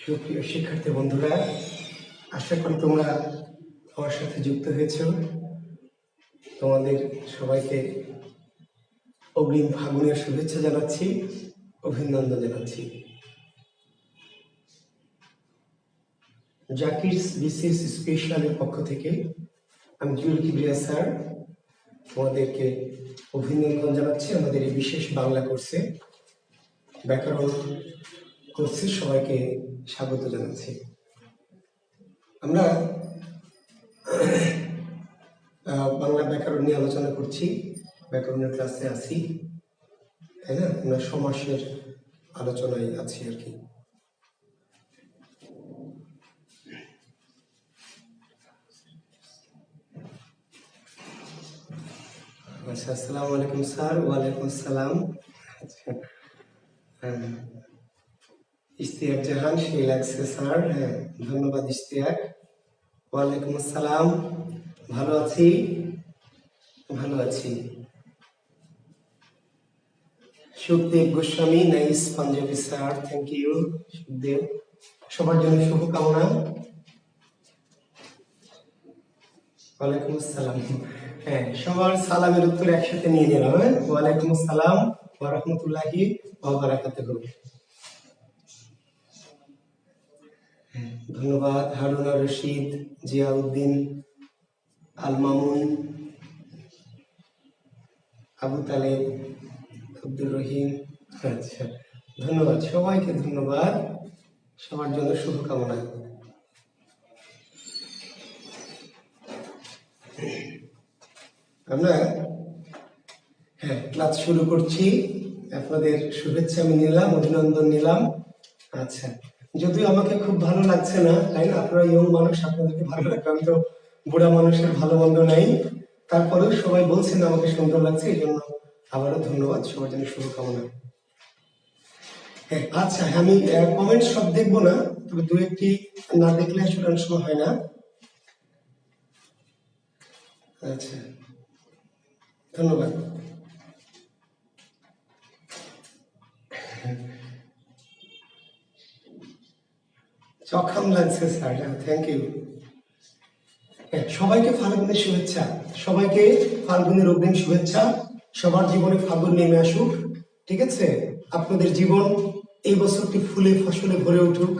সুপ্রিয় শিক্ষার্থী বন্ধুরা, আশা করি তোমরা আমার সাথে যুক্ত হয়েছ। তোমাদের সবাইকে অগ্রিম ফাগুনের শুভেচ্ছা জানাচ্ছি, অভিনন্দন জানাচ্ছি। জাকিরস বিসিএস স্পেশালের পক্ষ থেকে আমি জুয়েল কিবরিয়া স্যার তোমাদেরকে অভিনন্দন জানাচ্ছি আমাদের এই বিশেষ বাংলা কোর্সে, ব্যাকরণ কোর্সে সবাইকে স্বাগত জানাচ্ছি। আমরা বাংলা ব্যাকরণ নিয়ে আলোচনা করছি, ব্যাকরণের ক্লাসে আছি, তাই না? আমরা সমাসের আলোচনায় আছি আর কি। আচ্ছা, আসসালামু আলাইকুম স্যার। ওয়ালাইকুম আসসালাম। ইশতিয়াক জাহান, সেই লাগছে স্যার। হ্যাঁ, ধন্যবাদ ইশতিয়াক। ওয়ালাইকুম আসসালাম। ভালো আছি, ভালো আছি। Sukhdev Goswami, nice Punjabi sir, thank you Sukhdev. সবার জন্য শুভকামনা। ওয়ালাইকুম আসসালাম। হ্যাঁ, সবার সালামের উত্তর একসাথে নিয়ে নিলাম। ওয়ালাইকুম আসসালাম ওয়া রাহমাতুল্লাহি ওয়া বারাকাতুহু। ধন্যবাদ হারুনা রশিদ, জিয়াউদ্দিন, আল মামুন, আবু তালেব, আব্দুর রহিম। আচ্ছা, ধন্যবাদ সবাইকে, ধন্যবাদ। সবার জন্য শুভকামনা। আমরা ক্লাস শুরু করছি। আপনাদের শুভেচ্ছা আমি নিলাম, অভিনন্দন নিলাম। আচ্ছা, যদিও আমাকে খুব ভালো লাগছে না, তাই না? আপনারা ইয়ং মানুষ, আপনাদেরকে ভালো লাগবে। আমি তো বুড়া মানুষের ভালো মন্দ নাই, তারপরেও সবাই বলছেন আমাকে সুন্দর লাগছে, এই জন্য আবারও ধন্যবাদ। সবার জন্য শুভকামনা। আচ্ছা, আমি কমেন্ট সব দেখবো না, তবে দু একটি না দেখলে আসলে অনেক সময় হয় না। আচ্ছা, ধন্যবাদ। চখাম লাগছে স্যার, থ্যাংক ইউ। সবাইকে ফাল্গুনের শুভেচ্ছা, সবাইকে ফাল্গুনের অগ্রিম শুভেচ্ছা। সবার জীবনে ফাল্গুন নেমে আসুক, ঠিক আছে? আপনাদের জীবন এই বছরটি ফুলে ফসলে ভরে উঠুক।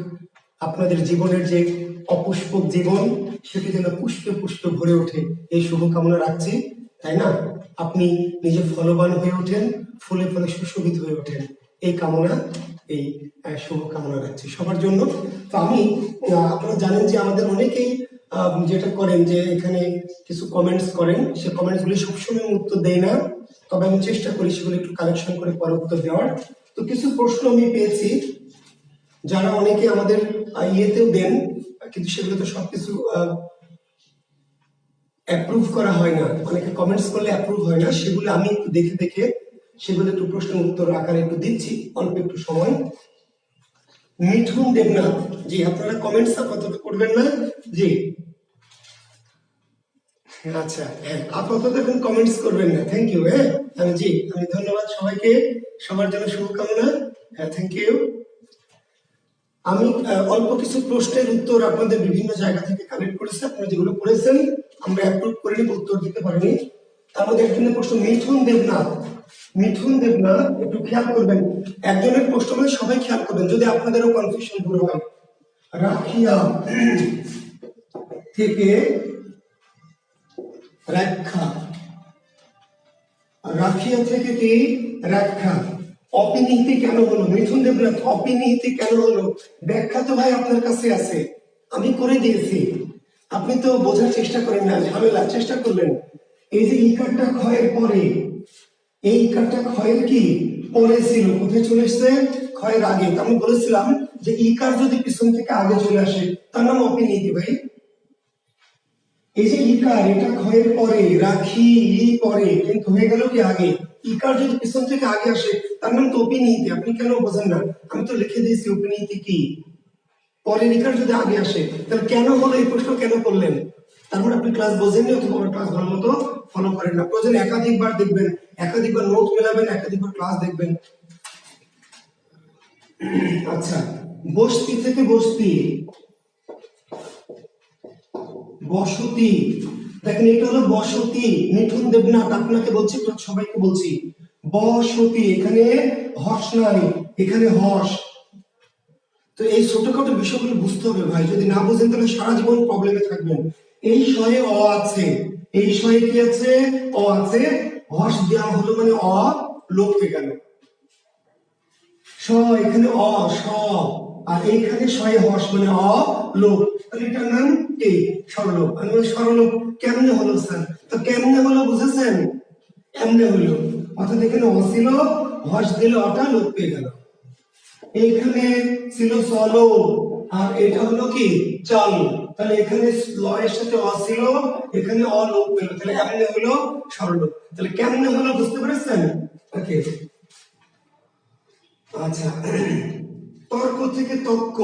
আপনাদের জীবনের যে অপুষ্পক জীবন, সেটি যেন পুষ্পে পুষ্পে ভরে ওঠে, এই শুভকামনা রাখছি, তাই না? আপনি নিজে ফলবান হয়ে ওঠেন, ফুলে ফলে সুশোভিত হয়ে ওঠেন, এই কামনা, এই শুভকামনা রাখছি সবার জন্য। তো আমি, আপনারা জানেন যে আমাদের অনেকেই যেটা করেন যে এখানে কিছু কমেন্টস করেন, সে কমেন্টস গুলি সবসময় উত্তর দেয় না, তবে আমি চেষ্টা করি সেগুলো একটু কালেকশন করে পরে উত্তর দেওয়ার। তো কিছু প্রশ্ন আমি পেয়েছি, যারা অনেকে আমাদের ইয়েতেও দেন, কিন্তু সেগুলো তো সবকিছু অ্যাপ্রুভ করা হয় না, অনেকে কমেন্টস করলে অ্যাপ্রুভ হয় না, সেগুলো আমি একটু দেখে দেখে সেগুলো একটু প্রশ্ন উত্তর আকারে একটু দিচ্ছি, অল্প একটু সময়। মিঠুন দেবনাথ, জি আপনারা কমেন্টস আপাতত করবেন না, জি আচ্ছা, আপাতত এখন কমেন্টস করবেন না, থ্যাংক ইউ। জি, আমি ধন্যবাদ সবাইকে, সবার জন্য শুভকামনা। Thank you. আমি অল্প কিছু প্রশ্নের উত্তর আপনাদের বিভিন্ন জায়গা থেকে কালেক্ট করেছি, আপনারা যেগুলো করেছেন আমরা অ্যাপ্রুভ করে নিব, উত্তর দিতে পারিনি। তার মধ্যে একজনের প্রশ্ন, মিঠুন দেবনাথ, মিঠুন দেবনাথ, একটু খেয়াল করবেন, একজনের প্রশ্ন মানে সবাই খেয়াল করবেন, যদি আপনাদেরও কনফিউশন দূর হয়। রাখিয়া থেকে রক্ষা, রাখিয়া থেকে কি রক্ষা, অপিনিহিতি কেন হলো? মিঠুন দেবনাথ, অপিনিহিতি কেন হলো? ব্যাখ্যা তো ভাই আপনার কাছে আছে, আমি করে দিয়েছি, আপনি তো বোঝার চেষ্টা করেন না, ঝামেলা চেষ্টা করবেন। এই যে ইকারটা ক্ষয়ের পরে, এই ইকারটা ক্ষয়ের কি পরে ছিল, কোথায় চলে এসছে? ক্ষয়ের আগে। আমি বলেছিলাম যে ইকার যদি পিছন থেকে আগে চলে আসে তার নাম অপিনিহিতি ভাই। এই যে ইকার, এটা ক্ষয়ের পরে, রাখি পরে, কিন্তু হয়ে গেল কি আগে। ইকার যদি পিছন থেকে আগে আসে তার নাম তো অপিনিহিতি। আপনি কেন বোঝেন না? আমি তো লিখে দিয়েছি অপিনিহিতি কি। পরে ইকার যদি আগে আসে তাহলে কেন হলো, এই প্রশ্ন কেন করলেন? তার মানে আপনি ক্লাস বোঝেননি, অথবা ক্লাস ভালো মতো ফলো করেন না। প্রয়োজন একাধিকবার দেখবেন, একাধিকবার নোট মেলাবেন, একাধিকবার ক্লাস দেখবেন। আচ্ছা, বস্তি থেকে বস্তি, বসতি। দেখেন এটা হলো বসতি, মিঠুন দেবনাথ আপনাকে বলছি, সবাইকে বলছি বসতি। এখানে হর্ষ নাই, এখানে হর্ষ। তো এই ছোটখাটো বিষয়গুলো বুঝতে হবে ভাই, যদি না বুঝেন তাহলে সারা জীবন প্রবলেমে থাকবেন। এই শয়ে অ আছে, এই শয়ে কি আছে? অ আছে। হর্ষ দেওয়া হলো মানে অ লোপ হয়ে গেল। স এখানে অ স, আর এইখানে শয়ে হর্ষ মানে অ লোপ, তাহলে এটার নাম কি? সরলোপ। আমি বলি সরলোপ কেমনে হলো স্যার? তো কেমনে হলো বুঝেছেন? এমনে হলো, অর্থাৎ এখানে অ ছিল, হর্ষ দিলে অটা লোপ পেয়ে গেল। এইখানে ছিল চলো, আর এটা হলো কি? চল। তাহলে এখানে ল এর সাথে অ ছিল, এখানে অ লোপ পেল, তাহলে এমনি হলো সরলোপ। তাহলে কেমনে হলো বুঝতে পেরেছেন? ওকে, আচ্ছা। তর্ক থেকে তক্ক,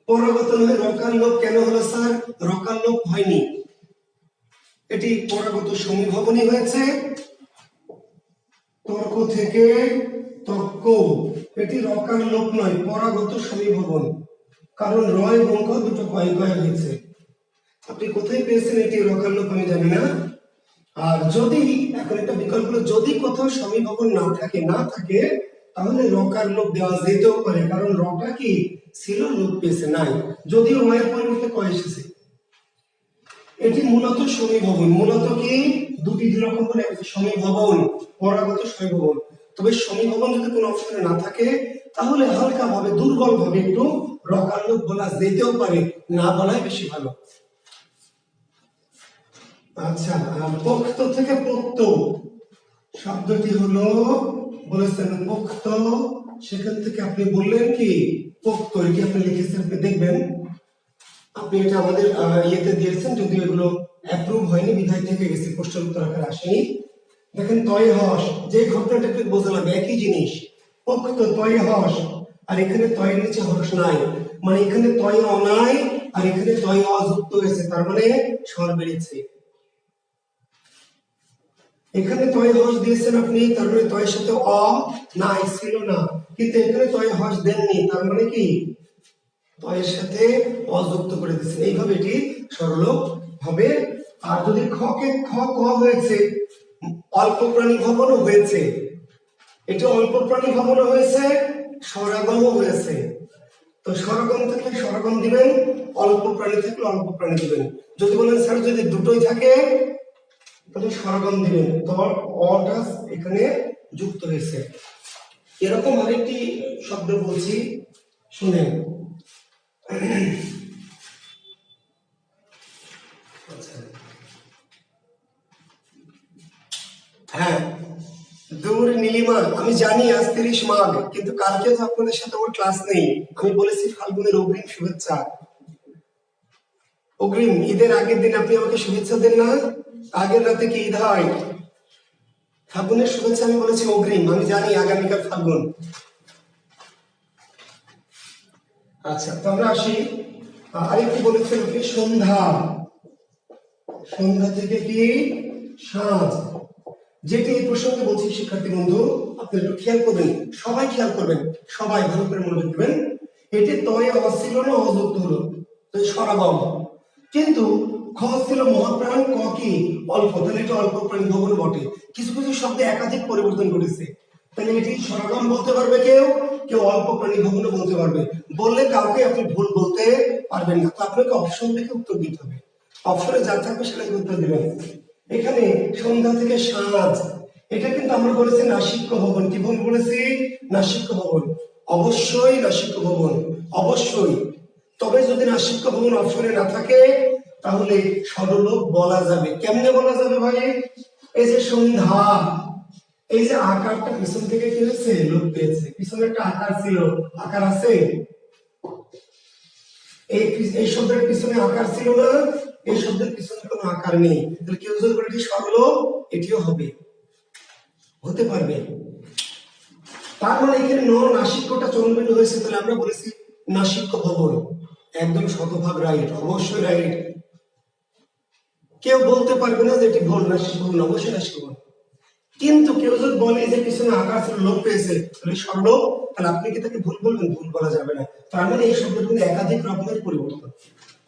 পরাগত নয় রকার লোপ কেন হলো স্যার? রকার লোপ হয়নি, এটি পরাগত সমীভবনই হয়েছে। তর্ক থেকে তর্ক, এটি রকার লোপ নয়, পরাগত সমীভবন। কারণ রয় এবং ক দুটো কয় কয় হয়েছে। আপনি কোথায় পেয়েছেন এটি রকার লোপ আমি জানি না। আর যদি এখন একটা বিকল্প হলো, যদি কোথাও সমীভবন না থাকে তাহলে রকার লোপ দেওয়া যেতেও পারে, কারণ রটা কি ছিল, লোপ পেয়েছে নাই, যদিও রয়ের পরিবর্তে কয় এসেছে। এটি মূলত সমীভবন, মূলত কি দুটি রকম করে সমীভবন, পরাগত সমীভবন। তবে সমীভবন যদি কোনো অপশনে না থাকে তাহলে হালকা ভাবে, দুর্বল ভাবে একটু রকার লোপ বলা যেতেও পারে, না বলাই বেশি ভালো। আচ্ছা, পোক্ত থেকে পোক্ত শব্দটি হলো, বলেছেন পোক্ত, সেখান থেকে আপনি বললেন কি পোক্ত, এটি আপনি লিখেছেন, আপনি দেখবেন। আপনি এটা আমাদের ইয়েতে দিয়েছেন, যদিও এগুলো অ্যাপ্রুভ হয়নি, বিধায় থেকে গেছে, প্রশ্ন উত্তর আকারে আসেনি। দেখেন তয় হস, যে ঘটনাটা একটু বোঝালাম একই জিনিস, পোক্ত তয় হস, আর এখানে তয়ের নিচে হর্ষ নাই, মানে এখানে তয় অ নাই আর এখানে তয় অ যুক্ত হয়েছে, তার মানে স্বর বেড়েছে। এখানে তয় হর্ষ দিয়েছেন আপনি, তার মানে তয়ের সাথে অ নাই, ছিল না, কিন্তু এখানে তয় হর্ষ দেননি, তার মানে কি তয়ের সাথে অ যুক্ত করে দিয়েছেন, এইভাবে এটি সরলোপ হবে। আর যদি খ কে খ ক হয়েছে, অল্প প্রাণী ভবনও হয়েছে, এটা অল্প প্রাণী ভবনও হয়েছে, স্বরাগমও হয়েছে। তো স্বরাগম থাকলে স্বরাগম দিবেন, অল্প প্রাণী থাকলে অল্প প্রাণী দিবেন। যদি বলেন স্যার যদি দুটোই থাকে তাহলে স্বরাগম দিবেন, তো অটা এখানে যুক্ত হয়েছে। এরকম আরেকটি শব্দ বলছি, শুনেন। হ্যাঁ, দূর নীলিমা, আমি জানি আজ 30 মাঘ, কিন্তু কালকে তো আপনাদের সাথে আমার ক্লাস নেই। আমি বলেছি ফাল্গুনের অগ্রিম শুভেচ্ছা। অগ্রিম ঈদের আগের দিন আপনি আমাকে শুভেচ্ছা দেন না? আগের রাতে কি ঈদ হয়? ফাল্গুনের শুভেচ্ছা আমি বলেছি অগ্রিম, আমি জানি আগামীকাল ফাল্গুন। আচ্ছা, তো আমরা আসি, আরেকটি বলেছেন আপনি সন্ধ্যা, সন্ধ্যা থেকে কি সাঁঝ, যেটি এই প্রসঙ্গে বলছি শিক্ষার্থী বন্ধু, আপনি একটু খেয়াল করবেন, সবাই খেয়াল করবেন, সবাই ভালো করে মনে রাখবেন। এটি তয়ে অছিল না অযুক্ত হলো, তো সরাগম, কিন্তু খ ছিল মহাপ্রাণ, ক কি অল্প, তাহলে এটা অল্প প্রাণী ভবন বটে। কিছু কিছু শব্দে একাধিক পরিবর্তন করেছে, তাহলে এটি সরাগম বলতে পারবে কেউ, কেউ অল্প প্রাণী ভবনও বলতে পারবে। বললে কাউকে আপনি ভুল বলতে পারবেন না, তো আপনাকে অপশন দেখে উত্তর দিতে হবে, অপশনে যা থাকবে সেটাকে উত্তর দিবেন। এখানে সন্ধ্যা থেকে সাঁঝ, এটা কিন্তু আমরা বলেছি নাসিক্য ভবন, কি ভবন বলেছি? নাসিক্য ভবন, অবশ্যই নাসিক্য ভবন, অবশ্যই। তবে যদি নাসিক্য ভবন অপশনে না থাকে তাহলে সরলোপ বলা যাবে। কেমনে বলা যাবে ভাই? এই যে সন্ধ্যা, এই যে আকারটা পিছন থেকে কি হয়েছে, লোপ পেয়েছে, পিছনে একটা আকার ছিল, আকার আছে, এই শব্দের পিছনে আকার ছিল না, এই শব্দের পিছনে কোনো আকার নেই, তাহলে কেউ যদি বলে সরলোপ, এটিও হবে, হতে পারবে। তার মানে এখানে নাসিক্যটা চন্দ্রবিন্দু হয়েছে, তাহলে আমরা বলেছি নাসিক্য ভবন, একদম শতভাগ রাইট, অবশ্যই রাইট। কেউ বলতে পারবে না যে এটি ভুল, নাসিক্য ভবন, অবশ্যই নাসিক্য ভবন। কিন্তু কেউ যদি বলে যে পিছনে আকার ছিল লোপ পেয়েছে তাহলে সরলোপ, তাহলে আপনি কি তাকে ভুল বলবেন? ভুল বলা যাবে না। তার মানে এই শব্দটি কিন্তু একাধিক রকমের পরিবর্তন।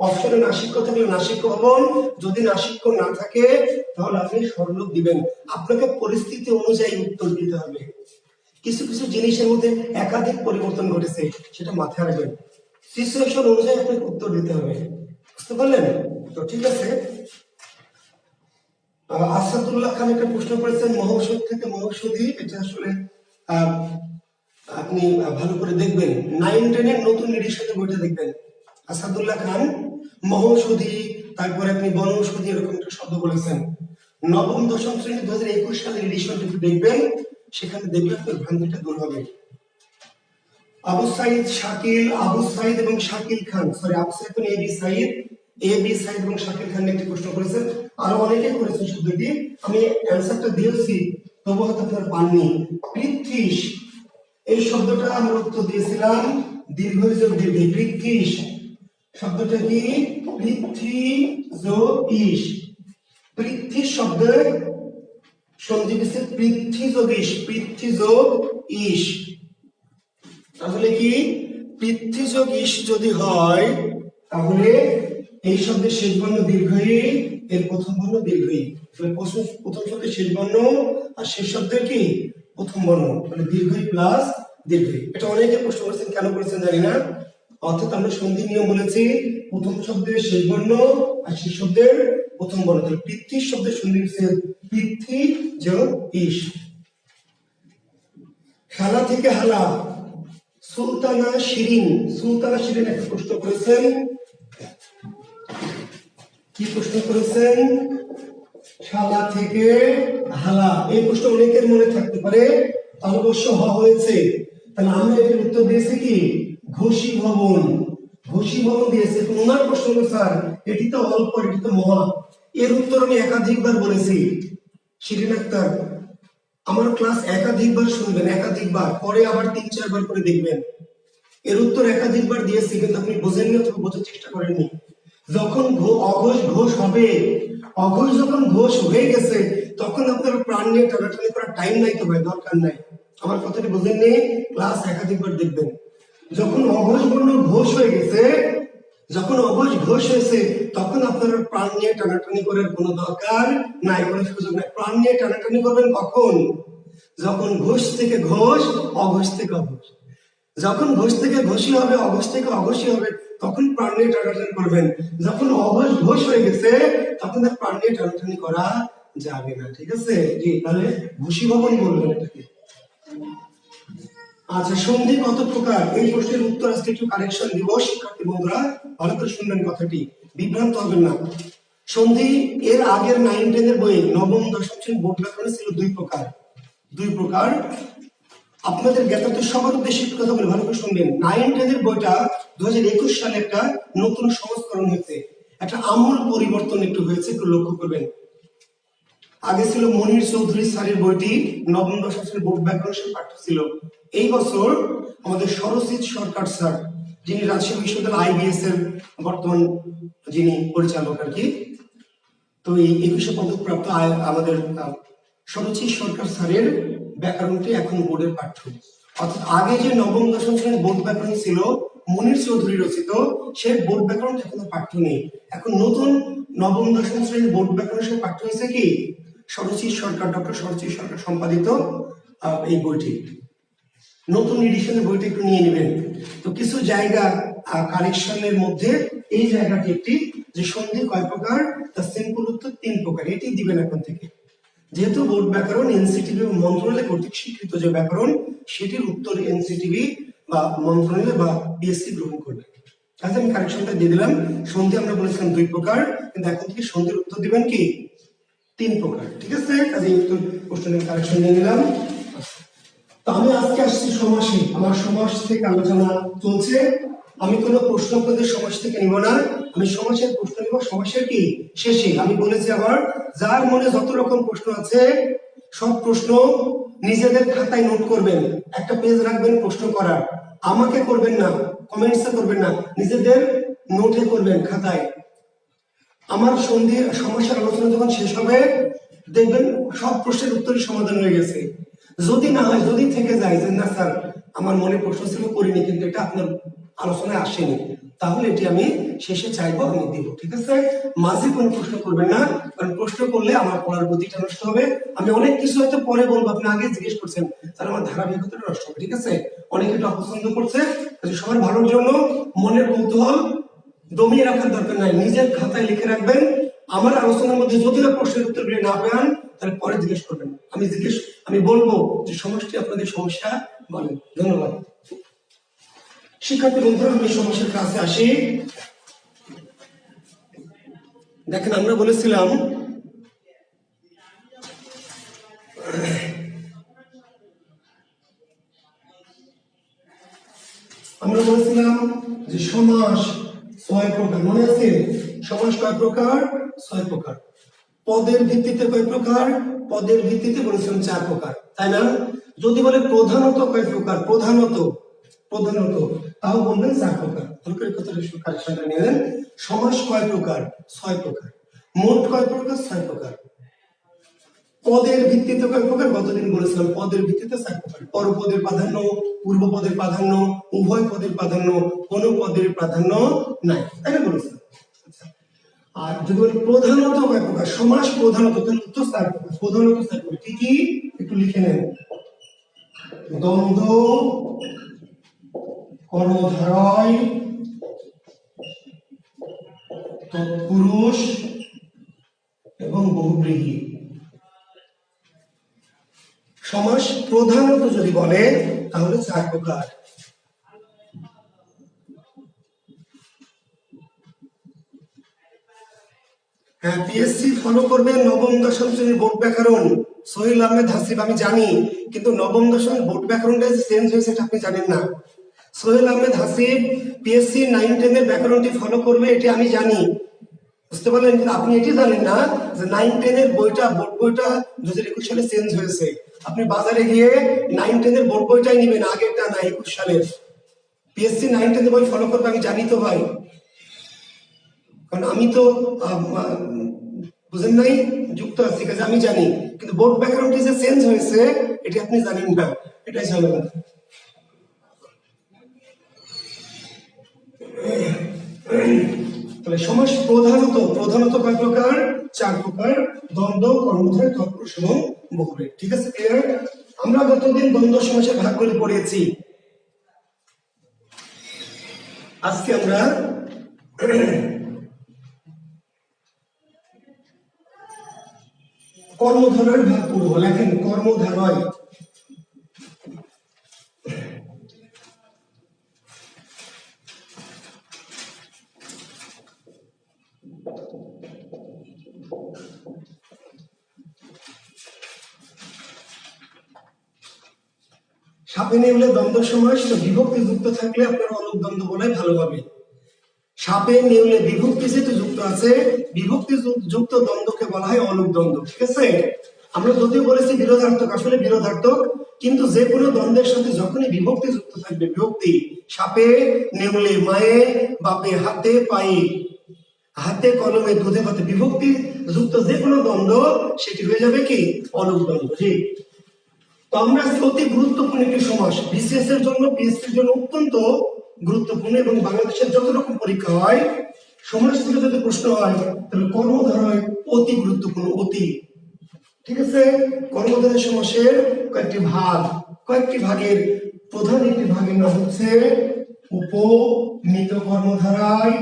অপশনে নাসিক্য থাকলে নাসিক্য হবন, যদি নাসিক্য না থাকে তাহলে আপনি সরলোপ দিবেন। আপনাকে পরিস্থিতি অনুযায়ী উত্তর দিতে হবে। কিছু কিছু জিনিসের মধ্যে একাধিক পরিবর্তন ঘটেছে, সেটা মাথায় রাখবেন। সিচুয়েশন অনুযায়ী আপনাকে উত্তর দিতে হবে। বুঝতে পারলেন? তো ঠিক আছে। আসাদুল্লাহ খান একটা প্রশ্ন করেছেন মহৌষধ থেকে মহৌষধি, এটা আসলে আপনি ভালো করে দেখবেন, 9-10 এর নতুন এডিশনে বইটা দেখবেন। আসাদুল্লাহ খান মহৌষধি, তারপরে আপনি বনৌষধি এরকম একটা শব্দ বলেছেন। নবম দশম শ্রেণী 2021 সালের এডিশনটা একটু দেখবেন, সেখানে দেখলে আপনার ভ্রান্তিটা দূর হবে। আবু সাইদ শাকিল, আবু সাইদ এবং শাকিল খান, সরি আবু সাইদ এবং এবি সাইদ, এবি সাইদ এবং শাকিল খান একটি প্রশ্ন করেছেন। আরো অনেকে করেছেন শব্দটি, আমি অ্যান্সারটা দিয়েছি তবু হয়তো আপনারা পাননি। পৃথ্বীশ, এই শব্দটা আমরা উত্তর দিয়েছিলাম দীর্ঘ যোগ দীর্ঘ। পৃথ্বীশ শব্দটা কি? পৃথ্বী যোগ ইশ। পৃথ্বী শব্দের সন্ধি বিচ্ছেদ পৃথ্বী যোগ ইশ, পৃথ্বী যোগ ইশ। তাহলে কি পৃথ্বী যোগ ইশ যদি হয় তাহলে এই শব্দের শেষ বর্ণ দীর্ঘই, এর প্রথম বর্ণ দীর্ঘই। প্রথম শব্দের শেষ বর্ণ আর শেষ শব্দের কি প্রথম বর্ণ, মানে দীর্ঘই প্লাস দীর্ঘই। এটা অনেকে প্রশ্ন করেছেন, কেন করেছেন জানি না। অর্থাৎ আমরা সন্ধি নিয়ম বলেছি প্রথম শব্দের শেষ বর্ণ আর শেষ শব্দের প্রথম বর্ণ। তাহলে পৃথ্বী শব্দের সন্ধি বিচ্ছেদ পৃথ্বী যোগ ইশ। খেলা থেকে হালা, সুলতানা শিরিন, সুলতানা শিরিন একটা প্রশ্ন করেছেন। কি প্রশ্ন করেছেন? শালা থেকে হালা। এই প্রশ্ন অনেকের মনে থাকতে পারে, অবশ্য হয়েছে। তাহলে আমরা এর উত্তর দিয়েছি কি ঘোষী ভবন, ঘোষী ভবন দিয়েছে। ওনার প্রশ্ন হলো স্যার এটি তো অল্প, এটি তো মহা। এর উত্তর আমি একাধিকবার বলেছি। শিরিন আক্তার, আমার ক্লাস একাধিকবার শুনবেন, একাধিকবার পরে আবার 3-4 বার করে দেখবেন। এর উত্তর একাধিকবার দিয়েছি, কিন্তু আপনি বোঝেননি অথবা বোঝার চেষ্টা করেননি। যখন অঘোষ ঘোষ হবে, অঘোষ যখন ঘোষ হয়ে গেছে তখন আপনার প্রাণ নিয়ে টানাটানি করার টাইম নাই, তো ভাই দরকার নাই। আমার কথাটি বোঝেননি, ক্লাস একাধিকবার দেখবেন। যখন অঘোষ বর্ণ ঘোষ হয়ে গেছে, যখন অঘোষ ঘোষ হয়েছে তখন আপনার প্রাণ নিয়ে টানাটানি করার কোনো দরকার নাই, কোনো সুযোগ নাই। প্রাণ নিয়ে টানাটানি করবেন কখন? যখন ঘোষ থেকে ঘোষ, অঘোষ থেকে অঘোষ। যখন ঘোষ থেকে ঘোষী হবে, অঘোষ থেকে অঘোষী হবে, তখন প্রাণ নিয়ে টানাটানি করবেন। যখন অঘোষ ঘোষ হয়ে গেছে তখন আর প্রাণ নিয়ে টানাটানি করা যাবে না। ঠিক আছে জি, তাহলে ঘোষী ভবন বলবেন এটাকে। আচ্ছা, সন্ধি কত প্রকার? এই প্রশ্নের উত্তর আজকে একটু কারেকশন দিব, শিক্ষার্থী বন্ধুরা ভালো করে শুনবেন কথাটি, বিভ্রান্ত হবেন না। সন্ধি এর আগের 9-10 এর বই নবম দশম শ্রেণীর বোর্ড ব্যাকরণে ছিল 2 প্রকার, 2 প্রকার। আপনাদের জ্ঞাতার্থ সবার উদ্দেশ্যে একটু কথা বলে ভালো করে শুনবেন। 9-10 এর বইটা 2021 সালে একটা নতুন সংস্করণ হয়েছে, একটা আমূল পরিবর্তন একটু হয়েছে, একটু লক্ষ্য করবেন। আগে ছিল মনির চৌধুরী স্যারের বইটি, নবম দশম শ্রেণীর বোর্ড ব্যাকরণ পাঠ্য ছিল। এই বছর আমাদের সরজিৎ সরকার স্যার, যিনি রাজশাহী বিশ্ববিদ্যালয় আইবিএস এর বর্তমান যিনি পরিচালক আর কি, তো এই 21 পদক প্রাপ্ত আমাদের সরজিৎ সরকার স্যারের ব্যাকরণটি এখন বোর্ডের পাঠ্য। অর্থাৎ আগে যে নবম দশম শ্রেণীর বোর্ড ব্যাকরণ ছিল মনির চৌধুরী রচিত, সেই বোর্ড ব্যাকরণ এখন পাঠ্য নেই। এখন নতুন নবম দশম শ্রেণীর বোর্ড ব্যাকরণের পাঠ্য হয়েছে কি সরজিৎ সরকার, ডক্টর সরজিৎ সরকার সম্পাদিত এই বইটি। নতুন এডিশনের বইটি একটু নিয়ে নেবেন। তো কিছু জায়গা কারেকশনের মধ্যে এই জায়গাটি একটি, যে সন্ধি কয় প্রকার, তার সিম্পল উত্তর 3 প্রকার, এটি দিবেন এখন থেকে। যেহেতু বোর্ড ব্যাকরণ এনসিটিভি মন্ত্রণালয় কর্তৃক স্বীকৃত যে ব্যাকরণ, সেটির উত্তর এনসিটিভি বা মন্ত্রণালয় বা বিএসসি গ্রহণ করবে। তাহলে আমি কারেকশনটা দিয়ে দিলাম। সন্ধি আমরা বলেছিলাম 2 প্রকার, কিন্তু এখন থেকে সন্ধির উত্তর দিবেন কি 3 প্রকার। ঠিক আছে, কাজে উত্তর কোশ্চেনের কারেকশন নিয়ে নিলাম। তো আমি আজকে আসছি সমাসে, আমার সমাস থেকে আলোচনা চলছে। আমি কোনো প্রশ্ন আপনাদের সমাস থেকে নিব না, আমি সমাসের প্রশ্ন নিব সমাসের কি শেষে। আমি বলেছি আবার, যার মনে যত রকম প্রশ্ন আছে সব প্রশ্ন নিজেদের খাতায় নোট করবেন, একটা পেজ রাখবেন প্রশ্ন করার। আমাকে করবেন না, কমেন্টসে করবেন না, নিজেদের নোটে করবেন খাতায়। আমার সন্ধির সমস্যার আলোচনা যখন শেষ হবে দেখবেন সব প্রশ্নের উত্তরের সমাধান হয়ে গেছে। যদি না হয়, যদি থেকে যায় যে না স্যার আমার মনে প্রশ্ন ছিল করিনি, কিন্তু এটা আপনার আলোচনায় আসেনি, তাহলে এটি আমি শেষে চাইবো, আমি দিব। ঠিক আছে, মাঝে কোনো প্রশ্ন করবেন না, কারণ প্রশ্ন করলে আমার পড়ার গতিটা নষ্ট হবে। আমি অনেক কিছু হয়তো পরে বলবো, আপনি আগে জিজ্ঞেস করছেন, তাহলে আমার ধারাবাহিকতা নষ্ট হবে। ঠিক আছে, অনেকে এটা অপছন্দ করছে, সবার ভালোর জন্য মনের কৌতূহল দমিয়ে রাখার দরকার নাই, নিজের খাতায় লিখে রাখবেন। আমার আলোচনার মধ্যে যদি না প্রশ্নের উত্তরগুলি না পান, তাহলে পরে জিজ্ঞেস করবেন। আমি বলবো যে সমষ্টি আপনাদের সমস্যা বলেন। ধন্যবাদ। শিক্ষার্থী বন্ধুরা, আমি সমস্যার কাছে আসি। দেখেন, আমরা বলেছিলাম যে সমাস 6 প্রকার, মনে আছে? সমাস কয় প্রকার? 6 প্রকার। পদের ভিত্তিতে কয় প্রকার? পদের ভিত্তিতে বলেছিলাম 4 প্রকার, তাই না? যদি বলে প্রধানত কয় প্রকার? প্রধানত তাও বলবেন 4 প্রকার। তাহলে কথাটা কারেকশনটা নেবেন। সমাস কয় প্রকার? 6 প্রকার। মোট কয় প্রকার? 6 প্রকার। পদের ভিত্তিতে কয় প্রকার? গতদিন বলেছিলাম পদের ভিত্তিতে 4 প্রকার। পরপদের প্রাধান্য, পূর্ব পদের প্রাধান্য, উভয় পদের প্রাধান্য, কোন পদের প্রাধান্য নাই, তাই না বলেছিলাম? আর যদি বলি প্রধানত কয় প্রকার? সমাস প্রধানত তো 4 প্রকার। প্রধানত 4 প্রকার কি কি একটু লিখে নেন। দ্বন্দ্ব, কর্মধারয়, তৎপুরুষ এবং বহুব্রীহি। সমাস প্রধানত যদি বলে তাহলে 4 প্রকার। হ্যাঁ, পিএসসি ফলো করবে নবম দশম শ্রেণীর বোর্ড ব্যাকরণ। সোহেল আহমেদ হাসিব, আমি জানি, কিন্তু নবম দশম বোর্ড ব্যাকরণটা চেঞ্জ হয়েছে এটা আপনি জানেন না। সোহেল আহমেদ হাসিব পিএসসি 9-10 এর ব্যাকরণটি ফলো করবে, এটি আমি জানি, বুঝতে পারলেন? কিন্তু আপনি এটি জানেন না যে 9-10 এর বইটা, বোর্ড বইটা 2021 সালে চেঞ্জ হয়েছে। আপনি বাজারে গিয়ে 9-10 এর বোর্ড বইটাই নিবেন, আগেরটা না, 21 সালের। পিএসসি 9-10 এর বই ফলো করবে, আমি জানি তো ভাই, কারণ আমি তো বুঝেন নাই, যুক্ত আছি, কাজে আমি জানি। কিন্তু বোর্ড ব্যাকরণটি যে চেঞ্জ হয়েছে এটি আপনি জানেন না, এটাই ঝামেলা। তাহলে সমাস প্রধানত কয় প্রকার? 4 প্রকার। দ্বন্দ্ব, কর্মধারয়, তৎপুরুষ এবং বহুব্রীহি। ঠিক আছে, ক্লিয়ার? আমরা গতদিন দ্বন্দ্ব সমাসের ভাগগুলি পড়িয়েছি। আজকে আমরা কর্মধারয়ের ভাগ পড়ব। লেখেন কর্মধারয়। সাপে নেউলে দ্বন্দ্ব সমাস, তো বিভক্তি যুক্ত থাকলে আপনার অলুক দ্বন্দ্ব বলে ভালো হবে। সাপে নেউলে বিভক্তি যেহেতু যুক্ত আছে, বিভক্তি যুক্ত দ্বন্দ্বকে বলা হয় অলুক দ্বন্দ্ব। ঠিক আছে, আমরা যদিও বলেছি বিরোধার্থক, আসলে বিরোধার্থক, কিন্তু যে কোনো দ্বন্দ্বের সাথে যখনই বিভক্তি যুক্ত থাকবে, বিভক্তি, সাপে নেউলে মায়ে, বাপে হাতে পায়ে, হাতে কলমে দুধে ভাতে, বিভক্তি যুক্ত যে কোনো দ্বন্দ্ব সেটি হয়ে যাবে কি? অলুক দ্বন্দ্ব। জি, তো আমরা অতি গুরুত্বপূর্ণ একটি সমাস, বিসিএস এর জন্য, পিএসসির জন্য অত্যন্ত গুরুত্বপূর্ণ, এবং বাংলাদেশের যত রকম পরীক্ষা হয় সমাস থেকে যদি প্রশ্ন হয় তাহলে কর্মধারয় অতি গুরুত্বপূর্ণ, অতি। ঠিক আছে, কর্মধারয় সমাসের কয়েকটি ভাগের প্রধান একটি ভাগের নাম হচ্ছে উপমিত কর্মধারয়,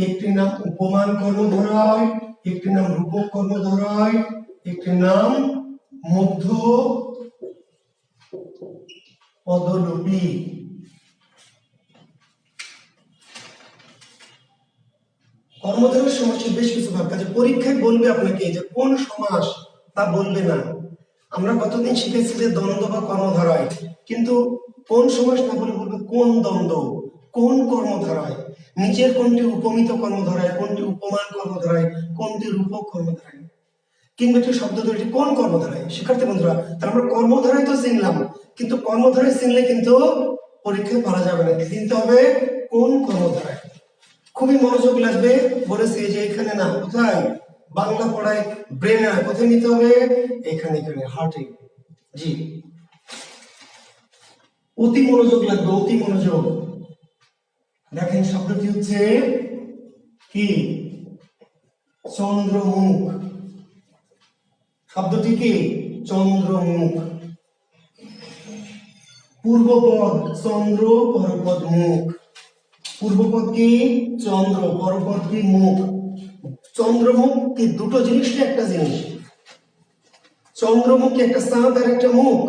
একটি নাম উপমান কর্মধারয়, একটি নাম রূপক কর্মধারয়, একটি নাম মধ্য পদলোপী। কর্মধারয় সমাসের বেশ কিছু ভাগ, কাজে পরীক্ষায় বলবে আপনাকে যে কোন সমাস, তা বলবে না। আমরা কতদিন শিখেছি যে দ্বন্দ্ব বা কর্মধারয়, কিন্তু কোন সমাস না বলে বলবে কোন দ্বন্দ্ব, কোন কর্মধারয়, নিচের কোনটি উপমিত কর্মধারয়, কোনটি উপমান কর্মধারয়, কোনটি রূপক কর্মধারয়, কিংবা একটি শব্দ ধরে কোন কর্মধারয়। শিক্ষার্থী বন্ধুরা, তাহলে আমরা কর্মধারয় তো চিনলাম, কিন্তু কর্মধারয় চিনলে কিন্তু পরীক্ষায় পারা যাবে না, চিনতে হবে কোন কর্মধারয়। খুবই মনোযোগ লাগবে, বলেছি যে এখানে না, কোথায়? বাংলা পড়ায় ব্রেনে, কোথায় নিতে হবে? এখানে এখানে হার্টে। জি, অতি মনোযোগ লাগবে, অতি মনোযোগ। দেখেন শব্দটি হচ্ছে কি? চন্দ্রমুখ। শব্দটি কি? চন্দ্রমুখ। পূর্বপদ চন্দ্র, পরপদ মুখ। পূর্বপদ কি? চন্দ্র, পরপদ কি? মুখ। চন্দ্রমুখ কি দুটো জিনিস না একটা জিনিস? চন্দ্রমুখ কি একটা চাঁদ আর একটা মুখ?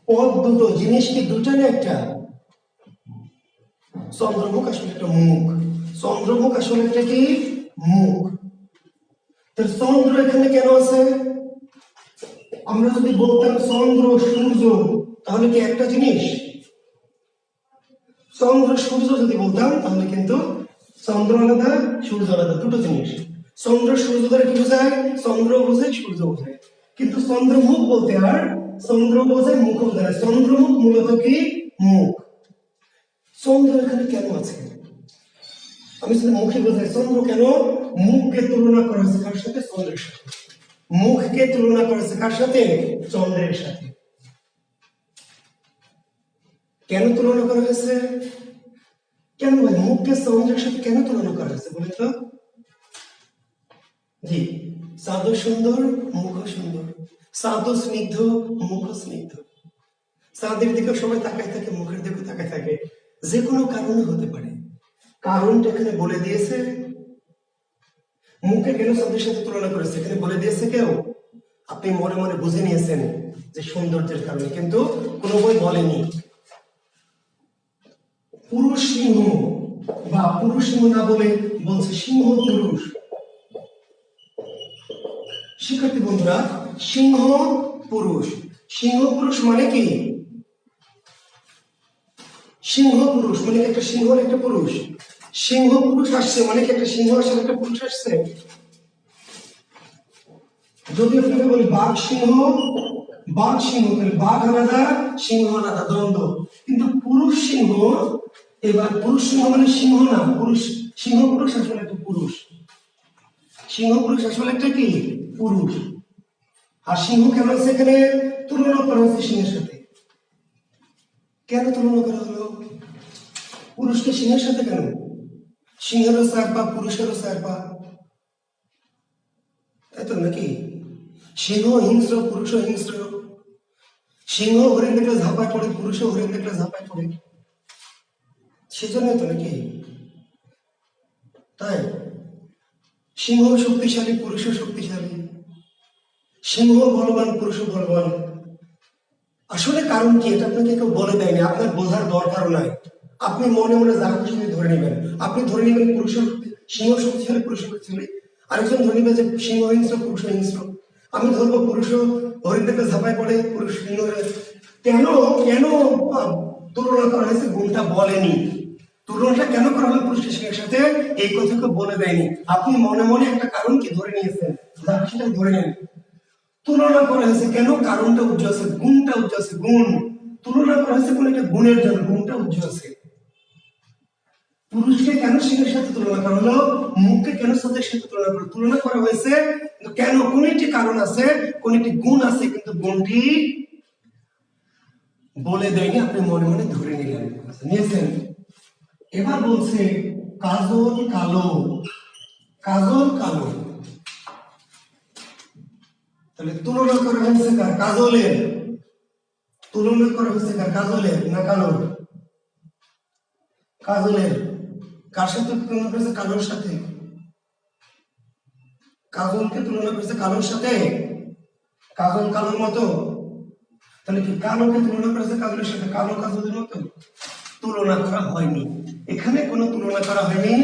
পদ দুটো, জিনিস কি দুটো না একটা? চন্দ্রমুখ আসলে একটা মুখ। চন্দ্রমুখ আসলে একটা কি? মুখ। তো চন্দ্র এখানে কেন আছে? আমরা যদি বলতাম চন্দ্র সূর্য, তাহলে কি একটা জিনিস? চন্দ্র সূর্য যদি বলতাম তাহলে কিন্তু চন্দ্র আলাদা, সূর্য আলাদা, দুটো জিনিস। চন্দ্র সূর্য দ্বারা কি বোঝায়? চন্দ্র বোঝায়, সূর্য বোঝায়। কিন্তু চন্দ্রমুখ বলতে আর চন্দ্র বোঝায়, মুখ বোঝায়। চন্দ্রমুখ মূলত কি? মুখ। চন্দ্র এখানে কেন আছে? আমি যদি মুখে বোঝাই, চন্দ্র কেন? মুখকে তুলনা করা হয়েছে কার সাথে? চন্দ্রের সাথে। মুখকে তুলনা করা হয়েছে কার সাথে? চন্দ্রের সাথে। কেন তুলনা করা হয়েছে? কেন ভাই মুখকে চন্দ্রের সাথে কেন তুলনা করা হয়েছে বলেন তো? জি, চাঁদও সুন্দর, মুখও সুন্দর। চাঁদও স্নিগ্ধ, মুখও স্নিগ্ধ। চাঁদের দিকে সবাই তাকায় থাকে, মুখের দিকে তাকায় থাকে। যে কোনো কারণে হতে পারে। কারণটা এখানে বলে দিয়েছে। মুখে কেন চাঁদের সাথে তুলনা করেছে এখানে বলে দিয়েছে কেউ? আপনি মনে মনে বুঝে নিয়েছেন যে সৌন্দর্যের কারণে, কিন্তু কোনো বই বলেনি। পুরুষ সিংহ বা পুরুষ সিংহ না বলে বলছে সিংহ পুরুষ। শিক্ষার্থী বন্ধুরা, সিংহ পুরুষ। সিংহ পুরুষ মানে কি? সিংহ পুরুষ মানে একটা সিংহ একটা পুরুষ। সিংহ পুরুষ আসছে মানে কি একটা সিংহ আসলে একটা পুরুষ আসছে? যদি আপনাকে বলি বাঘ সিংহ, বাঘ সিংহ, তাহলে বাঘ আলাদা, সিংহ আলাদা, দ্বন্দ্ব। কিন্তু পুরুষ সিংহ, এবার পুরুষ সিংহ মানে সিংহ না, পুরুষ। সিংহ পুরুষ আসলে একটা পুরুষ। সিংহ পুরুষ আসলে একটা কি? পুরুষ। আর সিংহ কেন আছে এখানে তুলনা করা হয়েছে সিংহের সাথে? কেন তুলনা করা হলো? পুরুষকে সিংহের সাথে কেন? সিংহেরও চার পা, পুরুষেরও চার পা, তাই তো নাকি? সিংহ হিংস্র, পুরুষও হিংস্র। সিংহ হরিণ দেখলে ঝাঁপায় পড়ে, পুরুষও হরিণ দেখলে ঝাঁপায় পড়ে। সেজন্য তো নাকি? তাই সিংহ শক্তিশালী, পুরুষও শক্তিশালী। সিংহ বলবান, পুরুষও বলবান। আসলে কারণ কি এটা আপনাকে কেউ বলে দেয়নি, আপনার বোঝার দরকারও নাই। আপনি মনে মনে যা খুশি ধরে নেবেন। আপনি ধরে নেবেন পুরুষের সিংহ শক্তিশালী, পুরুষ শক্তিশালী। আরেকজন ধরে নেবে যে সিংহ হিংস্র, পুরুষ হিংস্র। আমি ধরবো পুরুষ হরিণ দেখলে ঝাঁপায় পড়ে, পুরুষ সিংহ। কেন কেন তুলনা করা হয়েছে? গুণটা বলেনি। তুলনাটা কেন করা হলো পুরুষ সিংহের সাথে এই কথা কেউ বলে দেয়নি। আপনি মনে মনে একটা কারণ কি ধরে নিয়েছেন, যা সেটা ধরে নেন। তুলনা করা হয়েছে কেন? কারণটা উজ্জ্বল আছে, গুণটা উজ্জ্বল আছে। গুণ তুলনা করা হয়েছে কোন একটা গুণের জন্য, গুণটা উজ্জ্বল আছে। পুরুষকে কেন সিংহের সাথে তুলনা করা হলো? মুখকে কেন চাঁদের সাথে তুলনা করা হয়েছে? কেন? কোন একটি কারণ আছে, কোন একটি গুণ আছে, কিন্তু গুণটি বলে দেয়নি, আপনি মনে মনে ধরে নিলেন, নিয়েছেন। এবার বলছে কাজল কালো। কাজল কালো, তাহলে তুলনা করা হয়েছে কার? কাজলের। তুলনা করা হয়েছে কার? কাজলের না কালোর? কাজলের। কার সাথে তুলনা করেছে? কালোর সাথে। কাজলকে তুলনা করেছে কালোর সাথে। কাজল কালোর মতো, তাহলে কি কালোকে তুলনা করেছে কাজলের সাথে? কালো কাজলের মতো? তুলনা করা হয়নি, এখানে কোনো তুলনা করা হয়নি।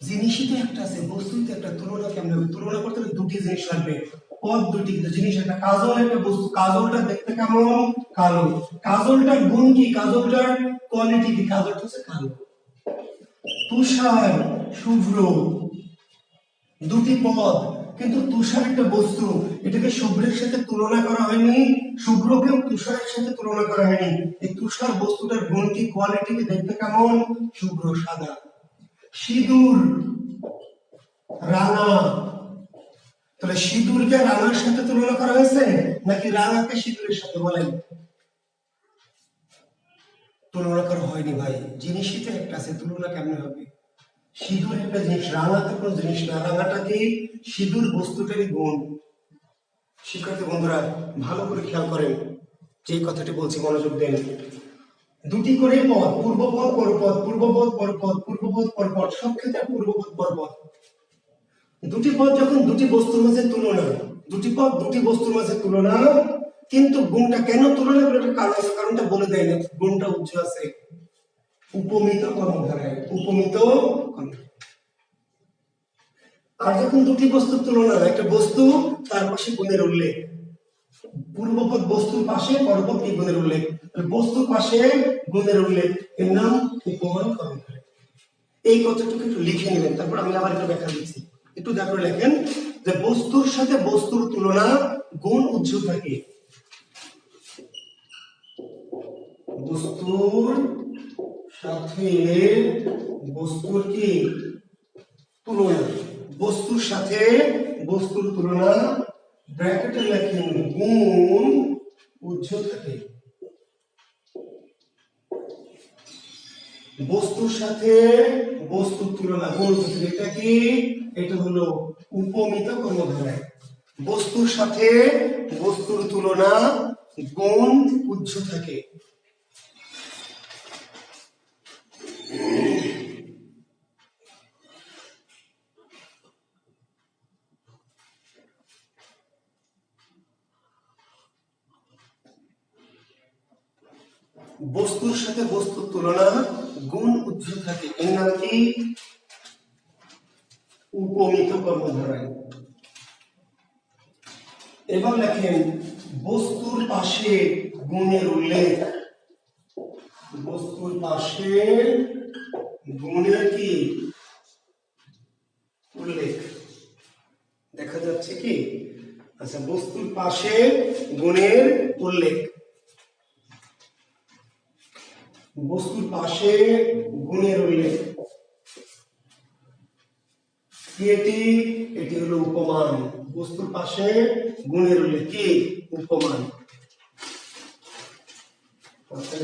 জিনিসই তো একটা আছে, বস্তু তো একটা। তুলনা কেমন হবে? তুলনা করতে হলে দুটি জিনিস লাগবে, পদ দুটি, কিন্তু জিনিস একটা। কাজল একটা বস্তু, কাজলটা দেখতে কেমন? কালো। কাজলটার গুণ কি? কাজলটার কোয়ালিটি কি? কাজলটা হচ্ছে কালো। তুষার, শুভ্র, দুটি পদ, কিন্তু তুষার একটা বস্তু, এটাকে শুভ্রের সাথে তুলনা করা হয়নি, শুভ্রকেও তুষারের সাথে তুলনা করা হয়নি। এই তুষার বস্তুটার গুণ কি, কোয়ালিটি কি, দেখতে কেমন? শুভ্র, সাদা। সিঁদুর, রাঙা। তাহলে সিঁদুরকে রাঙার সাথে তুলনা করা হয়েছে নাকি রাঙাকে সিঁদুরের সাথে? বলেন। তুলনা করা হয়নি ভাই, জিনিসই তো একটা আছে, তুলনা কেমনে হবে? সিঁদুর একটা জিনিস, রাঙা তো কোনো জিনিস না। রাঙাটা কি? সিঁদুর বস্তুটারই গুণ। শিক্ষার্থী বন্ধুরা ভালো করে খেয়াল করেন, যে কথাটি বলছি মনোযোগ দেন। দুটি করে পদ, পূর্বপদ পরপদ, পূর্বপদ পরপদ, পূর্বপদ পরপদ, সব ক্ষেত্রে পূর্বপদ পরপদ। দুটি পদ যখন দুটি বস্তুর মাঝে তুলনা, দুটি পদ দুটি বস্তুর মাঝে তুলনা, কিন্তু গুণটা কেন তুলনা করে একটা কারণ আছে, কারণটা বলে দেয় না। গুণটা উজ্জ্ব আছে উপমিত কর্মধারায়, উপমিত কর্মধারায়। আর যখন দুটি বস্তুর তুলনা, একটা বস্তু তার পাশে গুণের উল্লেখ, পূর্বপদ বস্তুর পাশে, পরপদ কি গুণের উল্লেখ, বস্তুর পাশে গুণের উল্লেখ, এর নাম উপমান কর্মধারয়। এই কথাটুকু একটু লিখে নেবেন, তারপর আমি আবার একটু ব্যাখ্যা দিচ্ছি। একটু দেখো, লেখেন যে বস্তুর সাথে বস্তুর তুলনা গুণ উজ্জ্ব থাকে। বস্তুর সাথে বস্তুর কি তুলনা, বস্তুর সাথে বস্তুর তুলনা, ব্র্যাকেটে লেখেন গুণ উজ্জ্ব থাকে। বস্তুর সাথে বস্তুর তুলনা গুণ উজ্জ্ব থাকে, এটা কি? এটা হলো উপমিত কর্মধারায়। বস্তুর সাথে বস্তুর তুলনা গুণ উজ্জ্ব থাকে। বস্তুর সাথে বস্তুর তুলনা গুণ উজ্জ্ব থাকে, এর নাম কি? উপমিত কর্মধারায়। এবার লেখেন বস্তুর পাশে গুণের উল্লেখ, বস্তুর পাশে গুণের কি উল্লেখ, দেখা যাচ্ছে কি? আচ্ছা, বস্তুর পাশে গুণের উল্লেখ, বস্তুর পাশে গুণের উল্লেখ কি? এটি হলো উপমান। বস্তুর পাশে গুণের উল্লেখ কি? উপমান।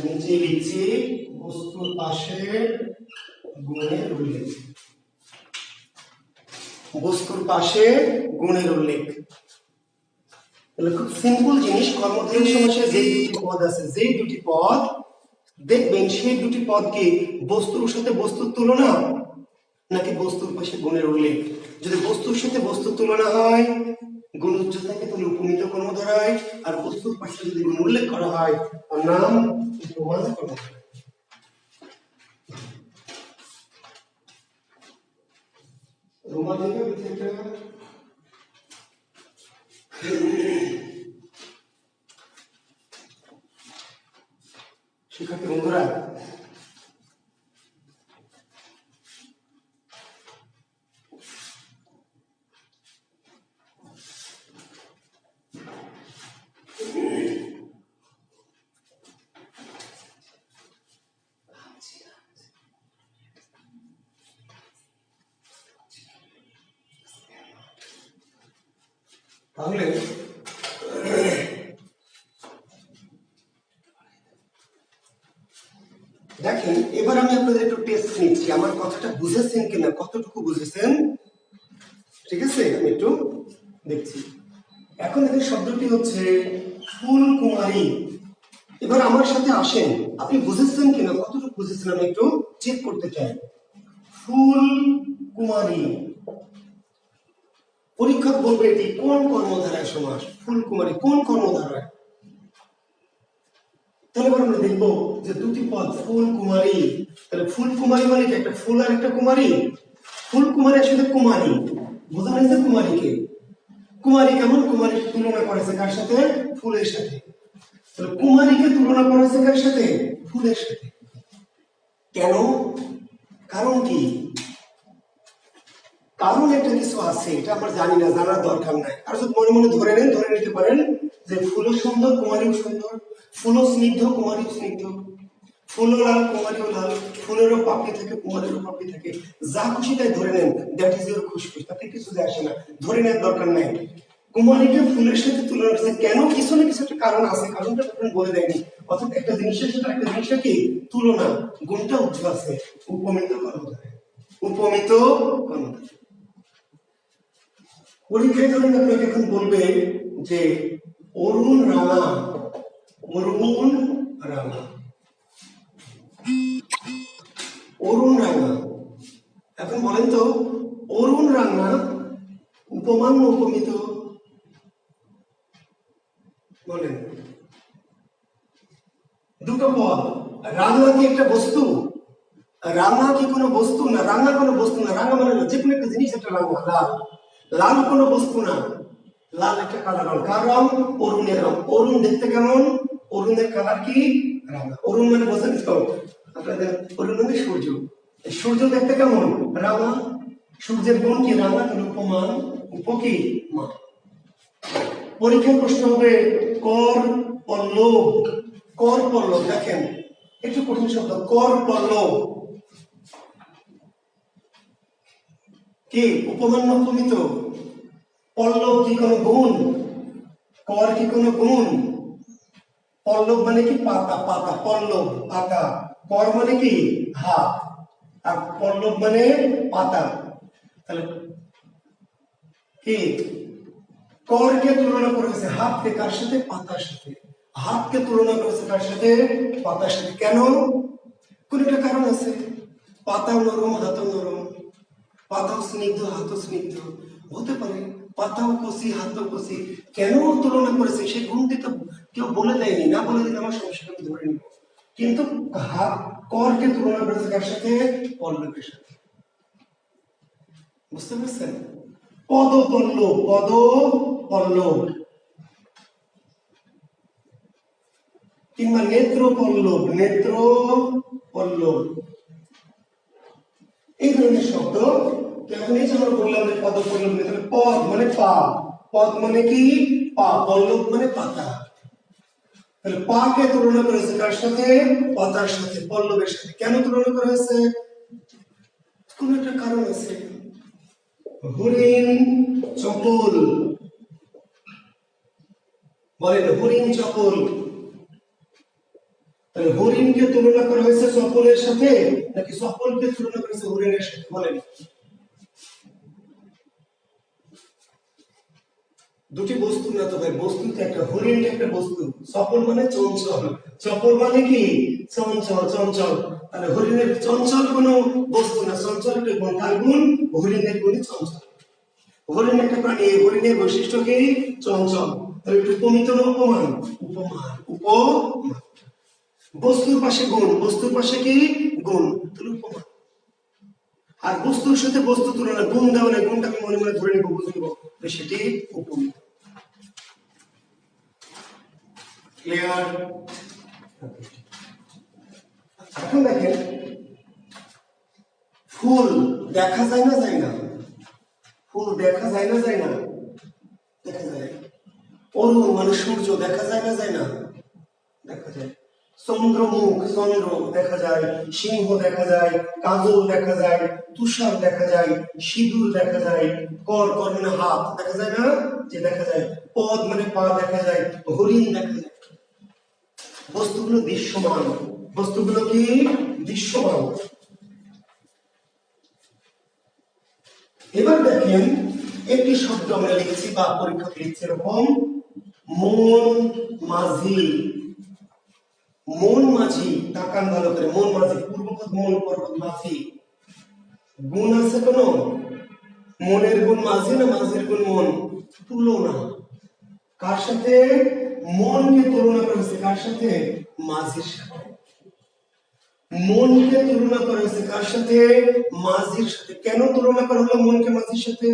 নিচে লিখছি বস্তুর পাশে গুণের উল্লেখ, বস্তুর পাশে গুণের উল্লেখ। তাহলে খুব সিম্পল জিনিস, কর্মধারয় সমাসে যে দুটি পদ আছে, যে দুটি পদ দেখবেন, সেই দুটি পদকে বস্তুর সাথে বস্তুর তুলনা নাকি বস্তুর পাশে গুণের উল্লেখ। যদি বস্তুর সাথে বস্তুর তুলনা হয়, গুণ উজ্জ্ব থাকে, তাহলে উপমিত কর্মধারয়। আর বস্তুর পাশে যদি গুণ উল্লেখ করা হয়, তার নাম উপমান কর্মধারয়। রোমান শিক্ষার্থী বন্ধুরা তাহলে দেখেন, এবার আমি আপনাদের একটু টেস্ট নিচ্ছি, আমার কথাটা বুঝেছেন কিনা, কতটুকু বুঝেছেন। ঠিক আছে, আমি একটু দেখছি। এখন এদের শব্দটি হচ্ছে ফুলকুমারী। এবার আমার সাথে আসেন, আপনি বুঝেছেন কিনা, কতটুকু বুঝেছেন আমি একটু চেক করতে চাই। ফুলকুমারী, পরীক্ষক বলবে এটি কোন কর্মধারায় সমাস? ফুলকুমারী কোন কর্মধারায়? তাহলে আমরা দেখবো যে দুটি পদ ফুলকুমারী, তাহলে ফুলকুমারী মানে কি? একটা ফুল আর একটা কুমারী। ফুলকুমারী আসলে কুমারী, বোঝা যাচ্ছে কুমারীকে। কুমারী কেমন? কুমারীর তুলনা করেছে কার সাথে? ফুলের সাথে। তাহলে কুমারীকে তুলনা করেছে কার সাথে? ফুলের সাথে। কেন? কারণ কি? কারণ একটা কিছু আছে, এটা আমরা জানি না, জানার দরকার নাই। আর যদি মনে মনে ধরে নেন, ধরে নিতে পারেন যে ফুলও সুন্দর, কুমারীও সুন্দর, ফুলও স্নিগ্ধ, কুমারীও স্নিগ্ধ। ফুলও লাল কুমারীও লাল, ফুলেরও পাপড়ি থাকে কুমারেরও পাপড়ি থাকে, যা খুশি তাই ধরে নেন, দ্যাট ইজ ইউর খুশখুশ, তাতে কিছু যায় আসে না, ধরে নেওয়ার দরকার নাই। কুমারীকে ফুলের সাথে তুলনা করেছে কেন? কিছু না কিছু একটা কারণ আছে, কারণটা তখন বলে দেয়নি। অর্থাৎ একটা জিনিসের সাথে একটা জিনিসের কি তুলনা, গুণটা উজ্জ্বল আছে। উপমিত কর্মধারে, উপমিত কর্মধারে। পরীক্ষায় ধরেন আপনাকে এখন বলবে যে অরুণ রাঙা, অরুণ রাঙা, অরুণ রাঙা। এখন বলেন তো অরুণ রাঙা উপমান না উপমিত? বলেন। দুটো পদ। রাঙা কি একটা বস্তু? রাঙা কি কোনো বস্তু না? রাঙা কোনো বস্তু না। রাঙা মানে যে কোনো একটা জিনিস একটা রাঙা, লাল। লাল কোনো বস্তু না, লাল একটা কালার রং। কার রং? অরুণের রং। অরুণ দেখতে কেমন? অরুণের কালার কি? রাঙা। অরুণ মানে বোঝেন তো আপনাদের? অরুণ মানে সূর্য। সূর্য দেখতে কেমন? রাঙা। সূর্যের গুণ কি? রাঙা। তাহলে উপমান, উপ কি? মান। পরীক্ষার প্রশ্ন হবে কর পল্লব। কর পল্লব, দেখেন একটু কঠিন শব্দ, কর পল্লব কি উপমান না উপমিত? পল্লব কি কোনো গুণ? কর কি কোনো গুণ? পল্লব মানে কি পাতা, পাতা পল্লব পাতা। কর মানে কি হাত, আর পল্লব মানে পাতা। তাহলে কি করকে তুলনা করেছে হাতকে কার সাথে? পাতার সাথে। হাতকে তুলনা করেছে কার সাথে? পাতার সাথে। কেন? কোন একটা কারণ আছে। পাতাও নরম, হাতও নরম, পাতাও স্নিগ্ধ, হাতও স্নিগ্ধ হতে পারে, পাতাও কষি, হাতও কষি। কেন তুলনা করেছে সেই গুণটি তো কেউ বলে দেয়নি, না বলে দিলে আমার সমস্যাটা আমি ধরে নিব। কিন্তু হাত করকে তুলনা করেছে কার সাথে? পল্লবের সাথে। বুঝতে পারছেন? পদ পল্লব, পদ পল্লব, কিংবা নেত্র পল্লব, নেত্র পল্লব, এই ধরনের শব্দ। এখন এই যে আমরা বললাম যে পদ পল্লব, তাহলে পদ মানে পা, পদ মানে কি পা, পল্লব মানে পাতা। তাহলে পাকে তুলনা করেছে কার সাথে? পাতার সাথে, পল্লবের সাথে। কেন তুলনা করা হয়েছে? কোন একটা কারণ আছে। হরিণ চপল, বলেন হরিণ চপল। তাহলে হরিণকে তুলনা করা হয়েছে চপলের সাথে, নাকি চপলকে তুলনা করেছে হরিণের সাথে? বলেন। দুটি বস্তু না তো ভাই, বস্তু তো একটা। হরিণ একটা বস্তু, চপল মানে চঞ্চল। চপল মানে কি? চঞ্চল, চঞ্চল। তাহলে হরিণের চঞ্চল কোনো বস্তু না, চঞ্চল একটা গুণ। কার গুণ? হরিণের গুণই চঞ্চল। হরিণ একটা প্রাণী, হরিণের বৈশিষ্ট্য কি? চঞ্চল। তাহলে একটু উপমিত না উপমান? উপমান, উপমান। বস্তুর পাশে গুণ, বস্তুর পাশে কি? গুণ, তাহলে উপমান। আর বস্তুর সাথে বস্তু তুলনা, গুণ দেওয়া নেই, গুণটা আমি মনে মনে ধরে নিবো, বুঝে নিবো, সেটি উপমিত। ক্লিয়ার? এখন দেখেন ফুল দেখা যায় না যায় না? ফুল দেখা যায় না যায় না? দেখা যায়। অরুণ মানে সূর্য দেখা যায় না যায় না? দেখা যায়। চন্দ্রমুখ, চন্দ্র দেখা যায়, সিংহ দেখা যায়, কাজল দেখা যায়, তুষার দেখা যায়, সিঁদুর দেখা যায়, কর, কর মানে হাত দেখা যায় না? যে দেখা যায়। পদ মানে পা দেখা যায়, হরিণ দেখা যায়। বস্তুগুলো দৃশ্যমান, বস্তুগুলো কি? দৃশ্যমান। এবার দেখেন একটি শব্দ আমরা লিখছি বা পরীক্ষা লিখছি এরকম, মন মাঝি। মন মাঝি, তাকান ভালো করে, মন মাঝি, পূর্বপদ মন, পরপদ মাঝি। গুণ আছে কোন? মনের গুণ মাঝি না মাঝির গুণ মন? তুলনা। কার সাথে? মনকে তুলনা করেছে কার সাথে? মাঝির সাথে। মনকে তুলনা করা হয়েছে কার সাথে? মাঝির সাথে। কেন তুলনা করা হলো মনকে মাঝির সাথে?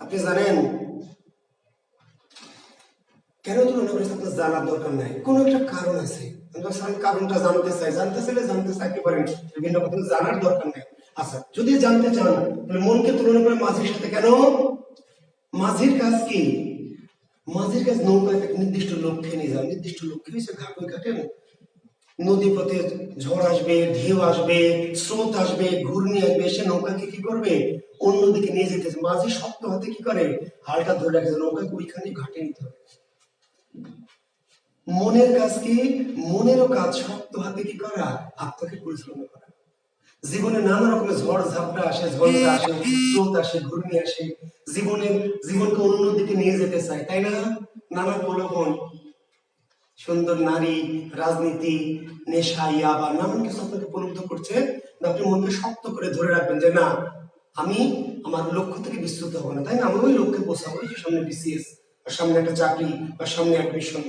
আপনি জানেন কেন তুলনা করেছে? আপনার জানার দরকার নাই, কোন একটা কারণ আছে। কারণটা জানতে চাই, জানতে চাইলে জানতে চাইতে পারেন, বিভিন্ন কথা জানার দরকার নাই। আচ্ছা, যদি জানতে চান তাহলে মনকে তুলনা করে মাঝির সাথে কেন? মাঝির কাজ কি? মাঝির কাজ নৌকা নির্দিষ্ট লক্ষ্যে নিয়ে যাওয়া, নির্দিষ্ট লক্ষ্যে এসে ঘাটে ঘাটে নদী পথে ঝড় আসবে, ঢেউ আসবে, স্রোত আসবে, ঘূর্ণি আসবে, সে নৌকাকে কি করবে? অন্যদিকে নিয়ে যেতেছে। মাঝি শক্ত হাতে কি করে? হালটা ধরে রাখে, নৌকাকে ওইখানে ঘাটে নিতে হবে। মনের কাজ কি? মনেরও কাজ শক্ত হাতে কি করা? আত্মাকে পরিচালনা করা। জীবনে নানা রকমের ঝড় ঝাপটা আসে, ঝঞ্ঝা আসে, স্রোত আসে, ঘূর্ণি আসে, জীবনকে অন্যদিকে নিয়ে যেতে চায়, তাই না? নানা প্রলোভন, সুন্দর নারী, রাজনীতি, নেশা, ইয়াবা, নানান কিছু আপনাকে প্রলুব্ধ করছে। আপনি মনকে শক্ত করে ধরে রাখবেন যে না, আমি আমার লক্ষ্য থেকে বিচ্যুত হবো না, তাই না? আমি ওই লক্ষ্যে পৌঁছাবো, যে সামনে বিসিএস, বা সামনে একটা চাকরি, বা সামনে অ্যাডমিশন।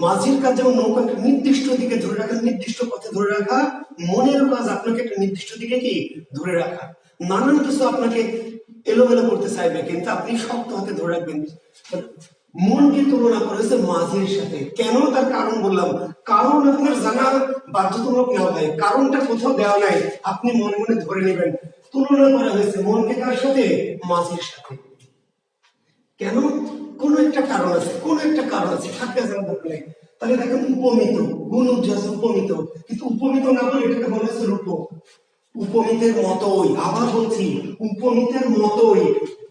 মাঝির কাজ যেমন নৌকাকে নির্দিষ্ট দিকে ধরে রাখা, নির্দিষ্ট পথে ধরে রাখা, মনের কাজ আপনাকে একটা নির্দিষ্ট দিকে কি ধরে রাখা। নানান কিছু আপনাকে এলোমেলো করতে চাইবে, কিন্তু আপনি শক্ত হাতে ধরে রাখবেন। মনকে তুলনা করেছে মাঝির সাথে। কেন? তার কারণ বললাম। কারণ আপনার জানা বাধ্যতামূলক না ভাই, কারণটা কোথাও দেওয়া নাই, আপনি মনে মনে ধরে নেবেন। তুলনা করা হয়েছে মনকে কার সাথে? মাঝির সাথে। কেন? কোন একটা কারণ আছে, কোন একটা কারণ আছে, ঠাট্টা জানা দরকার নেই। তাহলে দেখেন উপমিত, গুণ উজ্জ্বল উপমিত, কিন্তু উপমিত না বলে এটাকে বলা হয়েছে রূপক। উপমিতের মতোই, আবার বলছি, উপমিতের মতোই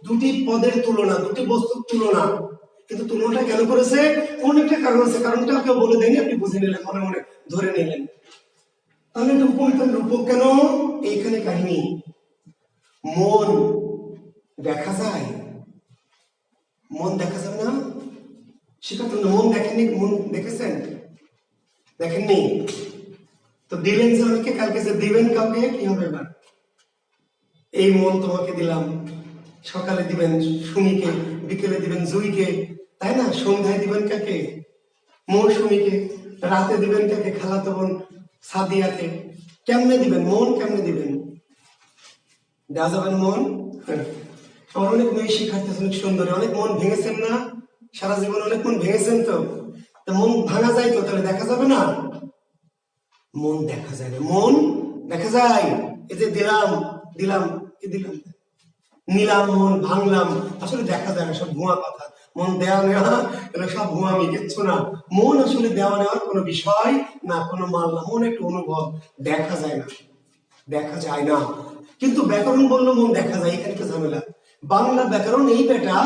দুটি পদের তুলনা, দুটি বস্তুর তুলনা। কিন্তু তুলনাটা কেন করেছে? কোন একটা কারণ আছে, কারণটা কেউ বলে দেয়নি, আপনি বুঝে নিলেন, মনে মনে ধরে নিলেন। তাহলে এটা উপমিত রূপক কেন? এইখানে কাহিনী। মন দেখা যায়, মন দেখা যাবে না সেটা তো। মন দেখেননি? মন দেখেছেন? দেখেননি তো দিলেন যে অনেকে, কালকে যে দিবেন কাউকে, কি হবে এবার? এই মন তোমাকে দিলাম, সকালে দিবেন সুমিকে, বিকেলে দিবেন জুইকে, তাই না? সন্ধ্যায় দিবেন কাকে? মৌসুমীকে। রাতে দিবেন কাকে? খালাতো বোন সাদিয়াকে। কেমনে দিবেন মন? কেমনে দিবেন? দেওয়া যাবেন মন? আমার অনেক মেয়ে শিক্ষার্থী অনেক সুন্দরী, অনেক মন ভেঙেছেন না? সারা জীবন অনেক মন ভেঙেছেন তো? মন ভাঙা যায় তো, তাহলে দেখা যাবে না? মন দেখা যায় না। মন দেখা যায়, এই যে দিলাম, দিলাম, কি দিলাম, নিলাম, মন ভাঙলাম, আসলে দেখা যায় না, সব ভুয়া কথা। মন দেওয়া নেওয়া এটা সব ভুয়ামি, কিচ্ছু না। মন আসলে দেওয়া নেওয়ার কোনো বিষয় না, কোনো মাল না। মন একটু অনুভব, দেখা যায় না, দেখা যায় না। কিন্তু ব্যাকরণ বললো মন দেখা যায়, এখানে তো ঝামেলা। বাংলা ব্যাকরণ এই বেটা,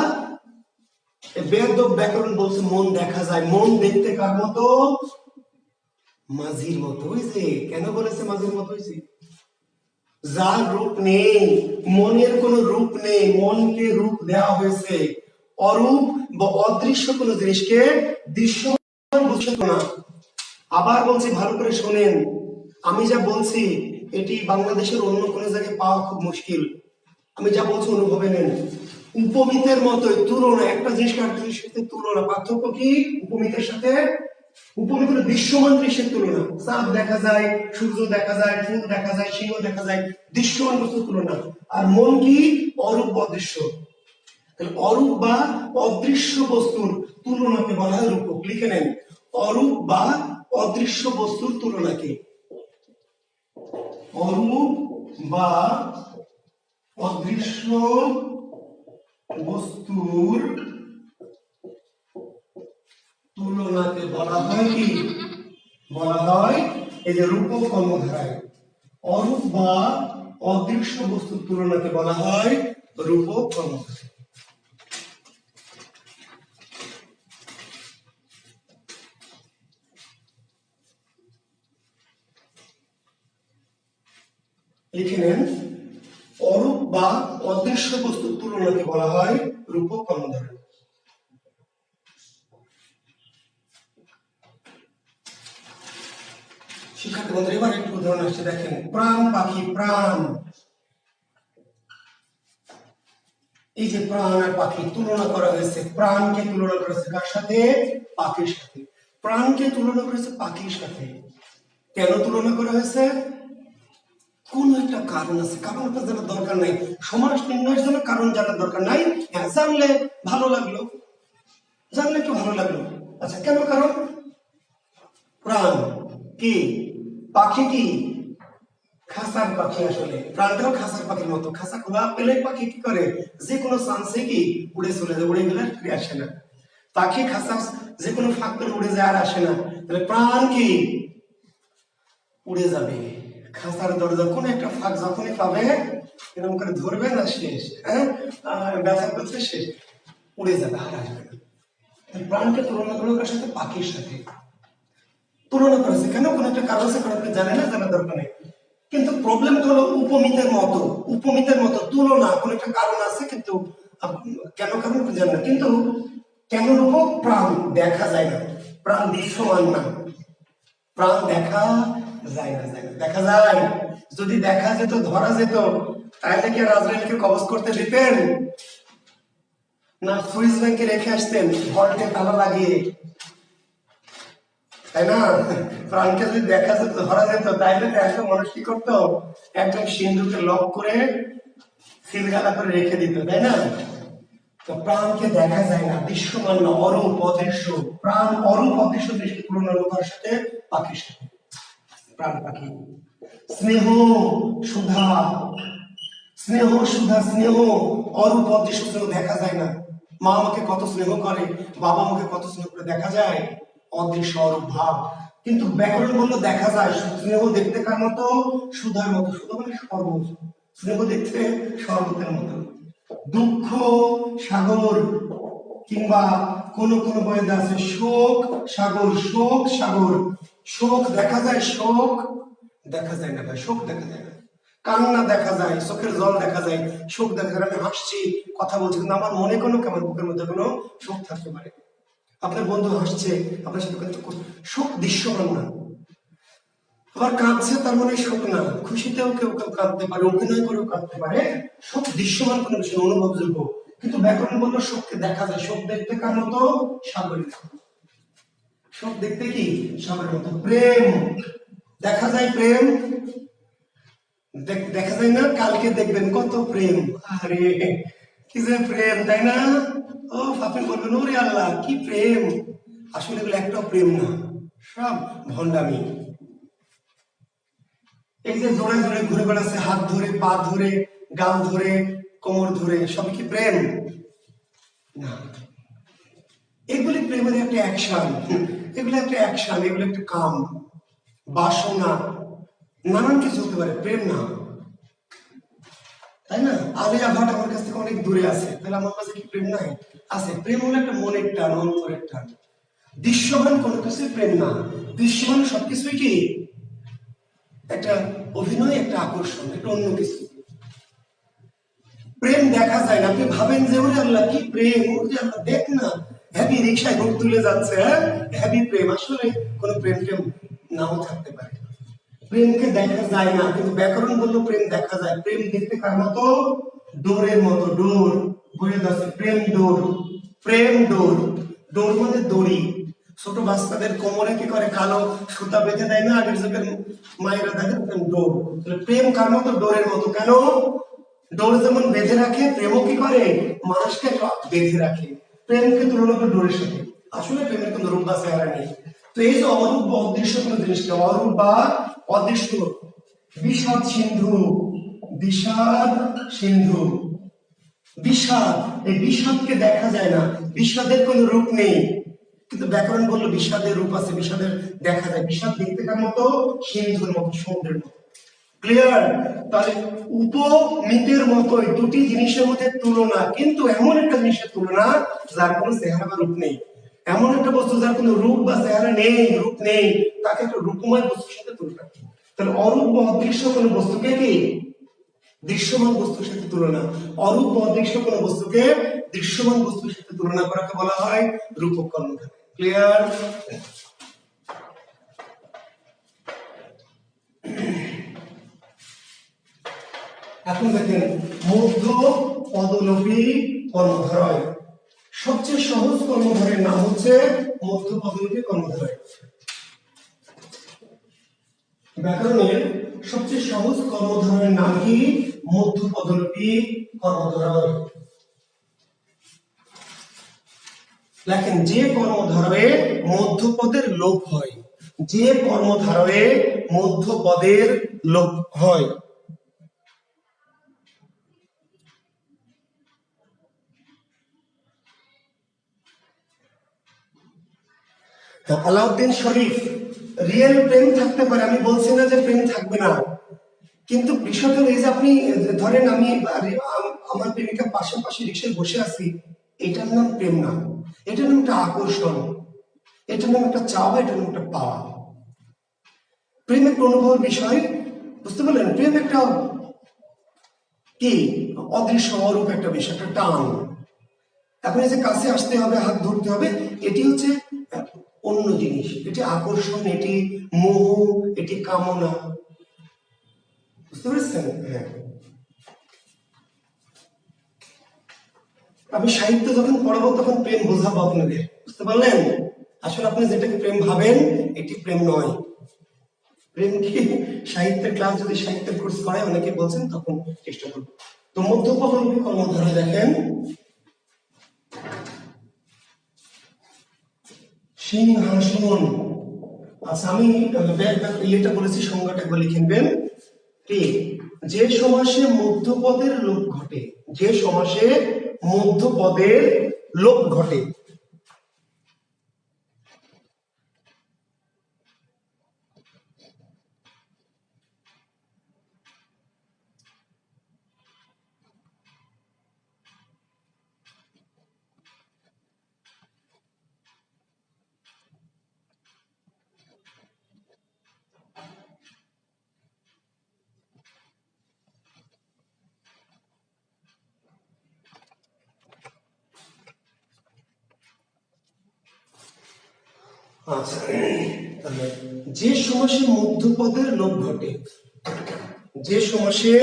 বেদব ব্যাকরণ বলছে মন দেখা যায়। মন দেখতে কার মতো? মাঝির মতো হয়েছে। কেন বলেছে মাঝির মতো হয়েছে? যার রূপ নেই, মনের কোন রূপ নেই, মনকে রূপ দেওয়া হয়েছে। অরূপ বা অদৃশ্য কোন জিনিসকে দৃশ্যমান বুঝত না। আবার বলছি, ভালো করে শোনেন, আমি যা বলছি এটি বাংলাদেশের অন্য কোনো জায়গায় পাওয়া খুব মুশকিল। আমি যা বলছি অনুভবে নেন। উপমিতের মতোই তুলনা, একটা জিনিস আরেকটা জিনিসের সাথে তুলনা। পার্থক্য কি উপমিতের সাথে? উপমিত হলো দৃশ্যমান দৃশ্যের তুলনা। চাঁদ দেখা যায়, সূর্য দেখা যায়, ফুল দেখা যায়, সিংহ দেখা যায়, দৃশ্যমান বস্তুর তুলনা। আর মন কি? অরূপ অদৃশ্য। তাহলে অরূপ বা অদৃশ্য বস্তুর তুলনাকে বলা হয় রূপক। লিখে নেন, অরূপ বা অদৃশ্য বস্তুর তুলনাকে, অরূপ বা অদৃশ্য বস্তুর তুলনাকে বলা হয় কি? বলা হয় এই যে রূপক কর্মধারায়। অরূপ বা অদৃশ্য বস্তুর তুলনাকে বলা হয় রূপক কর্মধারায়। লিখে নেন, অরূপ বা অদৃশ্য বস্তুর তুলনাকে বলা হয় রূপক কর্মধারায়। শিক্ষার্থী বন্ধুরা, এবার একটু উদাহরণ আসছে, দেখেন। প্রাণ পাখি, প্রাণ, এই যে প্রাণ আর পাখি তুলনা করা হয়েছে। প্রাণকে তুলনা করেছে কার সাথে? পাখির সাথে। প্রাণকে তুলনা করেছে পাখির সাথে। কেন তুলনা করা হয়েছে? কোন একটা কারণ আছে, কারণটা জানার দরকার নাই। সমাস নির্ণয়ের জন্য কারণ জানার দরকার নাই। হ্যাঁ, জানলে ভালো লাগলো, জানলে একটু ভালো লাগলো। আচ্ছা, কেন কারণ? প্রাণ কি? পাখি কি? খাসার পাখি। আসলে প্রাণটাও খাসার পাখির মতো। খাসা খোলা পেলে পাখি কি করে? যে কোনো চান্সে কি উড়ে চলে যায়, উড়ে গেলে ফিরে আসে না। পাখি খাসা যে কোনো ফাঁক করে উড়ে যায় আর আসে না। তাহলে প্রাণ কি উড়ে যাবে। খাঁচার দরজা কোন একটা ফাঁক যখনই পাবে এরকম করে ধরবে না শেষ, হ্যাঁ, ব্যথা করছে শেষ, উড়ে যাবে, আর আসবে না। প্রাণকে তুলনা করলো কার সাথে? পাখির সাথে তুলনা করেছে। কেন? কোন একটা কারণ আছে, কারণ আপনি জানেন না, জানার দরকার নেই। কিন্তু প্রবলেমটা হলো উপমিতের মতো, উপমিতের মতো তুলনা, কোন একটা কারণ আছে কিন্তু কেন কারণ আপনি জানেন না। কিন্তু কেন রূপক? প্রাণ দেখা যায় না, প্রাণ দৃশ্যমান না, প্রাণ দেখা যায় না, যায় না, দেখা যায়। যদি দেখা যেত, ধরা যেত, তাহলে কি রাজরানীকে কবজ করতে দিতেন? না সুইস ব্যাংকে রেখে আসতেন ভল্টে তালা লাগিয়ে, তাই না? প্রাণকে যদি দেখা যেত, ধরা যেত, তাইলে একটা মানুষ কি করতো? একদম সিন্ধুকে লক করে সিলগালা করে রেখে দিত, তাই না? তো প্রাণকে দেখা যায় না, দৃশ্যমান না, অরূপ অদৃশ্য। প্রাণ অরূপ অদৃশ্য দৃষ্টি তুলনা লোকার সাথে, পাখির সাথে। প্রাণ পাখি। স্নেহ সুধা, স্নেহ সুধা, স্নেহ অরূপ অদৃশ্য, স্নেহ দেখা যায় না। মা আমাকে কত স্নেহ করে, বাবা আমাকে কত স্নেহ করে, দেখা যায় অদৃশ্য অরূপ ভাব। কিন্তু ব্যাকরণ বললো দেখা যায়। স্নেহ দেখতে কার মতো? সুধার মতো। সুধা মানে শরবত, স্নেহ দেখতে শরবতের মতো। দুঃখ সাগর, কিংবা কোন কোন বইতে আছে শোক সাগর, শোক সাগর। শোক দেখা যায়, শোক দেখা যায় না ভাই, শোক দেখা যায় না। কান্না দেখা যায়, চোখের জল দেখা যায়, শোক দেখা যায়। আমি হাসছি, কথা বলছি, কিন্তু আমার মনে কোনো, আমার বুকের মধ্যে কোনো শোক থাকতে পারে। আপনার বন্ধু হাসছে, আপনার সাথে কিন্তু শোক দৃশ্যমান না। আবার কাঁদছে, তার মানে শোক না। খুশিতেও কেউ কেউ কাঁদতে পারে, অভিনয় করেও কাঁদতে পারে। শোক দৃশ্যমান কোনো বিষয়, অনুভবযোগ্য। কিন্তু ব্যাকরণ বললো শোককে দেখা যায়। শোক দেখতে কার মতো? সাগরের। শোক দেখতে কি? সাগরের মতো। প্রেম দেখা যায়, প্রেম দেখা যায় না। কালকে দেখবেন কত প্রেম, আরে কি যে প্রেম, তাই না? ও আপনি বলবেন ওরে আল্লাহ কি প্রেম। আসলে এগুলো একটাও প্রেম না, সব ভণ্ডামি। এই যে জোড়ে জোড়ে ঘুরে বেড়াচ্ছে, হাত ধরে, পা ধরে, গাল ধরে, কোমর ধরে, সব কি প্রেম? না। এগুলি প্রেমের একটা অ্যাকশন, এগুলো একটা অ্যাকশন, এগুলো একটা কাম, বাসনা, নানান কিছু হতে পারে, প্রেম না, তাই না? আলিয়া ভাট আমার কাছ থেকে অনেক দূরে আছে, তাহলে আমার কাছে কি প্রেম নাই? আছে। প্রেম হলো একটা মনের টান, অন্তরের টান। দৃশ্যমান কোনো কিছুই প্রেম না। দৃশ্যমান সবকিছুই কি একটা অভিনয়, একটা আকর্ষণ, একটা অন্য কিছু। প্রেম দেখা যায় না। আপনি ভাবেন যে ওরে আল্লাহ কি প্রেম, ওরে আল্লাহ দেখ না হ্যাপি রিক্সায় ভোট তুলে যাচ্ছে, হ্যাঁ হ্যাপি প্রেম। আসলে কোনো প্রেম টেম নাও থাকতে পারে। প্রেমকে দেখা যায় না, কিন্তু ব্যাকরণ বললো প্রেম দেখা যায়। প্রেম দেখতে কার মতো? ডোরের মতো। ডোর বলে যাচ্ছে, প্রেম ডোর, প্রেম ডোর। ডোর মানে দড়ি। ছোট বাচ্চাদের কোমরে কি করে? কালো সুতা বেঁধে দেয় না আগের যুগের মায়েরা, দেখেন ডোর। প্রেম কার মতো? ডোরের মতো। কেন? ডোর যেমন বেঁধে রাখে, প্রেমও কি করে? মানুষকে বেঁধে রাখে। প্রেমকে তুলনা করে ডোরের সাথে। আসলে প্রেমের কোনো রূপ বা চেহারা নেই। তো এই যে অরূপ বা অদৃশ্য কোনো জিনিসটা, অরূপ বা অদৃশ্য। বিষাদ সিন্ধু, বিষাদ সিন্ধু, বিষাদ, এই বিষাদকে দেখা যায় না, বিষাদের কোনো রূপ নেই। কিন্তু ব্যাকরণ বললো বিষাদের রূপ আছে, বিষাদের দেখা যায়। বিষাদ দেখতে কার মতো? সিন্ধুর মতো, সমুদ্রের মতো। ক্লিয়ার? তাহলে উপমিতের মতোই দুটি জিনিসের মধ্যে তুলনা, কিন্তু এমন একটা জিনিসের তুলনা যার কোনো চেহারা বা রূপ নেই। এমন একটা বস্তু যার কোনো রূপ বা চেহারা নেই, রূপ নেই, তাকে একটা রূপময় বস্তুর সাথে তুলনা। তাহলে অরূপ বা অদৃশ্য কোনো বস্তুকে কি দৃশ্যমান বস্তুর সাথে তুলনা, অরূপ বা অদৃশ্য কোনো বস্তুকে দৃশ্যমান বস্তুর সাথে তুলনা করাকে বলা হয় রূপক কর্মধারয়। ক্লিয়ার? এখন দেখেন মধ্য পদলোপী কর্মধারয়। সবচেয়ে সহজ কর্মধারের নাম হচ্ছে মধ্য পদলোপী কর্মধারয়। ব্যাকরণের সবচেয়ে সহজ কর্মধারয়ের নাম কি? মধ্য পদলোপী কর্মধারয়। দেখেন যে কর্মধারয়ে মধ্যপদের লোপ হয়, যে কর্মধারয়ে মধ্যপদের লোপ হয়, আলাউদ্দিন শরীফ, রিয়েল প্রেম থাকতে পারে, আমি বলছি না যে প্রেম থাকবে না, কিন্তু বিষয়টা হলো এই যে আপনি ধরেন আমি আমার প্রেমিকা পাশাপাশি রিক্সায় বসে আছি, এটার নাম প্রেম না, এটার নাম একটা আকর্ষণ, এটার নাম একটা চাওয়া, এটার নাম একটা পাওয়া। প্রেম একটা অনুভবের বিষয়, বুঝতে পারলেন? প্রেম একটা কি অদৃশ্য অরূপ একটা বিষয়, একটা টান। এখন এই যে কাছে আসতে হবে, হাত ধরতে হবে, এটি হচ্ছে অন্য জিনিস, এটি আকর্ষণ, এটি মোহ, এটি কামনা, বুঝতে পেরেছেন? হ্যাঁ, আমি সাহিত্য যখন পড়াবো তখন প্রেম বোঝাবো আপনাদের, বুঝতে পারলেন? আসলে আপনি যেটাকে প্রেম ভাবেন এটি প্রেম নয়। প্রেম কি সাহিত্যের ক্লাস যদি সাহিত্যের কোর্স করায় অনেকে বলছেন, তখন চেষ্টা করবো। তো মধ্যপদলোপী কর্মধারা দেখেন, সিংহাসন। আচ্ছা, আমি ইয়েটা বলেছি, সংজ্ঞাটা একবার লিখে নেবেন। ঠিক, যে সমাসে মধ্যপদের লোপ ঘটে, যে সমাসে মধ্যপদের লোপ ঘটে। আচ্ছা, যে সমাসে মধ্যপদের লোপ ঘটে, যে সমাসে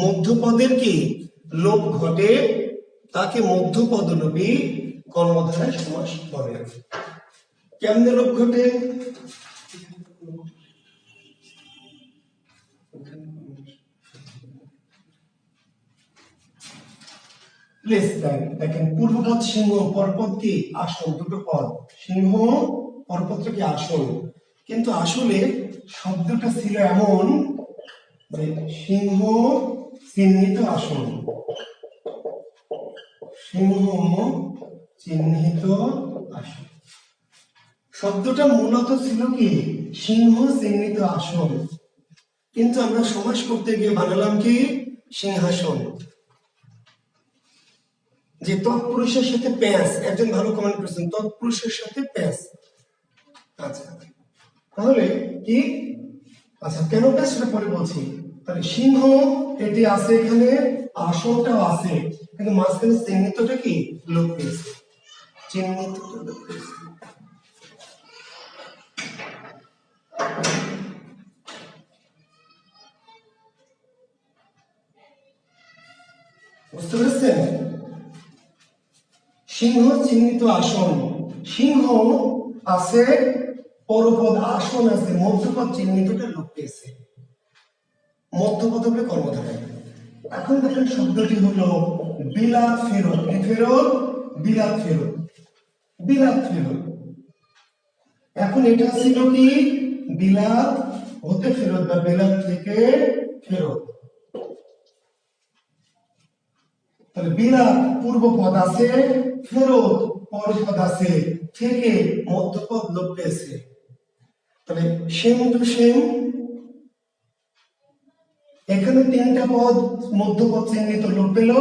মধ্যপদের কি লোপ ঘটে তাকে মধ্যপদলোপী কর্মধারয় সমাস বলে। কেমনে লোপ ঘটে? প্লেস দেখেন, পূর্বপদ সিংহ, পরপদ কি আসন, দুটো পদ, সিংহ পরপদটা কি আসন, কিন্তু আসলে শব্দটা ছিল এমন যে সিংহ চিহ্নিত আসন, সিংহ চিহ্নিত আসন, শব্দটা মূলত ছিল কি সিংহ চিহ্নিত আসন, কিন্তু আমরা সমাস করতে গিয়ে বানালাম কি সিংহাসন। যে তৎপুরুষের সাথে প্যাঁচ, একজন ভালো কমেন্ট করেছেন, তৎপুরুষের সাথে প্যাঁচ। আচ্ছা, তাহলে কি, আচ্ছা কেন প্যাঁচ সেটা পরে বলছি। তাহলে সিংহ এটি আছে এখানে, আসনটাও আছে, কিন্তু মাঝখানে চিহ্নিতটা কি লোপ পেয়েছে, চিহ্নিতটা লোপ পেয়েছে। বুঝতে পেরেছেন? সিংহ চিহ্নিত আসন, সিংহ আছে, পরপদ আসন আছে, মধ্যপদ চিহ্নিতটা লোপ পেয়েছে, মধ্যপদ হবে কর্মধারয়। এখন দেখেন শব্দটি হলো বিলাত ফেরত, কি ফেরত? বিলাত ফেরত, বিলাত ফেরত। এখন এটা ছিল কি বিলাত হতে ফেরত বা বিলাত থেকে ফেরত। তাহলে বিলাত পূর্ব পদ আছে, ফেরত পরপদ আছে, থেকে মধ্যপদ লোপ পেয়েছে। তাহলে সেম টু সেম, এখানে তিনটা পদ মধ্যপদ চিহ্নিত লোপ পেল,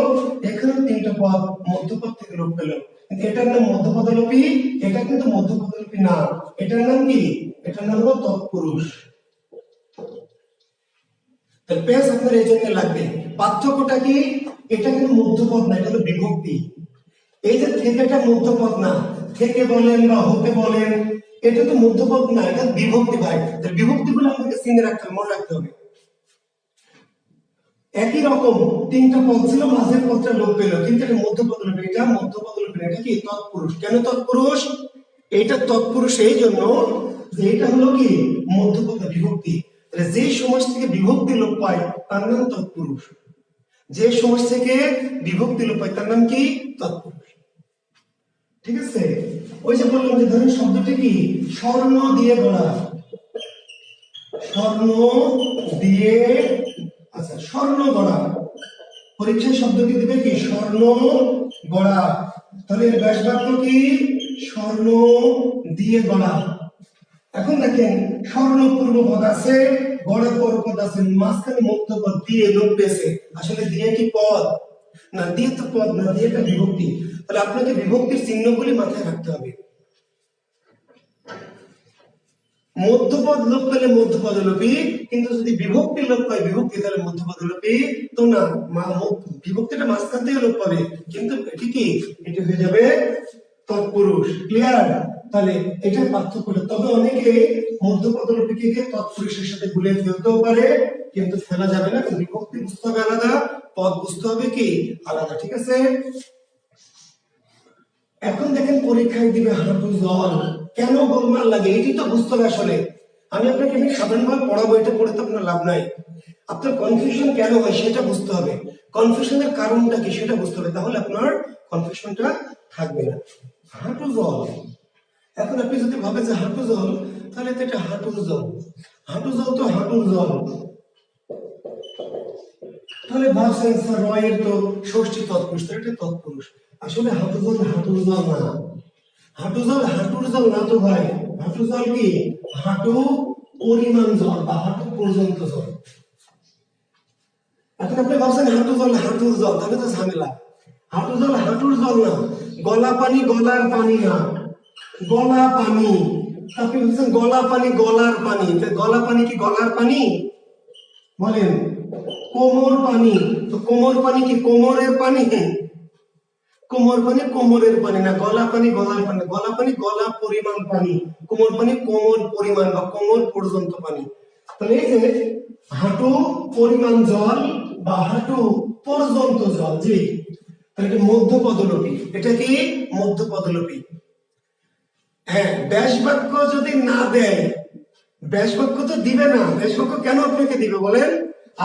এখানে তিনটা পদ মধ্যপদ থেকে লোপ পেল, কিন্তু এটার নাম মধ্যপদলোপী, এটা কিন্তু মধ্যপদলোপী না, এটার নাম কি? এটার নাম হলো তৎপুরুষ। তাহলে পেজ আপনার এই জন্য লাগবে। পার্থক্যটা কি? এটা কিন্তু মধ্যপদ না, এটা হলো বিভক্তি। এই যে থেকেটা মধ্যপদ না, থেকে বলেন বা হতে বলেন, এটা তো মধ্যপদ না, এটা বিভক্তি ভাই। তাহলে বিভক্তি গুলো আমাদেরকে চিনে রাখতে হবে, মনে রাখতে হবে। একই রকম তিনটা পদ ছিল, মাঝের পদটা লোপ পেল, কিন্তু এটা মধ্যপদ লোপ, এটা মধ্যপদ লোপ, এটা কি তৎপুরুষ। কেন তৎপুরুষ? এটা তৎপুরুষ এই জন্য যে এটা হলো কি মধ্যপদ বিভক্তি। যে সমাস থেকে বিভক্তি লোপ পায় তার নাম তৎপুরুষ, যে সমাস থেকে বিভক্তি লোপ পায় তার নাম কি তৎপুরুষ। ঠিক আছে? ওই যে বললাম যে ধরুন শব্দটি কি স্বর্ণ দিয়ে গড়া, স্বর্ণ দিয়ে, আচ্ছা স্বর্ণ গড়া, পরীক্ষায় শব্দটি দিবে কি স্বর্ণ গড়া, তাহলে ব্যাস বাক্য কি স্বর্ণ দিয়ে গড়া। এখন দেখেন স্বর্ণ পূর্বপদ আছে, গড়া পরপদ আছে, মাঝখানে মধ্যপদ দিয়ে লোপ পেয়েছে। আসলে দিয়ে কি পদ? না, দিয়ে তো পদ না, দিয়ে একটা বিভক্তি। তাহলে আপনাকে বিভক্তির চিহ্নগুলি মাথায় রাখতে হবে। মধ্যপদ লোপ পেলে মধ্যপদ লোপী, কিন্তু যদি বিভক্তি লোপ পায় বিভক্তি তাহলে মধ্যপদ লোপী তো না, বিভক্তিটা মাঝখান থেকে লোপ পাবে, কিন্তু এটি কি, এটি হয়ে যাবে তৎপুরুষ। ক্লিয়ার? তাহলে এটা পার্থক্যটা। তবে অনেকে মধ্যপদ লোপীকে তৎপুরুষের সাথে গুলিয়ে ফেলতেও পারে, কিন্তু ফেলা যাবে না, বিভক্তি বুঝতে হবে আলাদা, পদ বুঝতে হবে কি আলাদা। ঠিক আছে? এখন দেখেন পরীক্ষায় দিবে হাঁটু জল, কেন গোলমাল লাগে এটি তো বুঝতে হবে। আসলে আমি আপনাকে এমনি সাধারণভাবে পড়াবো, এটা পড়ে তো আপনার লাভ নাই। আপনার কনফিউশন কেন হয় সেটা বুঝতে হবে, কনফিউশনের কারণটা কি সেটা বুঝতে হবে, তাহলে আপনার কনফিউশনটা থাকবে না। হাঁটু জল, এখন আপনি যদি ভাবেন যে হাঁটু জল, তাহলে তো এটা হাঁটুর জল, হাঁটু জল তো হাঁটুর জল। তাহলে ভাবছেন স্যার রয়ের তো ষষ্ঠী তৎপুরুষ, এটা তৎপুরুষ। আসলে হাঁটু জল হাঁটুর জল না, হাঁটু জল হাঁটুর জল না তো ভাই। হাঁটু জল কি, হাঁটু পরিমাণ জল বা হাঁটু পর্যন্ত জল। এখন আপনি ভাবছেন হাঁটু জল হাঁটুর জল, তাহলে তো ঝামেলা। হাঁটু জল হাঁটুর জল না, গলা পানি গলার পানি না, গলা পানি। আপনি বলছেন গলা পানি গলার পানি, গলা পানি কি গলার পানি? বলেন। কোমর পানি, তো কোমর পানি কি কোমরের পানি? কোমর পানি কোমরের পানি না, গলা পানি গলার পানি, গলা পানি গলা পরিমাণ পানি, কোমর পানি কোমর পরিমাণ বা কোমর পর্যন্ত পানি। তাহলে এই যে হাঁটু পরিমাণ জল বা হাঁটু পর্যন্ত জল, জি, তাহলে এটা মধ্যপদলোপী। এটা কি মধ্যপদলোপী? হ্যাঁ, ব্যাস বাক্য যদি না দেয়, ব্যাস বাক্য তো দিবে না। ব্যাস বাক্য কেন আপনাকে দিবে বলেন?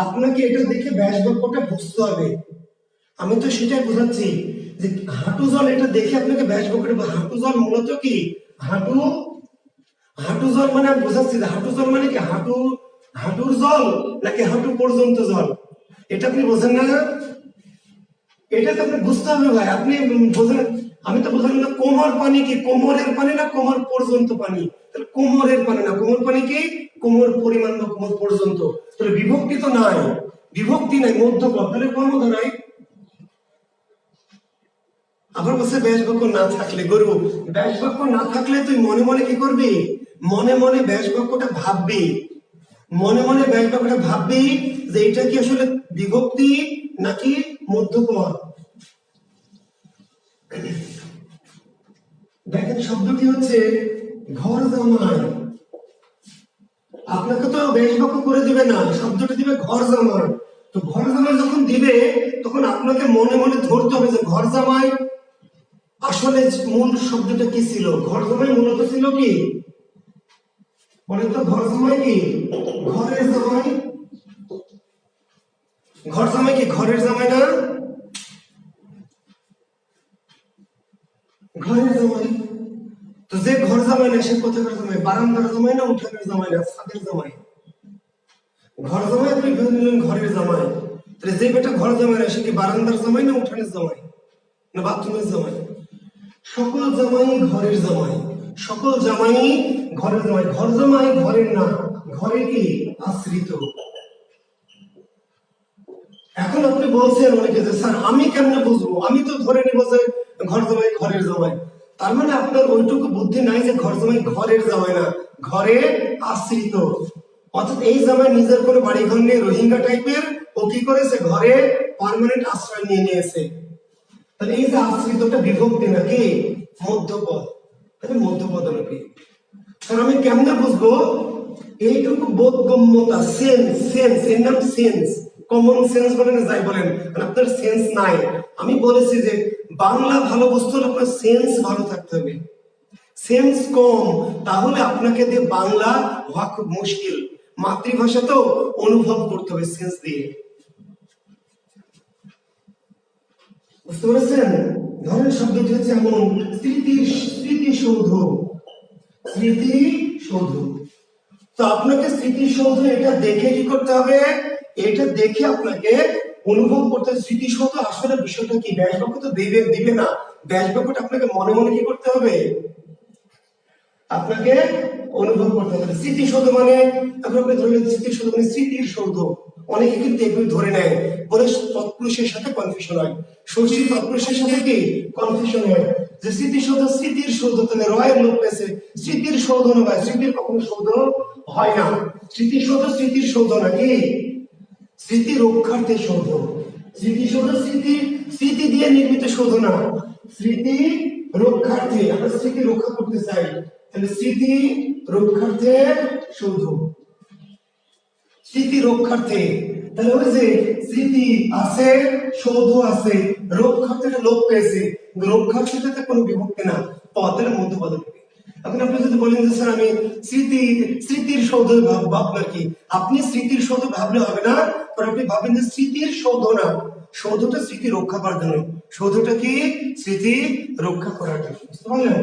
আপনাকে এটা দেখে ব্যাস বাক্যটা বুঝতে হবে। আমি তো সেটাই বোঝাচ্ছি যে হাঁটু জল এটা দেখে আপনাকে ব্যাস বাক্যটা, হাঁটু জল মূলত কি, হাঁটু, হাঁটু জল মানে আমি বোঝাচ্ছি যে হাঁটু জল মানে কি, হাঁটু, হাঁটুর জল নাকি হাঁটু পর্যন্ত জল, এটা আপনি বোঝেন না। এটা তো আপনি বুঝতে হবে ভাই, আপনি বোঝেন। আমি তো বোঝালাম না কোমর পানি কি কোমরের পানি না কোমর পর্যন্ত পানি, তাহলে কোমরের পানি না, কোমর পানি কি কোমর পরিমাণ বা কোমর পর্যন্ত। তাহলে বিভক্তি তো নাই, বিভক্তি নাই, মধ্যপদ, তাহলে কর্মধ নাই। আবার বলছে ব্যাস বাক্য না থাকলে, গরু ব্যাস বাক্য না থাকলে তুই মনে মনে কি করবি, মনে মনে ব্যাস বাক্যটা ভাববি, মনে মনে ব্যাস বাক্যটা ভাববি যে এটা কি আসলে বিভক্তি নাকি মধ্যপদ। দেখেন শব্দটি হচ্ছে ঘর জামাই, আপনাকে তো ব্যাস বাক্য করে দিবে না, শব্দটি দিবে ঘর জামাই। তো ঘর জামাই যখন দিবে তখন আপনাকে মনে মনে ধরতে হবে যে ঘর জামাই আসলে মূল শব্দটা কি ছিল। ঘর জামাই মূলত ছিল কি বলেন তো, ঘর জামাই কি ঘরের জামাই, ঘর জামাই কি ঘরের জামাই না, ঘরের জামাই। তো যে ঘর জামাই না সে কোথাকার জামাই, বারান্দার জামাই না উঠানের জামাই না ছাদের জামাই? ঘর জামাই আপনি ভেবে নিলেন ঘরের জামাই, তাহলে যে বেটা ঘর জামাই না সে কি বারান্দার জামাই না উঠানের জামাই না বাথরুমের জামাই? সকল জামাই ঘরের জামাই, সকল জামাই ঘরের জামাই। ঘর জামাই ঘরের না, ঘরে কি আশ্রিত। এখন আপনি বলছেন অনেকে যে স্যার আমি কেমনে বুঝবো, আমি তো ধরে নেবো যে ঘর জামাই ঘরের জামাই। তার মানে আপনার ওইটুকু বুদ্ধি নাই যে ঘর জামাই ঘরের জামাই না, ঘরে আশ্রিত। অর্থাৎ এই জামাই নিজের কোনো বাড়ি ঘর নিয়ে রোহিঙ্গা টাইপের, ও কি করেছে ঘরে পার্মানেন্ট আশ্রয় নিয়ে নিয়েছে। তাহলে এই যে আশ্রিতটা বিভক্তি নাকি মধ্যপদ, তাহলে মধ্যপদ নাকি। কারণ আমি কেমনে বুঝবো, এইটুকু বোধগম্যতা, সেন্স, সেন্স এর নাম সেন্স, কমন সেন্স বলেন যাই বলেন, আপনার সেন্স নাই। আমি বলেছি যে বাংলা ভালো বুঝতে হলে আপনার সেন্স ভালো থাকতে হবে, সেন্স কম তাহলে আপনাকে দিয়ে বাংলা হওয়া খুব মুশকিল। মাতৃভাষা তো অনুভব করতে হবে সেন্স দিয়ে, বুঝতে পেরেছেন? ধরেন শব্দটি হচ্ছে এমন স্মৃতিসৌধ, স্মৃতিসৌধ। তো আপনাকে স্মৃতিসৌধ এটা দেখে কি করতে হবে, এটা দেখে আপনাকে অনুভব করতে হবে স্মৃতিসৌধ আসলে বিষয়টা কি। ব্যাস বাক্য তো দিবে না, ব্যাস বাক্যটা আপনাকে মনে মনে কি করতে হবে, আপনাকে অনুভব করতে হবে। স্মৃতিসৌধ মানে, এখন আপনি ধরে নেন স্মৃতিসৌধ মানে স্মৃতির সৌধ। অনেকে কিন্তু এগুলো ধরে নেয়, বলে তৎপুরুষের সাথে কনফিউশন হয়, ষষ্ঠী তৎপুরুষের সাথে কি কনফিউশন হয়, যে স্মৃতিসৌধ স্মৃতির সৌধ, তাহলে রয়ের লোক পেয়েছে, স্মৃতির সৌধ নয়, স্মৃতির কখনো সৌধ হয় না। স্মৃতিসৌধ স্মৃতির সৌধ নাকি স্মৃতি রক্ষার্থে সৌধ। স্মৃতিসৌধ স্মৃতি স্মৃতি দিয়ে নির্মিত সৌধ না, স্মৃতি রক্ষার্থে, আমরা স্মৃতি রক্ষা করতে চাই, তাহলে স্মৃতি রক্ষার্থে সৌধ, স্মৃতি রক্ষার্থে। তাহলে ওই যে স্মৃতি আছে, সৌধ আছে, রক্ষার্থেটা লোপ পেয়েছে, রক্ষার্থেটাতে কোনো বিভক্তি না, পদের মধ্যে পদ হবে। এখন আপনি যদি বলেন যে স্যার আমি স্মৃতির সৌধ ভাববো, আপনার কি, আপনি স্মৃতির সৌধ ভাবলে হবে না, কারণ আপনি ভাবেন যে স্মৃতির সৌধ না, সৌধটা স্মৃতি রক্ষা করার জন্য, সৌধটা কি স্মৃতি রক্ষা করার জন্য, বুঝতে পারলেন?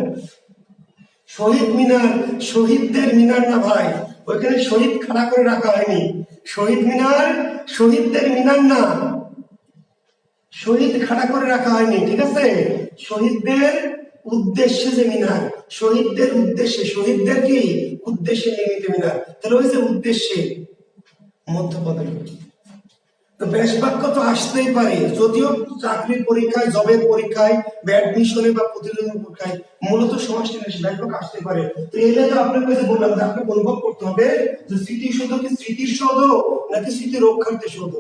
শহীদ মিনার শহীদদের মিনার না ভাই, ওইখানে শহীদ খাড়া করে রাখা হয়নি। শহীদ মিনার শহীদদের মিনার না, শহীদ খাড়া করে রাখা হয়নি, ঠিক আছে? শহীদদের উদ্দেশ্যে যে মিনার, শহীদদের উদ্দেশ্যে, শহীদদের কি উদ্দেশ্যে নির্মিত মিনার, তাহলে ওই যে উদ্দেশ্যে মধ্যপদের। তো ব্যাস বাক্য তো আসতেই পারে, যদিও চাকরির পরীক্ষায়, জবের পরীক্ষায়, অ্যাডমিশনে বা প্রতিযোগিতার পরীক্ষায় মূলত সমাজটি ব্যাস বাক্য আসতে পারে। তো এলে তো আপনার কাছে বললাম যে আপনাকে অনুভব করতে হবে যে স্মৃতিসৌধ কি স্মৃতির সৌধ নাকি স্মৃতি রক্ষার্থে সৌধ।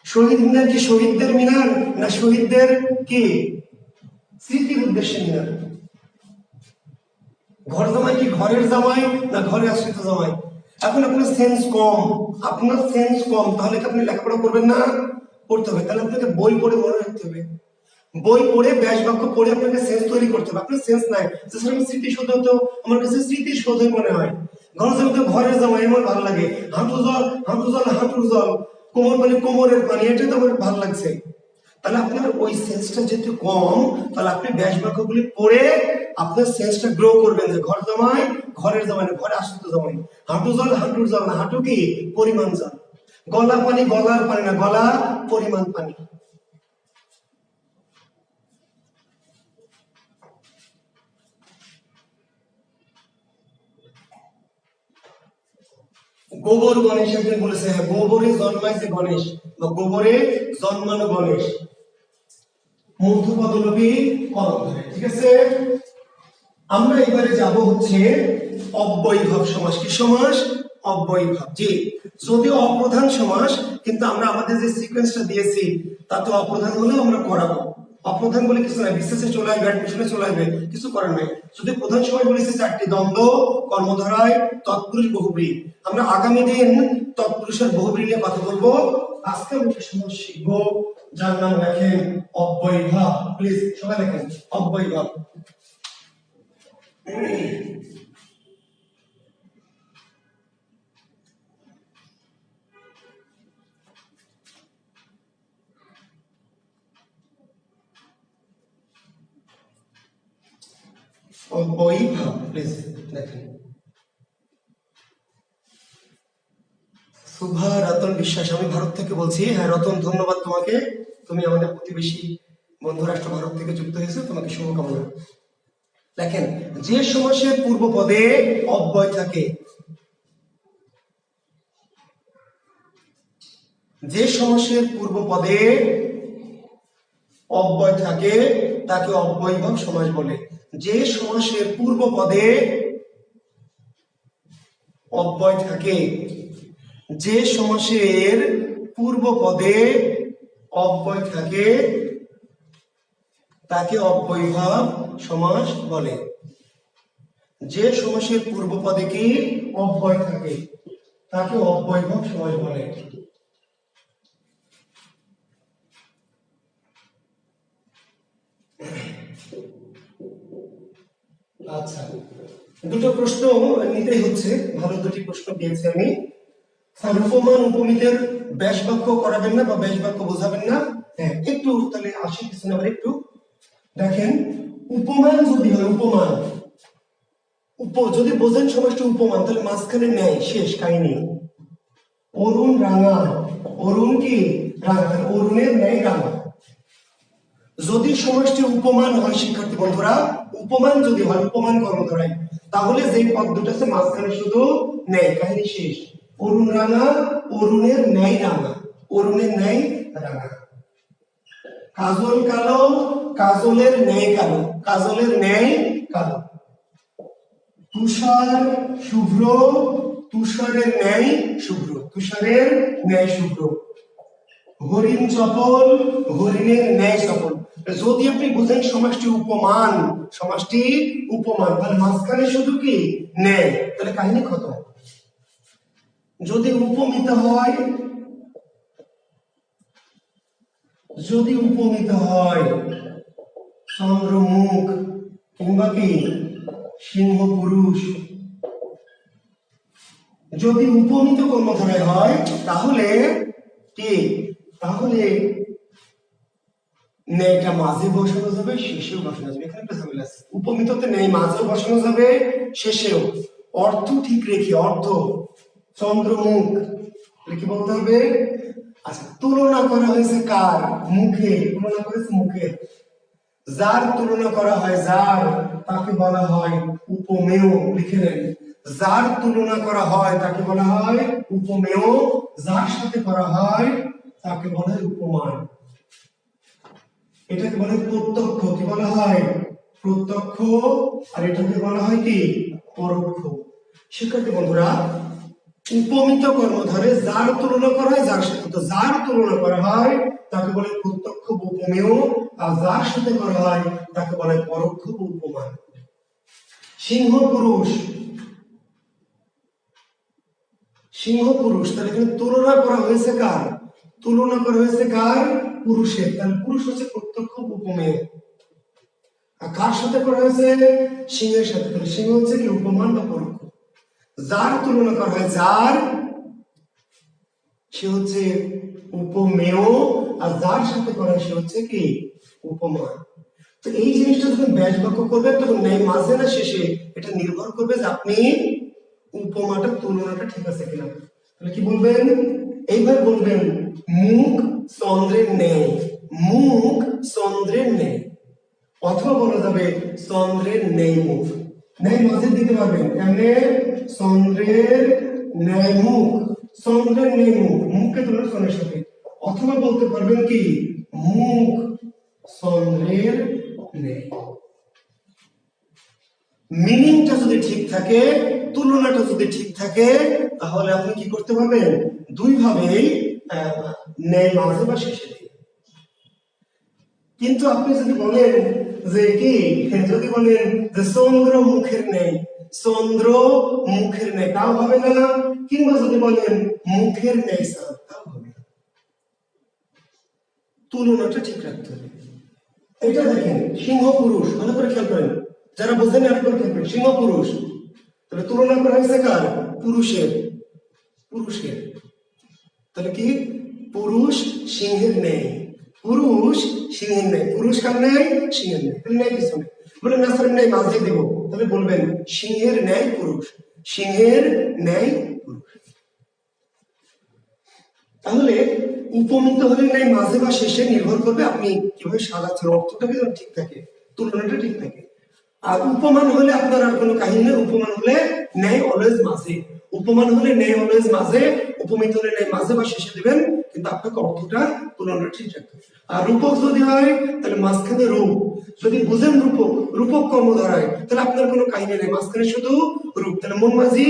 শহীদ মিনার কি শহীদদের মিনার না শহীদদের কি স্মৃতির উদ্দেশ্যে মিনার। ঘর জামাই কি ঘরের জামাই না ঘরে আশ্রিত জামাই। এখন আপনার সেন্স কম, আপনার সেন্স কম, তাহলে কি আপনি লেখাপড়া করবেন না? করতে হবে। তাহলে আপনাকে বই পড়ে মনে রাখতে হবে, বই পড়ে ব্যাস বাক্য পড়ে আপনাকে সেন্স তৈরি করতে হবে। আপনার সেন্স নাই, স্মৃতিসৌধ তো আমার কাছে স্মৃতির সৌধই মনে হয়। ঘর জামাই তো ঘরের জামাই আমার ভালো লাগে, হাঁটু জল হাঁটু জল হাঁটুর জল, কোমর পানি কোমরের পানি, এটা তো আমার ভালো লাগছে। তাহলে আপনার ওই সেন্সটা যেহেতু কম, তাহলে আপনি ব্যাস বাক্যগুলি পড়ে আপনার সেন্সটা গ্রো করবেন, যে ঘর জামাই ঘরের জামাই না ঘরে আশ্রিত জামাই, হাঁটু জল হাঁটুর জল না, হাঁটু কি পরিমাণ জল, গলা পানি গলার পানি না গলা পরিমাণ পানি। গোবর গণেশ একজন বলেছে, হ্যাঁ গোবরে জন্মাইছে গণেশ বা গোবরে জন্মানো গণেশ, মধ্যপদলোপী করণ ধরে, ঠিক আছে? আমরা এবারে যাব হচ্ছে অব্যয়ীভাব সমাস। কি সমাস? অব্যয়ীভাব। জি, যদিও অপ্রধান সমাস, কিন্তু আমরা আমাদের যে সিকোয়েন্সটা দিয়েছি তাতে অপ্রধান হলে আমরা করাবো। অপ্রধান বলে কিছু নাই, বিশেষে চলে আসবে, অ্যাডমিশনে চলে আসবে, কিছু করার নাই। যদি প্রধান সময় বলেছি চারটি, দ্বন্দ্ব, কর্মধারায়, তৎপুরুষ, বহুব্রী। আমরা আগামী দিন তৎপুরুষের বহুব্রী নিয়ে কথা বলবো। আজকে আমরা সমাস শিখবো যার নাম লেখেন অব্যয়ীভাব। প্লিজ সবাই লেখেন অব্যয়ীভাব। অব্যয়ীভাব প্লিজ দেখেন। শুভা রতন বিশ্বাস, আমি ভারত থেকে বলছি। হ্যাঁ রতন, ধন্যবাদ তোমাকে, তুমি আমাদের প্রতিবেশী বন্ধু রাষ্ট্র ভারত থেকে যুক্ত হয়েছে, তোমাকে শুভকামনা। দেখেন, যে সমাসের পূর্ব পদে অব্যয় থাকে, যে সমাসের পূর্ব পদে অব্যয় থাকে তাকে অব্যয়ীভাব সমাস বলে। যে সমাসের পূর্ব পদে অব্যয় থাকে, যে সমাসের পূর্ব পদে অব্যয় থাকে তাকে অব্যয়ীভাব সমাস বলে। যে সমাসের পূর্ব পদে কি অব্যয় থাকে তাকে অব্যয়ীভাব সমাস বলে। আচ্ছা, দুটো প্রশ্ন নিতেই হচ্ছে, ভালো দুটি প্রশ্ন পেয়েছি আমি। উপমান উপমিতের ব্যাস বাক্য করাবেন না বা ব্যাস বাক্য বোঝাবেন না? হ্যাঁ, একটু তাহলে আসি পিছনে আবার একটু দেখেন। উপমান যদি হয়, উপমান যদি বোঝেন সমাজটা উপমান, তাহলে মাঝখানে নেয় শেষ কাহিনী। অরুণ রাঙা, অরুণ কি রাঙা, অরুণের ন্যায় রাঙা। যদি সমষ্টি উপমান হয় শিক্ষার্থী বন্ধুরা, উপমান যদি হয়, উপমান কর্মধারায়, তাহলে যে পদ দুটো আছে মাঝখানে শুধু ন্যায়, কাহিনী শেষ। অরুণ রাঙা, অরুণের ন্যায় রাঙা, অরুণের ন্যায় রাঙা। কাজল কালো, কাজলের ন্যায় কালো, কাজলের ন্যায় কালো। তুষার শুভ্র, তুষারের ন্যায় শুভ্র, তুষারের ন্যায় শুভ্র। হরিণ চপল, হরিণের ন্যায় চপল। যদি আপনি বুঝেন সমাজটি উপমান, সমাজটি উপমান, তাহলে মাঝখানে শুধু কি ন্যায়, তাহলে কাহিনী খতম। যদি উপমিত হয়, যদি উপমিত হয় চন্দ্রমুখ কিংবা কি সিংহ পুরুষ, যদি উপমিত কর্মধারায় হয় তাহলে কি, তাহলে ন্যায়টা মাঝে বসানো যাবে, শেষেও বসানো যাবে। এখানে একটা ঝামেলা আছে, উপমিততে ন্যায় মাঝেও বসানো যাবে, শেষেও। অর্থ ঠিক রেখে, অর্থ চন্দ্রমুখ কি বলতে হবে? আচ্ছা, তুলনা করা হয়েছে কার? মুখে, তুলনা করেছে মুখে। যার তুলনা করা হয়, যার, তাকে বলা হয় উপমেয়। লিখে নেন, যার তুলনা করা হয় তাকে বলা হয় উপমেয়, যার সাথে করা হয় তাকে বলা হয় উপমান। এটাকে বলা হয় প্রত্যক্ষ, কি বলা হয়? প্রত্যক্ষ। আর এটাকে বলা হয় কি? পরোক্ষ। শিক্ষার্থী বন্ধুরা, উপমিত কর্মধারে যার তুলনা করা হয় যার সাথে, তো যার তুলনা করা হয় তাকে বলে প্রত্যক্ষ বা উপমেয়, আর যার সাথে করা হয় তাকে বলে পরোক্ষ বা উপমান। সিংহ পুরুষ, সিংহ পুরুষ, তাহলে এখানে তুলনা করা হয়েছে কার? তুলনা করা হয়েছে কার? পুরুষের। তাহলে পুরুষ হচ্ছে প্রত্যক্ষ উপমেয়। আর কার সাথে করা হয়েছে? সিংহের সাথে। তাহলে সিংহ হচ্ছে কি উপমান বা পরোক্ষ। যার তুলনা করা হয়, যার, সে হচ্ছে উপমেয়, আর যার সাথে করা হয় সে হচ্ছে কি উপমান। তো এই জিনিসটা যখন ব্যাস বাক্য করবেন তখন ন্যায় মাঝে না শেষে, এটা নির্ভর করবে যে আপনি উপমাটা, তুলনাটা ঠিক আছে কিনা। তাহলে কি বলবেন? এইভাবে বলবেন, মুখ চন্দ্রের ন্যায়, মুখ চন্দ্রের ন্যায়। অথবা বলা যাবে চন্দ্রের ন্যায় মুখ। ন্যায় মাঝে দিতে পারবেন, কেমনে? চন্দ্রের ন্যায় মুখ, চন্দ্রের ন্যায় মুখ, মুখকে তুলনা চন্দ্রের সাথে। অথবা বলতে পারবেন কি মুখ চন্দ্রের ন্যায়। মিনিংটা যদি ঠিক থাকে, তুলনাটা যদি ঠিক থাকে, তাহলে আপনি কি করতে পারবেন? দুই ভাবেই ন্যায় মাঝে বা শেষে দিয়ে। কিন্তু আপনি যদি বলেন যে কি, যদি বলেন যে চন্দ্র মুখের ন্যায়, চন্দ্র মুখের ন্যায়, তাও হবে না। কিংবা যদি বলেন মুখের ন্যায়, তাও হবে না। তুলনাটা ঠিক রাখতে হবে। এটা দেখেন, সিংহ পুরুষ, ভালো করে খেয়াল করেন, যারা বোঝেন আরেকবার খেয়াল করেন। সিংহ পুরুষ, তাহলে তুলনা করা হয়েছে কার? পুরুষের, পুরুষের। তাহলে কি পুরুষ সিংহের ন্যায়, পুরুষ সিংহের ন্যায়, পুরুষ কার ন্যায়? সিংহের ন্যায়। তাহলে ন্যায় পিছনে বলে না স্যার ন্যায় মাঝে দেব, তাহলে বলবেন সিংহের ন্যায় পুরুষ, সিংহের ন্যায় পুরুষ। তাহলে উপমিত হলে ন্যায় মাঝে বা শেষে নির্ভর করবে আপনি কিভাবে সাজাচ্ছেন, অর্থটা যেন ঠিক থাকে, তুলনাটা ঠিক থাকে। আর উপমান হলে আপনার আর কোনো কাহিনী নেই, উপমান হলে ন্যায় অলওয়েজ মাঝে, উপমান হলে ন্যায় অলওয়েজ মাঝে, উপমিত হলে ন্যায় মাঝে বা শেষে দিবেন, কিন্তু আপনাকে অর্থটা, তুলনাটা ঠিক রাখতে হবে। আর রূপক যদি হয় তাহলে মাঝখানে রূপ, যদি বুঝেন রূপক, রূপক কর্মধারায়, তাহলে আপনার কোনো কাহিনী নেই, মাঝখানে শুধু রূপ। তাহলে মন মাঝি,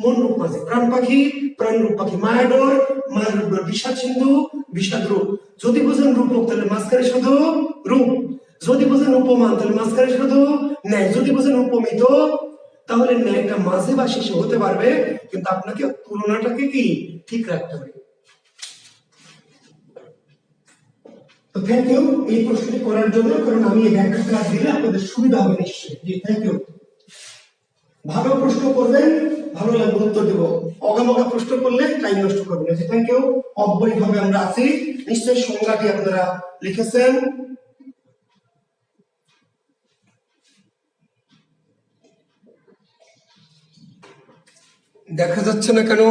মন রূপ মাঝি, প্রাণ পাখি, প্রাণ রূপ পাখি, মায়াডোর, মায়ের রূপ ডোর, বিষাদ সিন্ধু, বিষাদ রূপ। যদি বুঝেন রূপক তাহলে মাঝখানে শুধু রূপ, যদি বুঝেন উপমান তাহলে মাঝখানে শুধু ন্যায়, যদি বুঝেন উপমিত তাহলে ন্যায়টা মাঝে বা শেষে হতে পারবে, কিন্তু আপনাকে তুলনাটাকে কি ঠিক রাখতে হবে। তো থ্যাংক ইউ এই প্রশ্নটি করার জন্য, কারণ আমি এই ব্যাখ্যা ক্লাস দিলে আপনাদের সুবিধা হবে নিশ্চয়ই। জি থ্যাংক ইউ। ভালো প্রশ্ন করবেন, ভালো লাগবে উত্তর দেব, অগামগা প্রশ্ন করলে টাইম নষ্ট করবেন। জি থ্যাংক ইউ। অব্যয়ভাবে আমরা আছি, নিশ্চয়ই সংজ্ঞাটি আপনারা লিখেছেন। দেখা যাচ্ছে না কেন?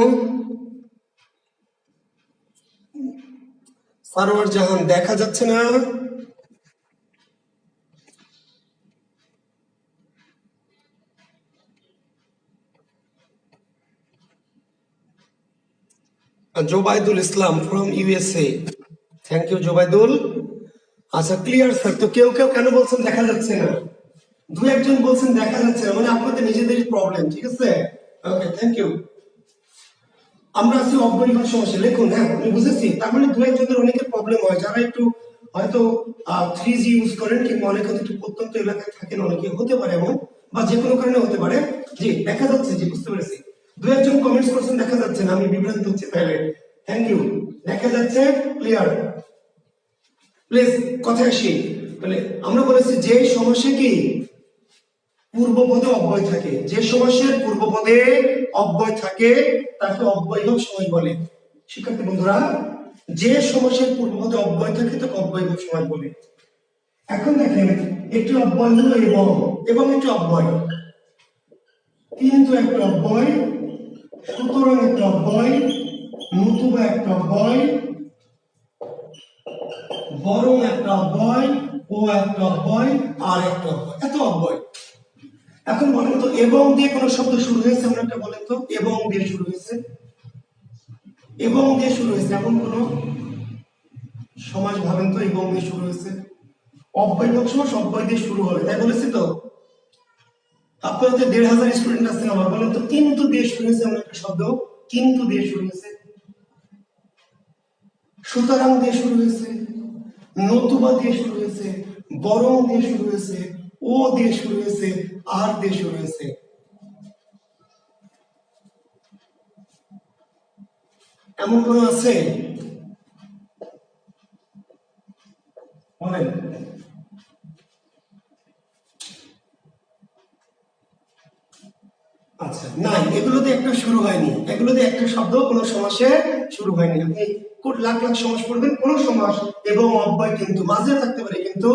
সারোয়ার জাহান দেখা যাচ্ছে না? Zobaidul Islam from USA. Thank you Zobaidul. আচ্ছা ক্লিয়ার স্যার। তো কেউ কেউ কেন বলছেন দেখা যাচ্ছে না, দু একজন বলছেন দেখা যাচ্ছে না, মানে আপনাদের নিজেদেরই প্রবলেম। ঠিক আছে, ওকে থ্যাংক ইউ। আমরা আছি অব্যয়ভাব সমস্যা, লিখুন। হ্যাঁ আমি বুঝেছি, তার মানে দু একজনের অনেকের প্রবলেম হয়, যারা একটু হয়তো 3G ইউজ করেন কিংবা অনেকে একটু প্রত্যন্ত এলাকায় থাকেন, অনেকে হতে পারে এমন, বা যে কোনো কারণে হতে পারে। জি দেখা যাচ্ছে, জি বুঝতে পেরেছি। দু একজন কমেন্টস করছেন দেখা যাচ্ছে না, আমি বিভ্রান্ত হচ্ছি তাহলে। থ্যাংক ইউ, দেখা যাচ্ছে ক্লিয়ার। প্লিজ কথায় আসি। তাহলে আমরা বলেছি যে সমাসে কি পূর্বপদে অব্যয় থাকে, যে সমাসের পূর্বপদে অব্যয় থাকে তাকে অব্যয়ভাব সমাস বলে। শিক্ষার্থী বন্ধুরা, যে সমাসের পূর্বপদে অব্যয় থাকে তাকে অব্যয়ভাব সমাস বলে। এখন দেখেন একটি অব্যয় হলো এবং, এবং একটি অব্যয়, কিন্তু একটা অব্যয়, সুতরাং একটা অব্যয়, নতুবা একটা অব্যয়, বরং একটা অব্যয়, ও একটা অব্যয়, আর একটা অব্যয়, এত অব্যয়। এখন বলেন তো এবং দিয়ে কোন শব্দ শুরু হয়েছে, আমরা একটা বলেন তো এবং দিয়ে শুরু হয়েছে, এবং দিয়ে শুরু হয়েছে এমন কোন সমাজ ভাবেন তো এবং দিয়ে শুরু হয়েছে? অব্যয়ভাব সমাস অব্যয় দিয়ে শুরু হবে, তাই বলেছি তো। আপনাদের ১,৫০০ স্টুডেন্ট আছেন, আমার বলেন তো কিন্তু দিয়ে শুরু হয়েছে এমন একটা শব্দ, কিন্তু দিয়ে শুরু হয়েছে, সুতরাং দিয়ে শুরু হয়েছে, নতুবা দিয়ে শুরু হয়েছে, বরং দিয়ে শুরু হয়েছে, ও দিয়ে শুরু হয়েছে, আর দিয়ে শুরু হয়েছে। এমন কোন আছে? বলেন। আচ্ছা নাই, এগুলোতে একটা শুরু হয়নি, এগুলোতে একটা শব্দ কোনো সমাসে শুরু হয়নি। আপনি লাখ লাখ সমাস পড়বেন, কোন সমাস এবং অব্যয় কিন্তু মাঝে থাকতে পারে কিন্তু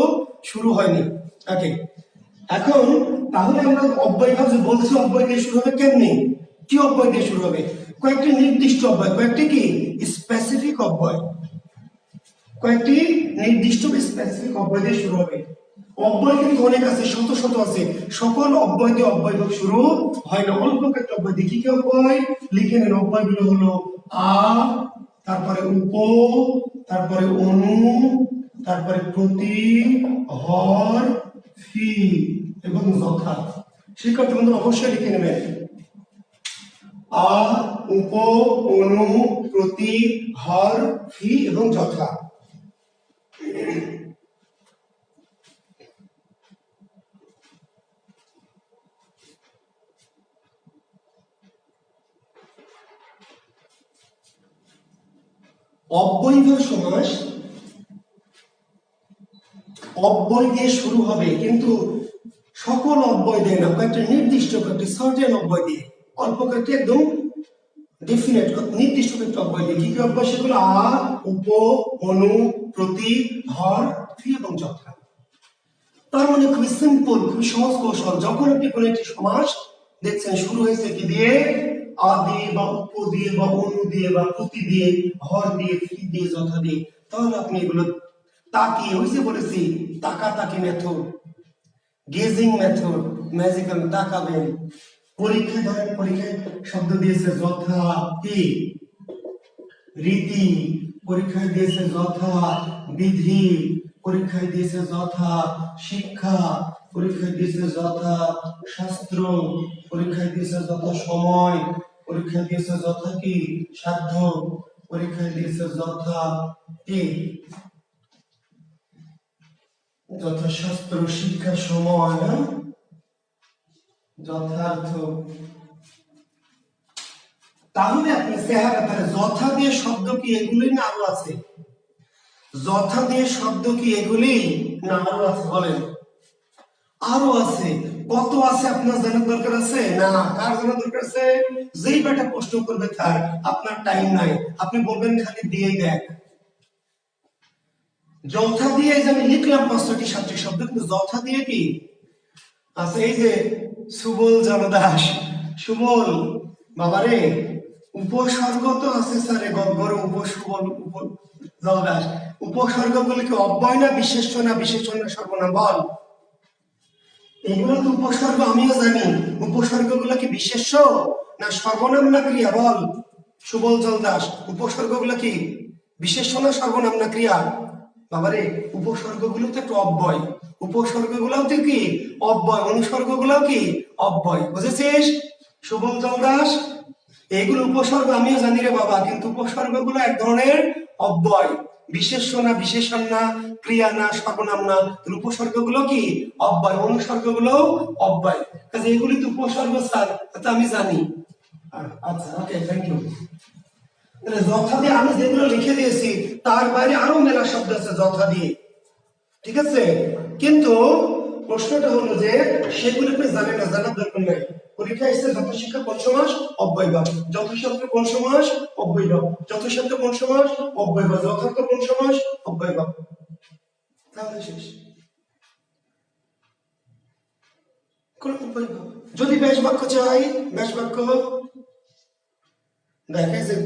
শুরু হয়নি। ওকে, এখন তাহলে আমরা অব্যয় ভাব যে বলছি অব্যয় দিয়ে শুরু হবে কেমনি, কি অব্যয় দিয়ে শুরু হবে? কয়েকটি নির্দিষ্ট অব্যয়, কয়েকটি কি স্পেসিফিক অব্যয়, কয়েকটি নির্দিষ্ট স্পেসিফিক অব্যয় দিয়ে শুরু হবে। অব্যয় কিন্তু অনেক আছে, শত শত আছে, সকল অব্যয় দিয়ে অব্যয়ভাব শুরু হয় না, অল্প কয়েকটা অব্যয় দিয়ে। কি কি অব্যয় লিখে নেন? অব্যয়গুলো হলো আ, তারপরে উপ, তারপরে অনু, তারপরে প্রতি, হর, ফি এবং যথা। শিক্ষার্থী বন্ধু অবশ্যই লিখে নেবেন আ, উপ, অনু, প্রতি, হর, ফি এবং যথা। অব্যয়ভাব সমাস অব্যয় দিয়ে শুরু হবে, কিন্তু সকল অব্যয় দেয় না, কয়েকটা নির্দিষ্ট, কয়েকটি সার্টেন অব্যয় দিয়ে, অল্প কয়েকটি একদম ডেফিনেট নির্দিষ্ট কয়েকটি অব্যয় দিয়ে। কি কি অব্যয় সেগুলো? আ, উপ, অনু, প্রতি, হর, ফি এবং যথা। তার মানে খুবই সিম্পল, খুবই সহজ কৌশল। যখন আপনি কোনো একটি সমাস দেখছেন শুরু হয়েছে কি দিয়ে, আ দিয়ে বা উপ দিয়ে বা অনু দিয়ে বা প্রতি দিয়ে, হর দিয়ে, ফি দিয়ে, যথা দিয়ে, তাহলে আপনি এগুলো তাকিয়ে, ওই যে বলেছি তাকাতাকি মেথড, গেজিং মেথড, ম্যাজিক্যাল তাকাবেন। পরীক্ষায় ধরেন, পরীক্ষায় শব্দ দিয়েছে যথা কি রীতি, পরীক্ষায় দিয়েছে যথা বিধি, পরীক্ষায় দিয়েছে যথা শিক্ষা, পরীক্ষায় দিয়েছে যথা শাস্ত্র, পরীক্ষায় দিয়েছে যথা সময়, পরীক্ষায় দিয়েছে যথা কি সাধ্য, পরীক্ষায় দিয়েছে যথা কি যথাশাস্ত্র শিক্ষা সময়, যথার্থ। তাহলে আপনি চেহারা তাহলে যথা দিয়ে শব্দ কি এগুলি না আরো আছে? যথা দিয়ে শব্দ কি এগুলি না আরো আছে? বলেন। আরো আছে। কত আছে আপনার জানার দরকার আছে না? কার জানার দরকার আছে? যেই বেটা প্রশ্ন করবে তার, আপনার টাইম নাই, আপনি বলবেন খালি দিয়ে দেখ। যথা দিয়ে যে আমি লিখলাম ৫টি ৭টি শব্দ, কিন্তু যথা দিয়ে কি আছে? এই যে সুবল জনদাস, সুবল বাবারে, উপসর্গ তো আছে স্যার, গড় উপসুবল জলদাস, উপসর্গ গুলো কি অব্যয় না বিশেষ্য না বিশেষণ না সর্বনাম? বল। এগুলো তো উপসর্গ, আমিও জানি। উপসর্গ গুলো কি বিশেষ্য না সর্বনাম না ক্রিয়া? বল। সুবল জল দাস, উপসর্গগুলো কি বিশেষ্য না সর্বনাম না ক্রিয়া? বাবারে উপসর্গগুলো তো একটু অব্যয়, উপসর্গগুলোও তো কি অব্যয়, অনুসর্গগুলোও কি অব্যয়, বুঝেছিস সুবল জল দাস? এগুলো উপসর্গ আমিও জানি রে বাবা, কিন্তু উপসর্গগুলো এক ধরনের অব্যয়, বিশেষ্য না, বিশেষণ না, ক্রিয়া না, সর্বনাম না। উপসর্গগুলো কি অব্যয়, অনুসর্গগুলো অব্যয়, কাজে এগুলি তো উপসর্গ স্যার, তা আমি জানি। আচ্ছা, ওকে, থ্যাংক ইউ। তাহলে যথা দিয়ে আমি যেগুলো লিখে দিয়েছি তার বাইরে আরো মেলা শব্দ আছে যথা দিয়ে, ঠিক আছে? কিন্তু প্রশ্নটা হলো যে সেগুলো আপনি জানেন না, জানার দরকার নাই। পরীক্ষায় এসে যথাশিক্ষা কোন সমাস অব্যয়ভাব, যথাশব্দ কোন সমাস অব্যয়ভাব, যথাশব্দ কোন সমাস অব্যয়ভাব, যথার্থ কোন সমাস অব্যয়ভাব, তাহলে শেষ। কোন অব্যয়ভাব। যদি ব্যাস বাক্য চাই, ব্যাস বাক্য দেখে যে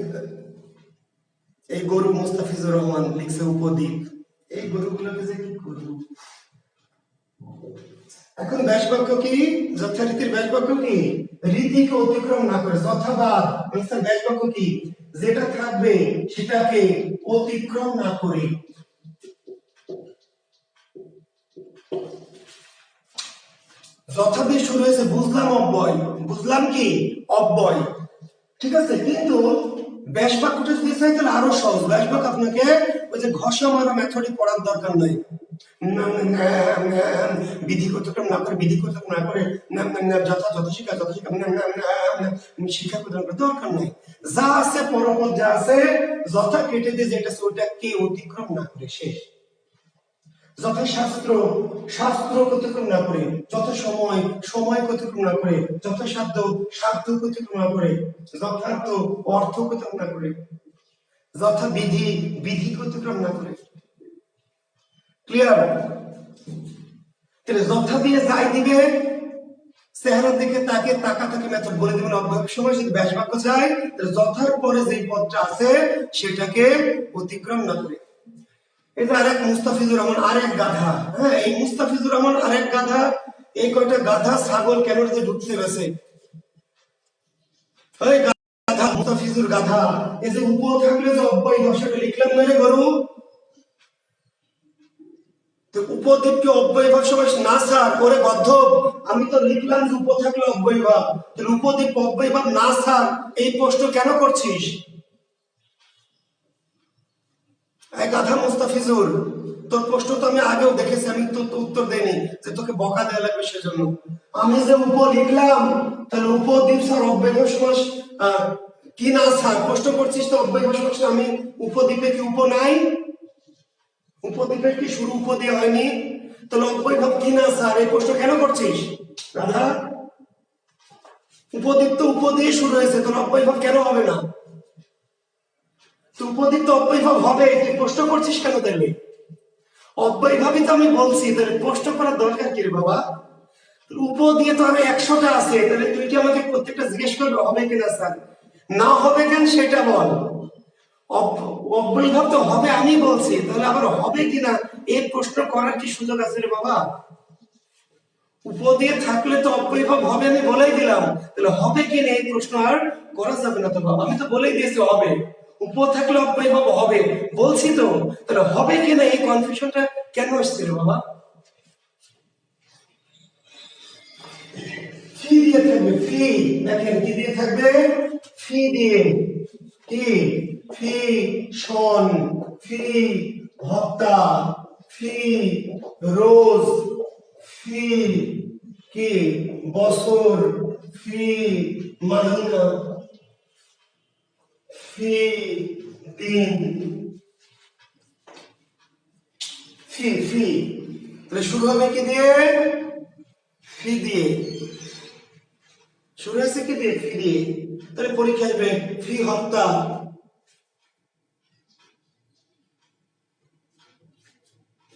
এই গরু মুস্তাফিজুর রহমান লিখছে উপদ্বীপ, এই গরুগুলোকে যে কি করবো? এখন ব্যাস বাক্য কি? যথারীতির ব্যাস বাক্য কি? রীতিকে অতিক্রম না করে, যথাবাদ ব্যাস বাক্য কি? যেটা থাকবে সেটাকে অতিক্রম না করে। যথা দিয়ে শুরু হয়েছে, বুঝলাম অব্যয়, বুঝলাম কি অব্যয়, ঠিক আছে? কিন্তু ব্যাস বাক্যটা যদি চাই তাহলে আরো সহজ। ব্যাস বাক্য আপনাকে ওই যে ঘষা মারা মেথডে পড়ার দরকার নাই, বিধি অতিক্রম না করে, বিধি অতিক্রম না করে, যথা যথা শিক্ষা যথা শিক্ষা শিক্ষা প্রদান করার দরকার নাই। যা আছে পরপর যা আছে যথা কেটে দিয়ে যেটা আছে ওইটাকে অতিক্রম না করে শেষ। যথা শাস্ত্র, শাস্ত্র অতিক্রম না করে, যত সময়, সময় অতিক্রম না করে, যত সাধ্য, সাধ্য অতিক্রম না করে, যথার্থ, অর্থ অতিক্রম না করে, যথা বিধি, বিধি অতিক্রম না করে। ক্লিয়ার? তাহলে যথা দিয়ে যাই দিবে, চেহারার দিকে তাকে তাকা তাকে মেথড বলে দিবেন অব্যয় সময়। যদি ব্যাস বাক্য চাই তাহলে যথার পরে যে পদটা আছে সেটাকে অতিক্রম না করে। এই যে আরেক মুস্তাফিজুর রহমান, আরেক গাধা, হ্যাঁ এই মুস্তাফিজুর রহমান আরেক গাধা, এই কয়টা গাধা ছাগল কেন যে ঢুকতে গেছে? ওই গাধা মুস্তাফিজুর গাধা, এই যে উপ থাকলে যে অব্যয় ভাষাটা লিখলাম না রে গরু, উপদ্বীপকে অব্যয়ভাব সমাস না স্যার করে বদ্ধ, আমি তো লিখলাম যে উপ থাকলে অব্যয়ভাব, তাহলে উপদ্বীপ অব্যয়ভাব না স্যার, এই প্রশ্ন কেন করছিস? এই গাধা মুস্তাফিজুর, তোর প্রশ্ন তো আমি আগেও দেখেছি, আমি তো উত্তর দেইনি যে তোকে বকা দেওয়া লাগবে সেজন্য। আমি যে উপ লিখলাম তাহলে উপদ্বীপ স্যার অব্যয়ভাব সমাস কি না স্যার প্রশ্ন করছিস তো অব্যয়ভাব সমাস, আমি উপদ্বীপে কি উপ নাই? উপদ্বীপের কি শুরু উপ দিয়ে হয়নি? তাহলে অব্যয়ভাব কি না স্যার এই প্রশ্ন কেন করছিস রাধা? উপদ্বীপ তো উপ দিয়ে শুরু হয়েছে, তাহলে অব্যয়ভাব কেন হবে না? তো উপদ্বীপ তো অব্যয়ভাব হবে, তুই প্রশ্ন করছিস কেন তাহলে? অব্যয়ভাবই তো আমি বলছি, তাহলে প্রশ্ন করার দরকার কি রে বাবা? উপ দিয়ে তো আমি 100টা আছে, তাহলে তুই কি আমাকে প্রত্যেকটা জিজ্ঞেস করবে হবে কিনা স্যার? না হবে কেন সেটা বল। অব্যয়ভাব তো হবে আমি বলছি, তাহলে আবার হবে কিনা এই প্রশ্ন করার কি সুযোগ আছে রে বাবা? উপ দিয়ে থাকলে তো অব্যয়ভাব হবে আমি বলেই দিলাম, তাহলে হবে কিনা এই প্রশ্ন আর করা যাবে না তো বাবা, আমি তো বলেই দিয়েছি হবে। উপ থাকলে অব্যয়ভাব হবে বলছি তো, তাহলে হবে কিনা এই কনফিউশনটা কেন আসছে রে বাবা? ফি দিয়ে থাকবে, ফি, দেখেন কি দিয়ে থাকবে? ফি দিয়ে, কি? ফি শোন, ফি হত্যা, ফি রোজ, ফি কি বছর, ফি মাহিনা, ফি দিন, ফি ফি, তাহলে শুরু হবে কি দিয়ে? ফি দিয়ে শুরু হয়েছে, কি দিয়ে? ফি দিয়ে। তাহলে পরীক্ষা আসবে ফি হত্যা,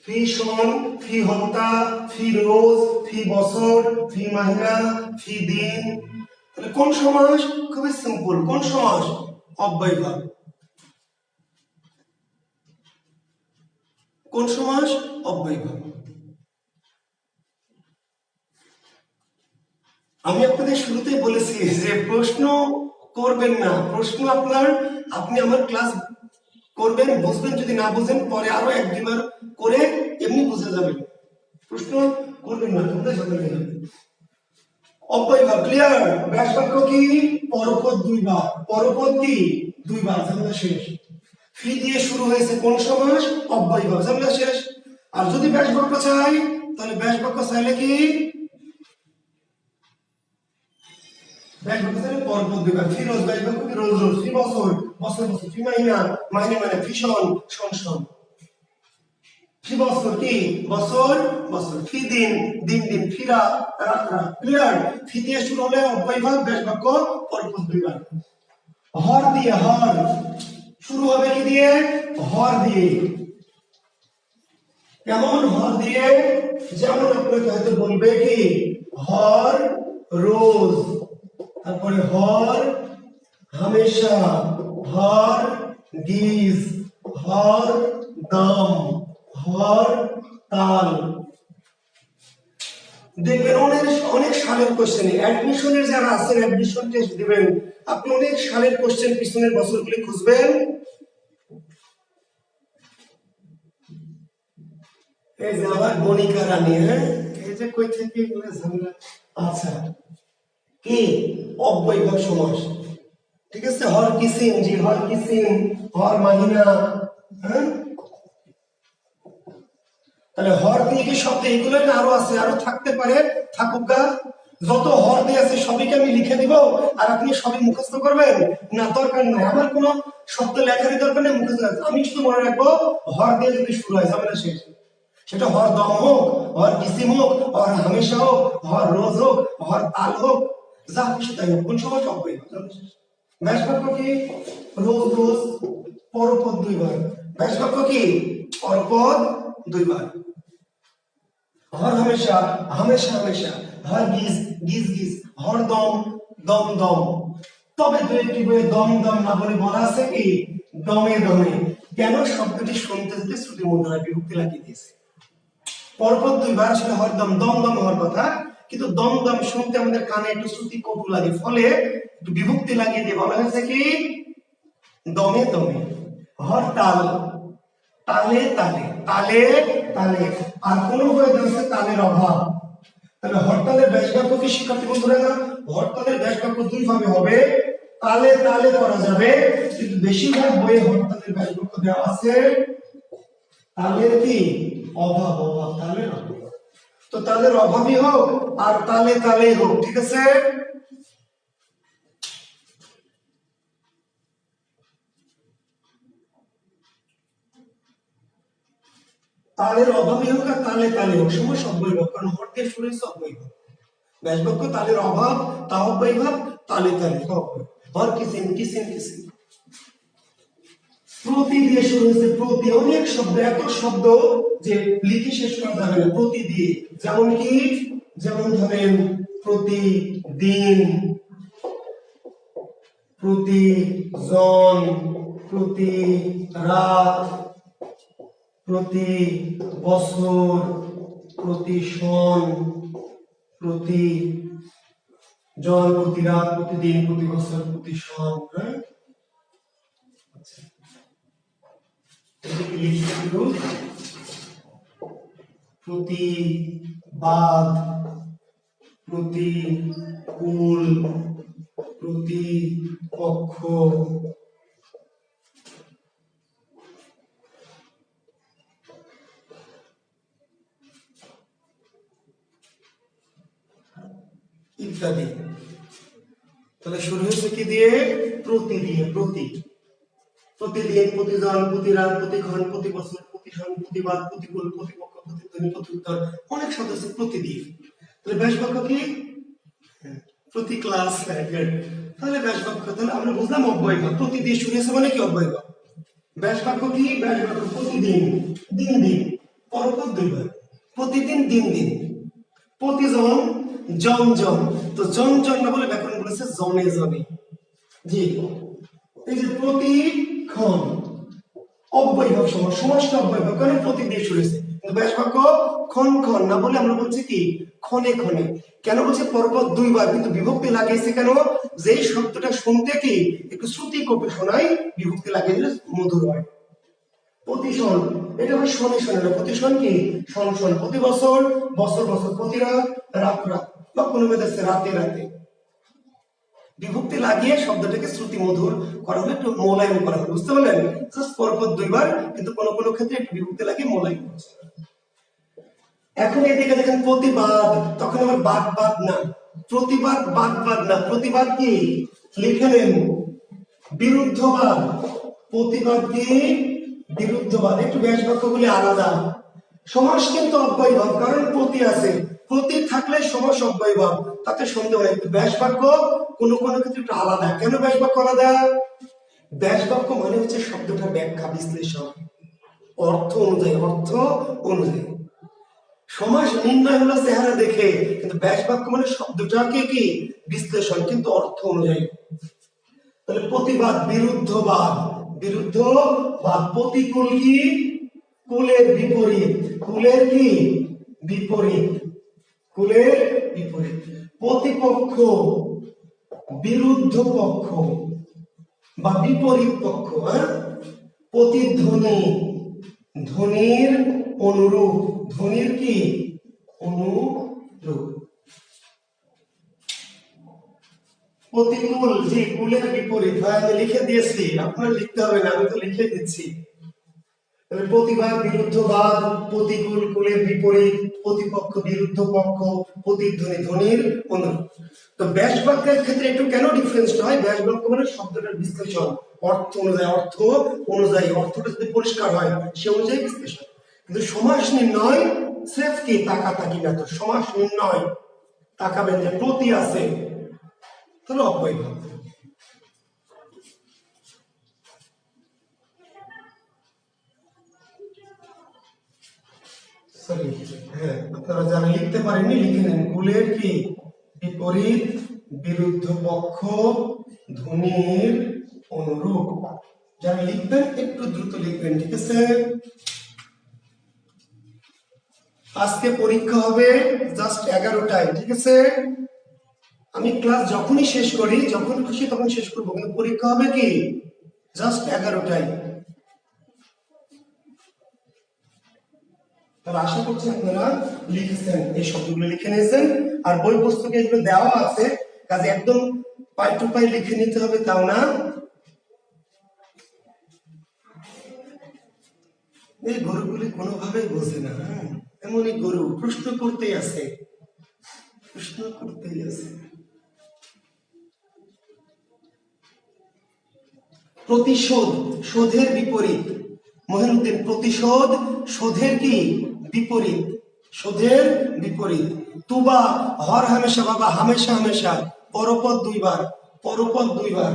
ফি সন, ফি হত্যা, ফি রোজ, ফি বছর, ফি মাহিনা, ফি দিন। তাহলে কোন সমাস? খুবই সিম্পল, কোন সমাস? অব্যয়ভাব। কোন সমাস? অব্যয়ভাব। আমি আপনাদের শুরুতেই বলেছি যে প্রশ্ন করবেন না। প্রশ্ন আপনার, আপনি আমার ক্লাস করবেন, বুঝবেন, যদি না বুঝেন পরে আরো এক দুইবার করে এমনি বুঝে যাবেন। প্রশ্ন করবেন না, তোমরা ঝামেলা নেই। অব্যয়ভাব ক্লিয়ার। ব্যাস বাক্য কি? পরপদ দুইবার। পরপদ কি? দুইবার। ঝামেলা শেষ। ফি দিয়ে শুরু হয়েছে কোন সমাস? অব্যয়ভাব। ঝামেলা শেষ। আর যদি ব্যাস বাক্য চাই, তাহলে ব্যাস বাক্য চাইলে কি? ব্যাস বাক্য চাইলে পরপদ দুইবার। ফিরোজ ব্যাস বাক্য কি? রোজ রোজ। ফি বছর, বছর বছর। ফি মাহিনা, মাহিনা মানে ভীষণ, শন শন। ফি বছর কি? বছর বছর। ফি দিন, দিন দিন। ফিরা, রাত রাত। ক্লিয়ার। ফি দিয়ে শুরু হলে অব্যয়ভাব, ব্যাস বাক্য পরপদ দুইবার। হর দিয়ে, হর শুরু হবে কি দিয়ে? হর দিয়ে। কেমন হর দিয়ে? যেমন আপনাকে হয়তো বলবে কি হর রোজ, তারপরে হর হামেশা, হর গিজ, হর দাম, হর তাল। দেখবেন অনেক অনেক সালের কোশ্চেন, অ্যাডমিশনের যারা আছেন অ্যাডমিশন টেস্ট দিবেন, আপনি অনেক সালের কোশ্চেন পিছনের বছরগুলি খুঁজবেন। এই যে আবার বণিকা রানী, হ্যাঁ, এই যে কই থেকে এগুলো ঝামেলা। আচ্ছা, কি? অব্যয়ভাব সমাস। ঠিক আছে, হর কিসিম, জি হর কিসিম, হর মাহিনা, হ্যাঁ। তাহলে হর দিয়ে কি শব্দ এগুলো না আরো আছে? আরো থাকতে পারে, থাকুক গা। যত হর দিয়ে আছে সবইকে আমি লিখে দিব আর আপনি সবই মুখস্থ করবেন? না, দরকার নাই। আমার কোনো শব্দ লেখারই দরকার নেই, মুখস্থ। আমি শুধু মনে রাখবো হর দিয়ে যদি শুরু হয় ঝামেলা শেষ। সেটা হর দম হোক, হর কিসিম হোক, হর হামেশা হোক, হর রোজ হোক, হর তাল হোক, যা খুশি তাই হোক, কোন সময় অব্যয়ভাব। ব্যাস বাক্য কি? রোজ রোজ, পরপদ দুইবার। ব্যাস বাক্য কি? পরপদ দুইবার। হর হামেশা, হামেশা হামেশা। হর গিজ, গিজ গিজ। হর দম, দম দম। তবে দু একটি বইয়ে দম দম না বলে বলা আছে কি দমে দমে। কেন? শব্দটি শুনতে যেতে শ্রুতি মুদ্রায় বিভক্তি লাগিয়ে দিয়েছে। পরপর দুইবার আসলে হরদম, দম দম হওয়ার কথা, কিন্তু দম দম শুনতে আমাদের কানে একটু শ্রুতি কটু লাগে, ফলে একটু বিভক্তি লাগিয়ে দিয়ে বলা হয়েছে কি দমে দমে। হর তাল, তালে তালে, তালে তালে। আর কোন বইয়ে দেওয়া তালের অভাব। তাহলে হরতালের ব্যাস বাক্য কি শিক্ষার্থী বন্ধুরা? হরতালের ব্যাস বাক্য দুই ভাবে হবে, তালে তালে করা যাবে, কিন্তু বেশিরভাগ বইয়ে হরতালের ব্যাস বাক্য দেওয়া আছে তালের কি অভাব, অভাব, তালের অভাব। তো তালের অভাবই হোক আর তালে তালে হোক, ঠিক আছে। তালের অভাবই হোক আর তালে তালে হোক, সময় অব্যয়ভাব, কারণ হর দিয়ে শুরু হয়েছে অব্যয়ভাব। ব্যাস বাক্য তালের অভাব, তা অব্যয়ভাব, তালে তালে হর কিসিম, কিসিম কিসিম। প্রতি দিয়ে শুরু হয়েছে, প্রতি। অনেক শব্দ, এত শব্দ যে লিখে শেষ করা যাবে না। প্রতি দিয়ে, যেমন কি? যেমন ধরেন প্রতিদিন, প্রতিজন, প্রতি রাত, প্রতি বছর, প্রতি সন, প্রতি জন, প্রতি রাত, প্রতিদিন, প্রতি বছর, প্রতি সন। প্রতিবাদ, প্রতিকূল, প্রতিপক্ষ, ইত্যাদি। তাহলে শুরু হয়েছে কি দিয়ে? প্রতি দিয়ে। প্রতি, প্রতিদিন, প্রতিজন, প্রতি রাত, প্রতিক্ষণ, প্রতি বছর, প্রতি সন, প্রতিবাদ, প্রতিকূল, প্রতিপক্ষ, প্রতিধ্বনি, প্রত্যুত্তর, অনেক শব্দ আছে প্রতি দিয়ে। তাহলে ব্যাস বাক্য কি? প্রতি ক্লাস। তাহলে ব্যাস বাক্য, তাহলে আমরা বুঝলাম অব্যয়ভাব। প্রতি দিয়ে শুরু হয়েছে মানে কি অব্যয়ভাব। ব্যাস বাক্য কি? ব্যাস বাক্য প্রতিদিন, দিন দিন, পরপর দুইবার। প্রতিদিন, দিন দিন। প্রতিজন, জন জন। তো জন জন না বলে ব্যাকরণ বলেছে জনে জনে। জি, এই যে প্রতিক্ষণ, অব্যয়ভাব সমাস, সমাসটা অব্যয়ভাব, কারণ প্রতি দিয়ে শুরু হয়েছে। ব্যাস বাক্য ক্ষণ ক্ষণ না বলে আমরা বলছি কি ক্ষণে ক্ষণে। কেন বলছে পরপর দুইবার, কিন্তু বিভক্তি লাগিয়েছে কেন? যেই শব্দটা শুনতে কি একটু শ্রুতি কপি শোনায়, বিভক্তি লাগিয়ে দিলে মধুর হয়। প্রতিশন, এটা হয় শনে শনে না, প্রতিশন কি শন শন, প্রতি বছর, বছর বছর, প্রতি রাত, রাত রাত, বা কোনো মেয়েদের রাতে রাতে। বিভক্তি লাগিয়ে শব্দটাকে শ্রুতি মধুর করা হলে একটু মোলায়েম করা হবে, বুঝতে পারলেন? পরপর দুইবার, কিন্তু কোনো কোনো ক্ষেত্রে একটু বিভক্তি লাগিয়ে মোলায়েম করছে। এখন এদিকে দেখেন প্রতিবাদ, তখন আবার বাদ বাদ না, প্রতিবাদ বাদ বাদ না, প্রতিবাদ কি লিখে নেন বিরুদ্ধবাদ, প্রতিবাদ কি বিরুদ্ধবাদ, একটু ব্যাস বাক্যগুলি আলাদা। সমাস কিন্তু অব্যয়ভাব, কারণ প্রতি আছে, প্রতি থাকলে সমাস অব্যয়ভাব, তাতে সন্দেহ নেই। ব্যাস বাক্য কোনো কোনো ক্ষেত্রে একটু আলাদা। কেন ব্যাস বাক্য আলাদা? ব্যাস বাক্য মানে হচ্ছে শব্দটার ব্যাখ্যা বিশ্লেষণ, অর্থ অনুযায়ী, অর্থ অনুযায়ী। সমাস নির্ণয় হলো চেহারা দেখে, কিন্তু ব্যাস বাক্য মানে শব্দটাকে কি বিশ্লেষণ, কিন্তু অর্থ অনুযায়ী। তাহলে প্রতিবাদ বিরুদ্ধবাদ, বিরুদ্ধবাদ, প্রতিকূল কি কুলের বিপরীত, কুলের কি বিপরীত, কুলের বিপরীত। প্রতিপক্ষ বিরুদ্ধ পক্ষ বা বিপরীত পক্ষ, প্রতিধ্বনি ধ্বনির অনুরূপ, ধ্বনির কি অনুরূপ। প্রতিকূল যে কুলের বিপরীত, আমি লিখে দিয়েছি, আপনার লিখতে হবে না, আমি তো লিখে দিচ্ছি। প্রতিবাদ বিরুদ্ধবাদ, প্রতিকূল কুলের বিপরীত, প্রতিপক্ষ বিরুদ্ধ পক্ষ, প্রতিধ্বনি ধ্বনির অনুরূপ। তো ব্যাস বাক্যের ক্ষেত্রে একটু কেন ডিফারেন্স হয়? ব্যাস বাক্য মানে শব্দটার বিশ্লেষণ, অর্থ অনুযায়ী, অর্থ অনুযায়ী, অর্থটা যদি পরিষ্কার হয় সে অনুযায়ী বিশ্লেষণ। কিন্তু সমাস নির্ণয় স্রেফ কি তাকাতাকি না, তো সমাস নির্ণয় তাকাবেন যে প্রতি আছে, তাহলে অব্যয়ভাব। হ্যাঁ, আপনারা যারা লিখতে পারেননি লিখে নেন, কুলের কি বিপরীত, বিরুদ্ধ পক্ষ, ধ্বনির অনুরূপ। যারা লিখবেন একটু দ্রুত লিখবেন, ঠিক আছে? আজকে পরীক্ষা হবে জাস্ট 11টায়, ঠিক আছে? আমি ক্লাস যখনই শেষ করি, যখন খুশি তখন শেষ করবো, কিন্তু পরীক্ষা হবে কি জাস্ট 11টায়। তাহলে আশা করছি আপনারা লিখেছেন, এই শব্দগুলো লিখে নিয়েছেন। আর বই পুস্তকে এগুলো দেওয়া আছে, কাজে একদম পাই টু পাই লিখে নিতে হবে তাও না। এই গরুগুলি কোনোভাবেই বোঝে না, এমনই গরু, প্রশ্ন করতেই আছে, প্রশ্ন করতেই আছে। প্রতিশোধ, শোধের বিপরীত। মহিনুদ্দিন, প্রতিশোধ শোধের কি বিপরীত, শোধের বিপরীত। তুবা, হর হামেশা, বাবা হামেশা হামেশা, পরপদ দুইবার, পরপদ দুইবার,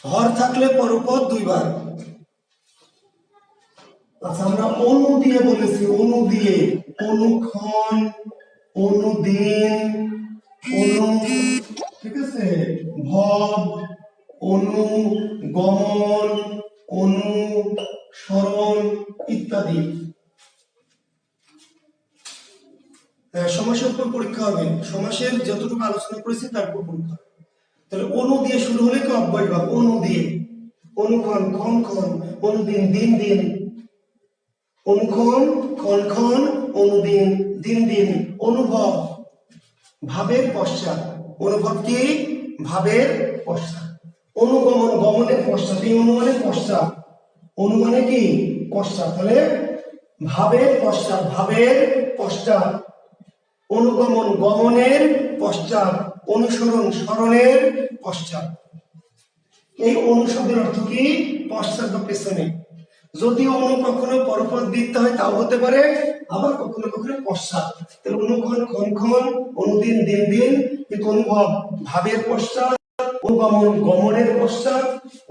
হর থাকলে পরপদ দুইবার। আচ্ছা, আমরা অনু দিয়ে বলেছি, অনু দিয়ে, অনুক্ষণ, অনুদিন, অনু, ঠিক আছে, ভব, অনুগমন, অনুসরণ ইত্যাদি। সমাসের উপর পরীক্ষা হবে, সমাসের যতটুকু আলোচনা করেছি তার উপর পরীক্ষা। তাহলে অনু দিয়ে শুরু হলে কি অব্যয়ভাব, অনু দিয়ে, অনুক্ষণ, ক্ষণ ক্ষণ, অনুদিন, দিন দিন, অনুক্ষণ, ক্ষণ ক্ষণ, অনুদিন, দিন দিন। অনুভব, ভাবের পশ্চাৎ, অনুভব কি ভাবের পশ্চাৎ। অনুগমন, গমনের পশ্চাৎ, এই অনুমানের পশ্চাৎ, অনুমানে কি পশ্চাৎ, তাহলে ভাবের পশ্চাৎ, ভাবের পশ্চাৎ। অনুগমন, গমনের পশ্চাৎ। অনুসরণ, স্মরণের পশ্চাৎ। এই অনুশব্দের অর্থ কি পশ্চাৎ বা পেছনে। যদি অনু কখনো পরপদ দিতে হয় তাও হতে পারে, আবার কখনো কখনো পশ্চাৎ। তাহলে অনুক্ষণ, ক্ষণ ক্ষণ, অনুদিন, দিন দিন। কিন্তু অনুভব ভাবের পশ্চাৎ, অনুগমন গমনের পশ্চাৎ,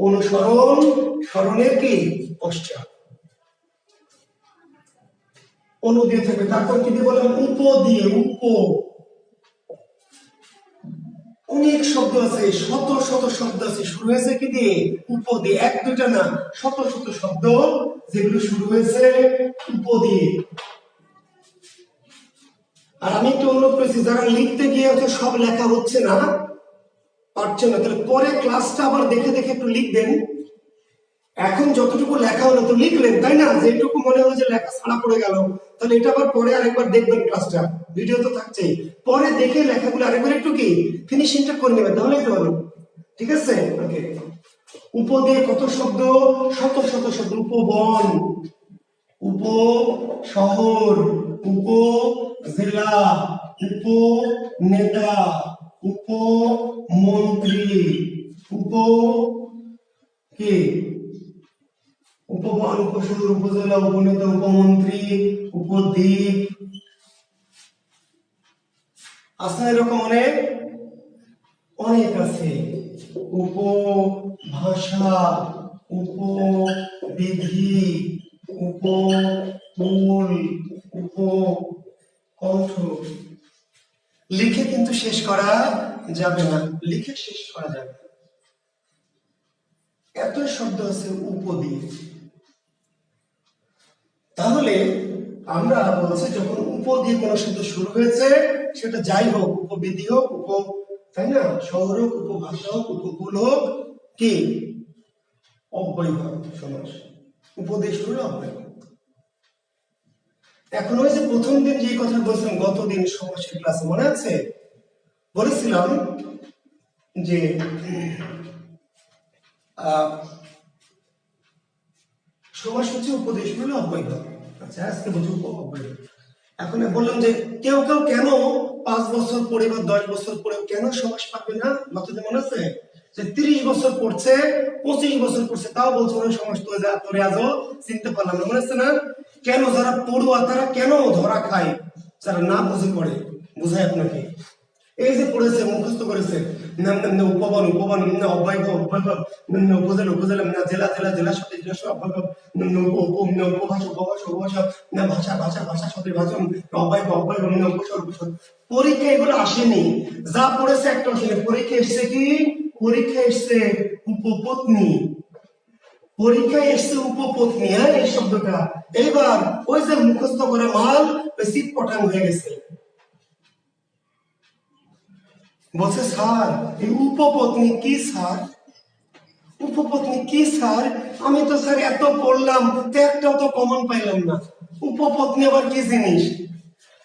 অনুসরণ স্মরণের কি পশ্চাৎ। অনু দিয়ে থাকবে, তারপর কি দিয়ে বললাম উপ দিয়ে, উপ। অনেক শব্দ আছে, শত শত শব্দ আছে, শুরু হয়েছে কি দিয়ে উপ দিয়ে, এক দুইটা না, শত শত শব্দ যেগুলো শুরু হয়েছে উপ দিয়ে। আর আমি একটু অনুরোধ করেছি, যারা লিখতে গিয়ে হচ্ছে সব লেখা হচ্ছে না, পারছেন না, তাহলে পরে ক্লাসটা আবার দেখে দেখে একটু লিখবেন। এখন যতটুকু লেখা হলো তো লিখলেন, তাই না? যেটুকু মনে হলো যে লেখা ছাড়া পড়ে গেল, তাহলে এটা আবার পরে আরেকবার দেখবেন ক্লাসটা, ভিডিও তো থাকছেই, পরে দেখে লেখাগুলো আরেকবার একটু কি ফিনিশিংটা করে নেবেন, তাহলে তো হলো। ঠিক আছে, ওকে। উপ দিয়ে কত শব্দ? শত শত শব্দ। উপবন, উপ শহর, উপ জেলা, উপ নেতা, উপ মন্ত্রী, উপ কি উপবন, উপশহর, উপজেলা, উপনেতা, উপমন্ত্রী, উপদ্বীপ, আছে এরকম অনেক অনেক আছে। উপভাষা, উপবিধি, উপকূল, উপকণ্ঠ। লিখে কিন্তু শেষ করা যাবে না, লিখে শেষ করা যাবে না। এত শব্দ আছে উপ দিয়ে। তাহলে আমরা বলছি যখন উপ দিয়ে কোনো শব্দ শুরু হয়েছে, সেটা যাই হোক, উপবিধি হোক, তাই না, শহর হোক, উপভাষা হোক, উপকূল হোক, কি অব্যয় সমাস। উপ দিয়ে শুরু অব্যয়। এখন ওই যে প্রথম দিন যে কথা বলছিলাম, গত দিন সমাসের ক্লাসে মনে আছে, বলেছিলাম যে সমাস হচ্ছে উপদেশ হলো অব্যয়। আচ্ছা, আজকে বুঝি অব্যয়। এখন বললাম যে কেউ কেউ কেন 5 বছর পরে বা 10 বছর পরে কেন সমাস পাবে না, গতদিন মনে আছে যে 30 বছর পড়ছে, 25 বছর পড়ছে, তাও বলছে ওরা সমাস তো তোরে আজও চিনতে পারলাম না, মনে আছে না? কেন? যারা পড়ুয়া তারা কেন ধরা খায়, যারা না বুঝে পড়ে। বুঝায় আপনাকে, এই যে পড়েছে, মুখস্থ করেছে, উপবন, উপবন, অব্যয়, অব্যয়, উপজেলা, উপজেলা, জেলা, জেলা, জেলা সাথে জেলা অব্যয়, উপভাষা, উপভাষা, উপভাষা, ভাষা, ভাষা, ভাষা সাথে ভাষা, অব্যয়, অব্যয়, উপসর, উপসর। পরীক্ষা এগুলো আসেনি, যা পড়েছে একটা আসেনি। পরীক্ষা এসছে কি? পরীক্ষা এসছে উপপত্নী, পরীক্ষায় এসছে উপপত্নী। হ্যাঁ, এই শব্দটা এইবার ওই যে মুখস্থ করে মাল ওই সিট পটাং হয়ে গেছে। বলছে স্যার এই উপপত্নী কি স্যার? উপপত্নী কি স্যার? আমি তো স্যার এত পড়লাম, একটাও তো কমন পাইলাম না। উপপত্নী আবার কি জিনিস?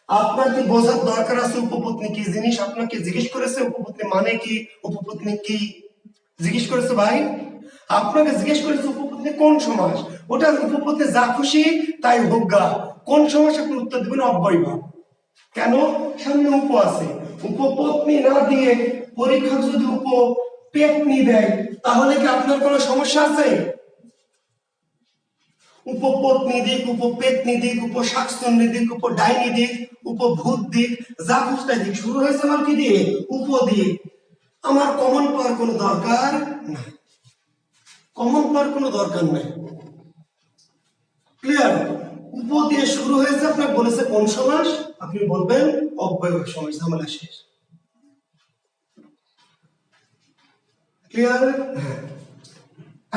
আপনার কি বোঝার দরকার আছে উপপত্নী কি জিনিস? আপনাকে জিজ্ঞেস করেছে উপপত্নী মানে কি, উপপত্নী কি জিজ্ঞেস করেছে ভাই? আপনাকে জিজ্ঞেস করেছে উপপত্নী কোন সমাস? ওটা উপপত্নী যা খুশি তাই হোক গা, কোন সমাস আপনি উত্তর দেবেন অব্যয় ভাব। কেন? সামনে উপ আছে, উপপত্নী না দিয়ে পরীক্ষা যদি উপপেত্নী দেয়, তাহলে কি আপনার কোনো সমস্যা আছে? উপপত্নী দিক, উপপেত্নী দিক, উপশাকস্তনী দিক, উপডাইনি দিক, উপভূত দিক, যা খুশি দিক, শুরু হয়েছে আমার কি দিয়ে? উপ দিয়ে। আমার কমন পাওয়ার কোনো দরকার নাই, কমন পাওয়ার কোনো দরকার নাই। ক্লিয়ার? উপ দিয়ে শুরু হয়েছে, আপনার বলেছে কোন সমাস, আপনি বলবেন অব্যয় সমাস, ঝামেলা শেষ। ক্লিয়ার? হ্যাঁ।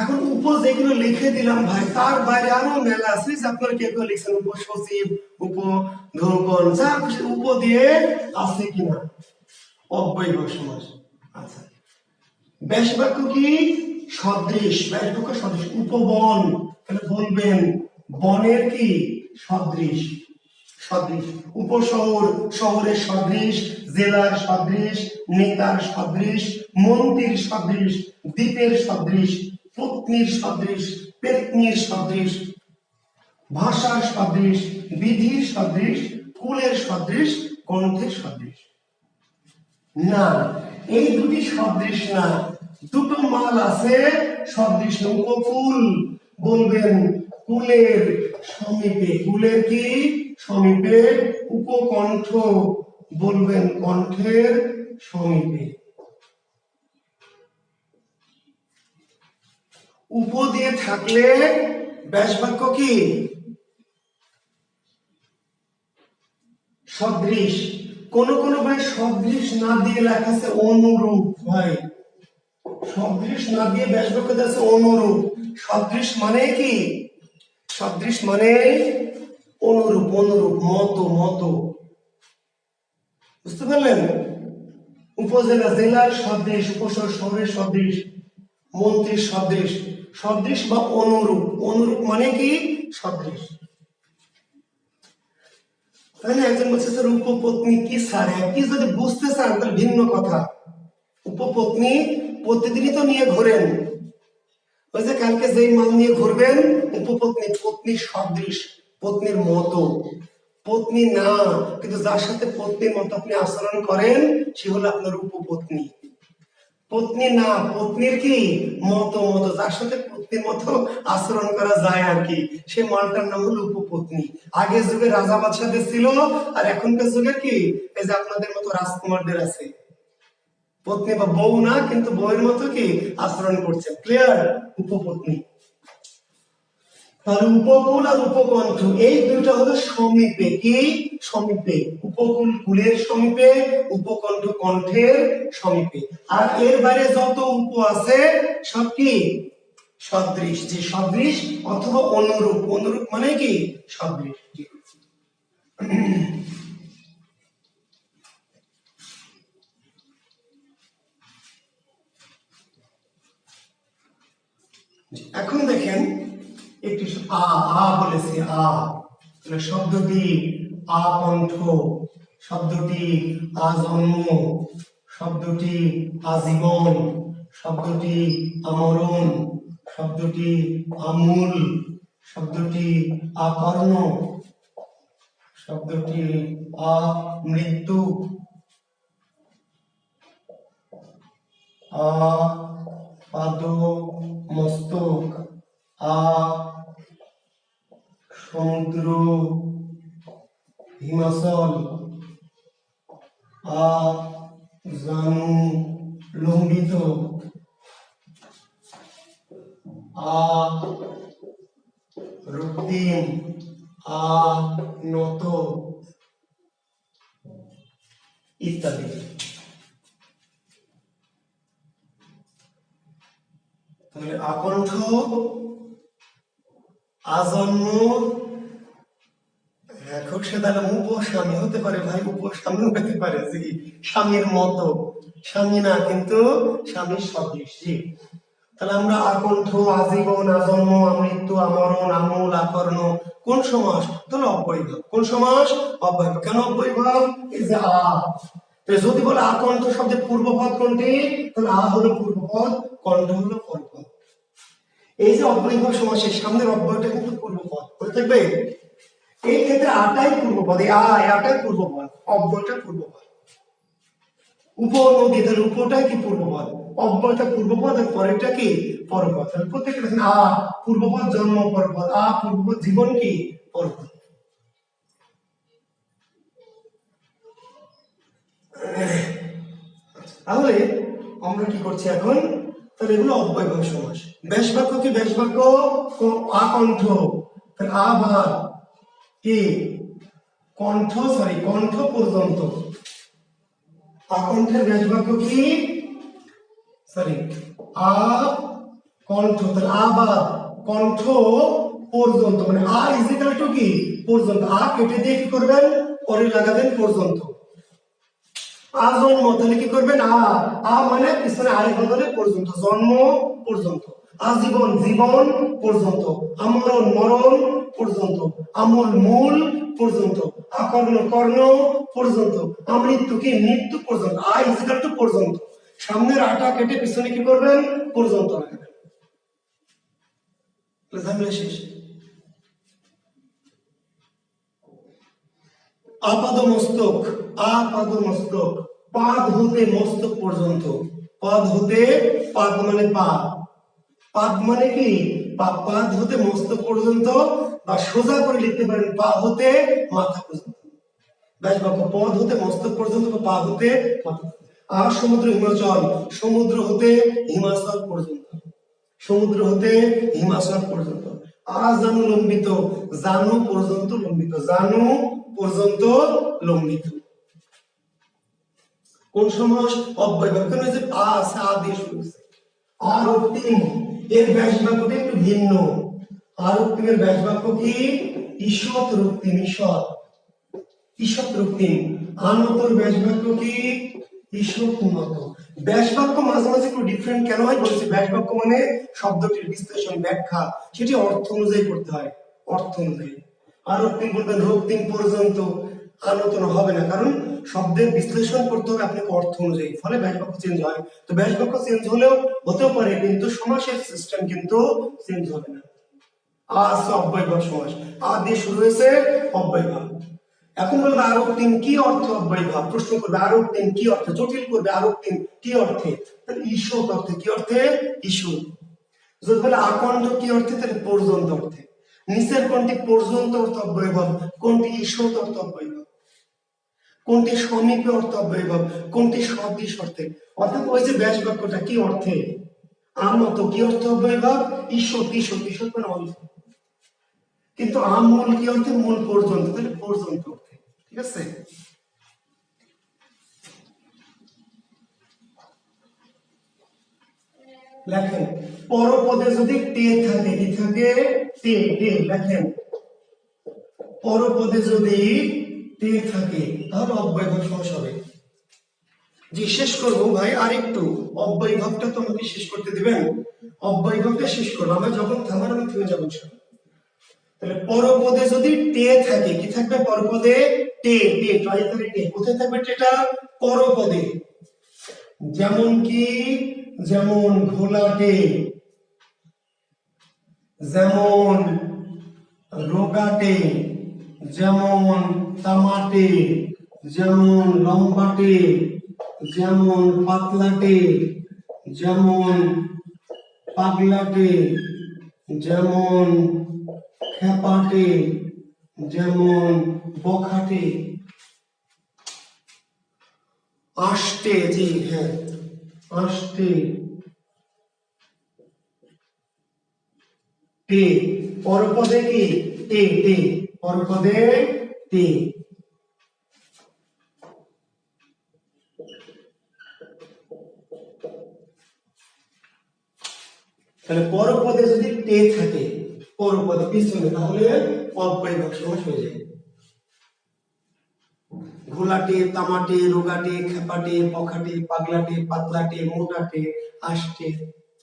এখন উপ যেগুলো লিখে দিলাম ভাই, তার বাইরে আরো মেলা আছে, যে আপনারা কেউ কেউ লিখছেন উপসচিব, উপধৌকন, যা খুশি উপ দিয়ে আছে কিনা অব্যয় সমাস। আচ্ছা, ব্যাস বাক্য কি? সদৃশ। ব্যাস বাক্য সদৃশ। উপবন, তাহলে বলবেন বনের কি সদৃশ, সদৃশ। উপশহর, শহরের সদৃশ, জেলার সদৃশ, নেতার সদৃশ, মন্ত্রীর সদৃশ, দ্বীপের সদৃশ, পত্নীর সদৃশ, পেত্নীর সদৃশ, ভাষার সদৃশ, বিধির সদৃশ, কুলের সদৃশ, কণ্ঠের সদৃশ। না, এই দুটি সদৃশ না, দুটো মাল আছে সদৃশ। উপকূল বলবেন কুলের সমীপে, কুলের কি সমীপে। উপকণ্ঠ বলবেন কণ্ঠের সমীপে। উপ দিয়ে থাকলে ব্যাস বাক্য কি সদৃশ। কোন কোন ভাই সদৃশ না দিয়ে লেখা আছে অনুরূপ। ভাই সদৃশ না দিয়ে ব্যাস বাক্য আছে অনুরূপ। সদৃশ মানে কি? সদৃশ মানে অনুরূপ, অনুরূপ, মতো, মতো। বুঝতে পারলেন? উপজেলা জেলার সদৃশ, উপশহর শহরের সদৃশ, মন্ত্রীর সদৃশ, সদৃশ বা অনুরূপ, অনুরূপ মানে কি সদৃশ। তাহলে একজন বলছে স্যার উপপত্নী কি স্যার, একই যদি বুঝতে চান তাহলে ভিন্ন কথা। উপপত্নী প্রতিদিনই তো নিয়ে ঘোরেন, ওই যে কালকে যেই মাল নিয়ে ঘুরবেন উপপত্নী, পত্নীর সদৃশ, পত্নীর মতো, পত্নী না কিন্তু যার সাথে পত্নীর মতো আপনি আচরণ করেন সে হলো আপনার উপপত্নী। পত্নী না, পত্নীর কি মতো, মতো যার সাথে পত্নীর মতো আচরণ করা যায় আর কি, সে মালটার নাম হলো উপপত্নী। আগের যুগে রাজা বাদশাদের ছিল, আর এখনকার যুগের কি এই যে আপনাদের মতো রাজকুমারদের আছে, পত্নী বা বউ না কিন্তু বউয়ের মতো কি আচরণ করছে। ক্লিয়ার? উপপত্নী। আর উপকূল আর উপকণ্ঠ এই দুইটা হলো সমীপে, কি সমীপে, উপকূল কুলের সমীপে, উপকণ্ঠ কণ্ঠের সমীপে। আর এর বাইরে যত উপ আছে সব কি সদৃশ, যে সদৃশ অথবা অনুরূপ, অনুরূপ মানে কি সদৃশ। এখন দেখেন একটু আ, আ বলেছি আ, তাহলে শব্দটি আকণ্ঠ, শব্দটি আজন্ম, শব্দটি আজীবন, শব্দটি আমরণ, শব্দটি আমূল, শব্দটি আকর্ণ, শব্দটি আমৃত্যু, পাদ মস্তক, সমুদ্র হিমাচল, জানু লম্বিত, রক্তিম, নত ইত্যাদি। তাহলে আকণ্ঠ, আজন্ম, এখন সে তাহলে উপস্বামী হতে পারে ভাই, উপস্বামী হতে পারে, জি স্বামীর মতো, স্বামী না কিন্তু স্বামীর সদৃশ। জি, তাহলে আমরা আকণ্ঠ, আজীবন, আজন্ম, আমৃত্যু, আমরণ, আমূল, আকর্ণ কোন সমাস? তাহলে অব্যয়ভাব। কোন সমাস? অব্যয়ভাব। কেন অব্যয়ভাব? এই যে যদি বলে আকণ্ঠ শব্দের পূর্বপদ কোনটি, তাহলে হলো পূর্বপদ, কণ্ঠ হলো পরপদ। এই যে অব্যয়ভাব সমাসের সামনের অব্যয়টা কিন্তু পূর্বপদ হয়ে থাকবে। এই ক্ষেত্রে আটাই পূর্বপদ, আটাই পূর্বপদ, অব্যয়টা পূর্বপদ। উপনদী, তাহলে উপটাই কি পূর্বপদ, অব্যয়টা পূর্বপদ, আর পরেরটা কি পরপদ। তাহলে প্রত্যেকটা দেখেন পূর্বপদ জন্ম পরপদ, পূর্বপদ জীবন কি পরপদ। তাহলে আমরা কি করছি এখন? তাহলে এগুলো অব্যয়ভাব সমাস। ব্যাস বাক্য কি? ব্যাস বাক্য আকণ্ঠ, তাহলে আবার কি কণ্ঠ, কণ্ঠ পর্যন্ত। আকণ্ঠের ব্যাস বাক্য কি? কণ্ঠ, তাহলে আবার কণ্ঠ পর্যন্ত, মানে ইজিক্যাল টু কি পর্যন্ত, কেটে দিয়ে কি করবেন পরে লাগাবেন পর্যন্ত। আজন্ম, তাহলে কি করবেন মানে পিছনে আয় বদলে পর্যন্ত, জন্ম পর্যন্ত। আজীবন, জীবন পর্যন্ত। আমরণ, মরণ পর্যন্ত। আমূল, মূল পর্যন্ত। আকর্ণ, কর্ণ পর্যন্ত। আমৃত্যু কি মৃত্যু পর্যন্ত। ইজিক্যাল টু পর্যন্ত, সামনের আটা কেটে পিছনে কি করবেন পর্যন্ত লাগাবেন। ঝামেলা শেষ। আপাদ মস্তক, আপাদ মস্তক, পাদ হতে মস্তক পর্যন্ত। পাদ হতে, পাদ মানে পা, পাদ মানে কি পাদ হতে মস্তক পর্যন্ত, বা সোজা করে লিখতে পারেন পা হতে মাথা পর্যন্ত। ব্যাস বাক্য পদ হতে মস্তক পর্যন্ত বা পা হতে মাথা। সমুদ্র হিমাচল, সমুদ্র হতে হিমাচল পর্যন্ত, সমুদ্র হতে হিমাচল পর্যন্ত। জানু লম্বিত, জানু পর্যন্ত লম্বিত, জানু পর্যন্ত লম্বিত। কোন সমাস? অব্যয়ভাব। কেন? যে আছে আদেশ হয়েছে। রক্তিম, এর ব্যাস বাক্যটা একটু ভিন্ন। রক্তিমের ব্যাস বাক্য কি? ঈষৎ রক্তিম, ঈষৎ, ঈষৎ রক্তিম। আনতর ব্যাস বাক্য কি ঈষৎ উন্নত। ব্যাস বাক্য মাঝে মাঝে একটু ডিফারেন্ট কেন হয় বলছি, ব্যাস বাক্য মানে শব্দটির বিশ্লেষণ ব্যাখ্যা সেটি অর্থ অনুযায়ী করতে হয়, অর্থ অনুযায়ী। আর আপনি বলবেন রক্তিম পর্যন্ত, আনতন হবে না, কারণ শব্দের বিশ্লেষণ করতে হবে আপনাকে অর্থ অনুযায়ী, ফলে ব্যাস বাক্য চেঞ্জ হয়। তো ব্যাস বাক্য চেঞ্জ হলেও হতেও পারে, কিন্তু সমাসের সিস্টেম কিন্তু চেঞ্জ হবে না। আজ অব্যয়ভাব সমাস, আ দিয়ে শুরু হয়েছে অব্যয়ভাব। এখন বলবে আরক্তিম কি অর্থ অব্যয়ভাব, প্রশ্ন করবে আরক্তিম কি অর্থে, জটিল করবে আরক্তিম কি অর্থে, তাহলে ঈষৎ অর্থে, কি অর্থে ঈষৎ। যদি বলে আকণ্ঠ কি অর্থে, তাহলে পর্যন্ত অর্থে। নিচের কোনটি পর্যন্ত অর্থ অব্যয়ভাব, কোনটি ঈষৎ অর্থ অব্যয়ভাব, কোনটি সমীপে অর্থ অব্যয়ভাব, কোনটি সদৃশ অর্থে। অর্থাৎ ওই যে ব্যাস বাক্যটা কি অর্থে, আমত কি অর্থ অব্যয়ভাব, ঈষৎ ঈষৎ ঈষৎ মানে অল্প, কিন্তু আমূল কি অর্থে, মূল পর্যন্ত, তাহলে পর্যন্ত অর্থে। ঠিক আছে, লেখেন পরপদে যদি টে থাকে, কি থাকে, টে, টে লেখেন পরপদে যদি টে থাকে তাহলে অব্যয়ভাব সমাস হবে। জি শেষ করবো ভাই, আরেকটু অব্যয়ভাবটা তো আমাকে শেষ করতে দিবেন, অব্যয়ভাবটা শেষ করবো, আমরা যখন থামার আমি থেমে যাবো। তাহলে পরপদে যদি টে থাকে, কি থাকবে পরপদে, টে, টে ট্রাইথারে টে, কোথায় থাকবে টেটা, পরপদে। যেমন কি, যেমন ঘোলাটে, যেমন রোগাটে, যেমন তামাটে, যেমন লম্বাটে, যেমন পাতলাটে, যেমন পাগলাটে, যেমন খেপাটে, যেমন বখাটে। আষ্টে, জি হ্যাঁ আষ্টে, টে পরপদে কি, টে, টে পরপদে টে। তাহলে পরপদে যদি টে থাকে, পরপদে পিছনে, তাহলে অব্যয়ভাব সমাস হয়ে যায়। ঘোলাটে, তামাটে, রোগাটে, খেপাটে, বখাটে, পাগলাটে, পাতলাটে, মোটাটে, আষ্টে,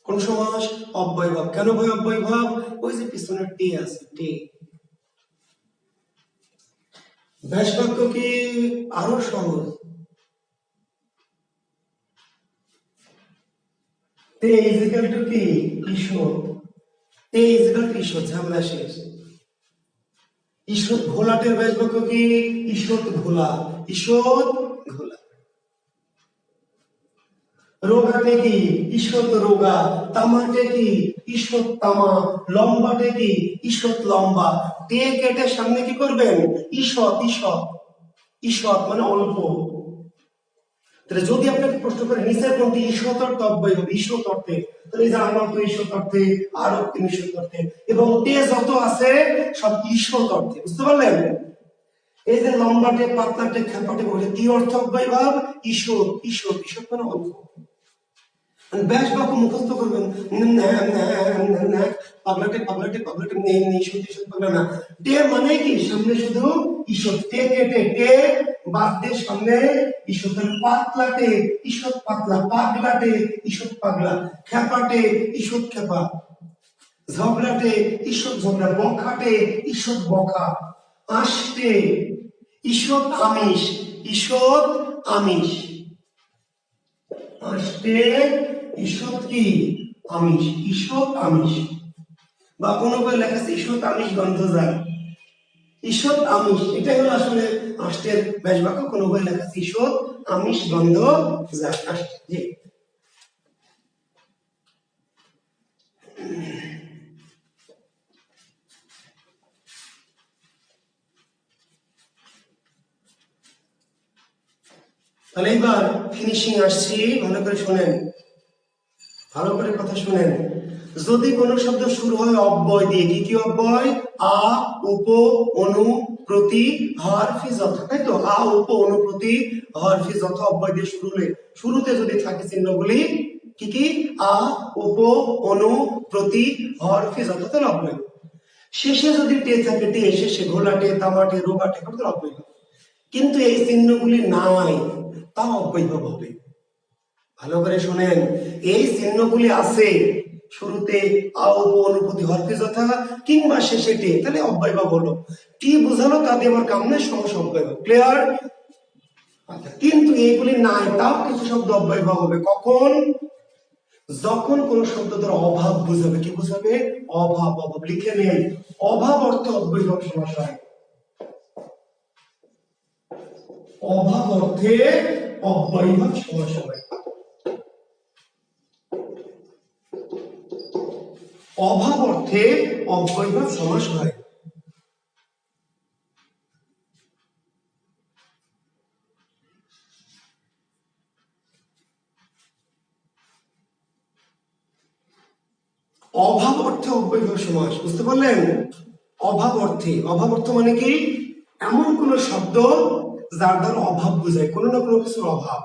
কোন সমাস, অব্যয়ভাব। কেন ভাই অব্যয়ভাব, ওই যে পিছনে টে আছে, টে। ব্যাস বাক্য কি আরো সহজ, তে ইজিক্যাল টু কি ঈশ্বর, তে ইজিক্যাল টু ঈশ্বর, ঝামেলা শেষ। ঈষৎ ঘোলাটের ব্যাস বাক্য কি, ঈষৎ ঘোলা, ঈষৎ ঘোলা। রোগাটে কি, ঈষৎ রোগা, তামাটে কি, ঈষৎ তামা, লম্বাটে কি, ঈষৎ লম্বা। টে কেটে সামনে কি করবেন, ঈষৎ, ঈষৎ, ঈষৎ মানে অল্প। তাহলে যদি আপনাকে প্রশ্ন করে নিচের কোনটি ঈষৎ অর্থ অব্যয়ভাব, ঈষৎ অর্থে, তাহলে এই যে আনত ঈষৎ অর্থে, আরক্তিম ঈষৎ অর্থে, এবং টে যত আছে সব ঈষৎ অর্থে, বুঝতে পারলেন। এই যে লম্বাটে, পাতলাটে, খেপাটে, বলে কি অর্থ অব্যয়ভাব, ঈষৎ, ঈষৎ, ঈষৎ মানে অল্প। ব্যাস বাক্য মুখস্থ করবেন, পাগলাটে, পাগলাটে, পাগলাটে, ঈষৎ, ঈষৎ পাগলা না। টে মানে কি সামনে শুধু ঈষৎ, টে কেটে টে বাদ দিয়ে সামনে ঈষৎ। পাতলাটে, ঈষৎ পাতলা, পাগলাটে, ঈষৎ পাগলা, খেপাটে, ঈষৎ খেপা, ঝগড়াটে, ঈষৎ ঝগড়া, বখাটে, ঈষৎ বখা, আষ্টে, ঈষৎ আমিষ, ঈষৎ আমিষ, আষ্টে ঈষৎ কি আমিষ, ঈষৎ আমিষ। বা কোনো বই লেখা আছে ঈষৎ আমিষ গন্ধ যায়, ঈষৎ আমিষ, এটাই হলো আসলে আষ্টের ব্যাস বাক্য। কোনো বই লেখা আছে ঈষৎ আমিষ গন্ধ যায়, আষ্টে। জি তাহলে এবার ফিনিশিং আসছি, ভালো করে শোনেন, ভালো করে কথা শুনেন। যদি কোন শব্দ শুরু হয় অব্যয় দিয়ে, কি কি অব্যয়, আ, উপ, অনু, প্রতি, হর, ফি, যথা, তাই তো, আ, উপ, অনু, প্রতি, হর, ফি, যথা অব্যয় দিয়ে শুরু হলে, শুরুতে যদি থাকে চিহ্নগুলি কি কি, আ, উপ, অনু, প্রতি, হর, ফি, যথা, তাহলে অব্যয়। শেষে যদি টে থাকে, টে শেষে, ঘোলাটে, তামাটে, রোগাটে, তাহলে অব্যয়। কিন্তু এই চিহ্নগুলি নাই, তা অব্যয়ভাব হবে। ভালো করে শোনেন, এই চিহ্নগুলি আছে শুরুতে আ উপ অনুপতি হরফে যথা কিংবা শেষে টি, তাহলে অব্যয়ভাব হলো। টি বোঝালো তা দিয়ে আমার কাম নেই, সমস্যা অব্যয়ভাব। ক্লিয়ার? আচ্ছা, কিন্তু এইগুলি নাই, তাও কিছু শব্দ অব্যয়ভাব হবে। কখন? যখন কোন শব্দ দ্বারা অভাব বুঝাবে। কি বুঝাবে? অভাব। অভাব লিখে নেন, অভাব অর্থে অব্যয়ভাব সমাস হয়। অভাব অর্থে অব্যয়ভাব সমাস হয়। অভাব অর্থে অব্যয়ভাব সমাস হয়। অভাব অর্থে অব্যয়ভাব সমাস, বুঝতে পারলেন? অভাব অর্থে, অভাব অর্থ মানে কি? এমন কোন শব্দ যার দ্বারা অভাব বোঝায়, কোনো না কোনো কিছুর অভাব।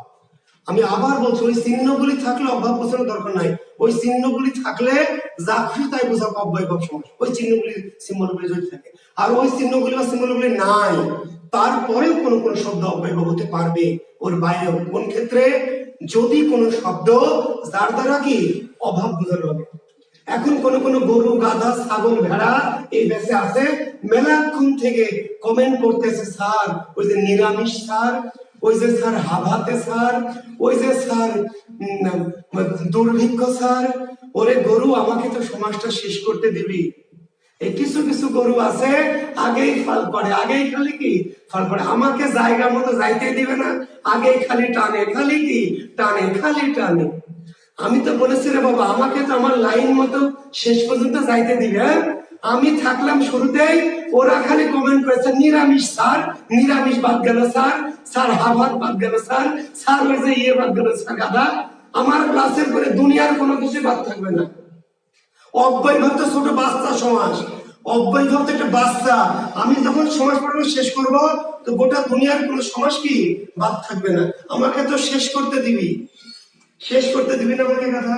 আমি আবার বলছি, ওই চিহ্নগুলি থাকলে অভাব বোঝানোর দরকার নাই। ওই চিহ্নগুলি থাকলে যা খুশি তাই বোঝাবো অব্যয়ভাব সমাস, ওই চিহ্নগুলি সিম্বলগুলি যদি থাকে। আর ওই চিহ্নগুলি বা সিম্বলগুলি নাই, তারপরেও কোনো কোনো শব্দ অব্যয়ভাব হতে পারবে, ওর বাইরে। কোন ক্ষেত্রে? যদি কোনো শব্দ যার দ্বারা কি অভাব বোঝানো হবে। এখন কোন কোন গরু, গাধা, ছাগল, ভেড়া এই দেশে আছে, মেলাক্ষণ থেকে কমেন্ট করতেছে, স্যার ওই যে নিরামিষ স্যার, ওই যে স্যার হাভাতে স্যার, ওই যে স্যার দুর্ভিক্ষ স্যার। ওরে গরু, আমাকে তো সমাজটা শেষ করতে দিবি। এই কিছু কিছু গরু আছে, আগেই ফাল করে, আগেই খালি কি ফাল করে, আমাকে জায়গা মতো যাইতে দিবে না, আগেই খালি টানে, খালি কি টানে, খালি টানে। আমি তো বলেছি রে বাবা, আমাকে তো আমার লাইন মতো শেষ পর্যন্ত যাইতে দিবে। হ্যাঁ, আমি থাকলাম শুরুতেই, ওরা খালি কমেন্ট করেছে নিরামিষ স্যার, নিরামিষ বাদ গেল স্যার, স্যার হাভাত বাদ গেল স্যার, স্যার ওই যে ইয়ে বাদ গেল স্যার গাদা। আমার ক্লাসের পরে দুনিয়ার কোনো কিছু বাদ থাকবে না। অব্যয়ভাব তো ছোট বাচ্চা সমাস, অব্যয়ভাব তো একটা বাচ্চা। আমি যখন সমাজ পড়ানো শেষ করব, তো গোটা দুনিয়ার কোনো সমাস কি বাদ থাকবে না। আমাকে তো শেষ করতে দিবি, শেষ করতে দিবি না আমাকে কথা।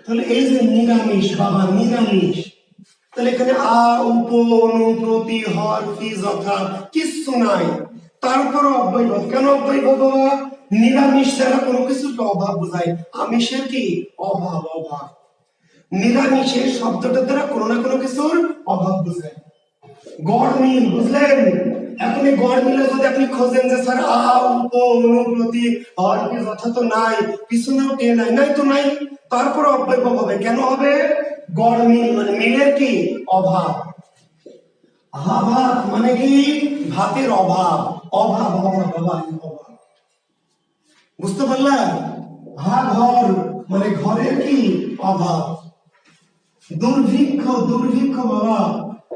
তাহলে এই যে নিরামিষ, বাবা নিরামিষ, তাহলে এখানে আ উপ অনু প্রতি হর কি যথা কিচ্ছু নাই, তারপর অব্যয়ভাব। কেন অব্যয়ভাব বাবা? নিরামিষ দ্বারা কোনো কিছুর অভাব বোঝায়, আমিষের কি অভাব, অভাব। নিরামিষের শব্দটা দ্বারা কোনো না কোনো কিছুর অভাব বোঝায়। গড় মিল, বুঝলেন? এখন এই গড় মিলে যদি আপনি খোঁজেন যে স্যার আ উপ অনু প্রতি হর কি যথা তো নাই, পিছনেও কে নাই, নাই তো নাই, তারপর অব্যয়ভাব হবে। কেন হবে? গড় মিল মানে মিলের কি অভাব। আভাত মানে কি ভাতের অভাব, অভাব, অভাব, অভাব, অভাব। বুঝতে পারলেন? হা ঘর মানে ঘরের কি অভাব। দুর্ভিক্ষ, দুর্ভিক্ষ বাবা,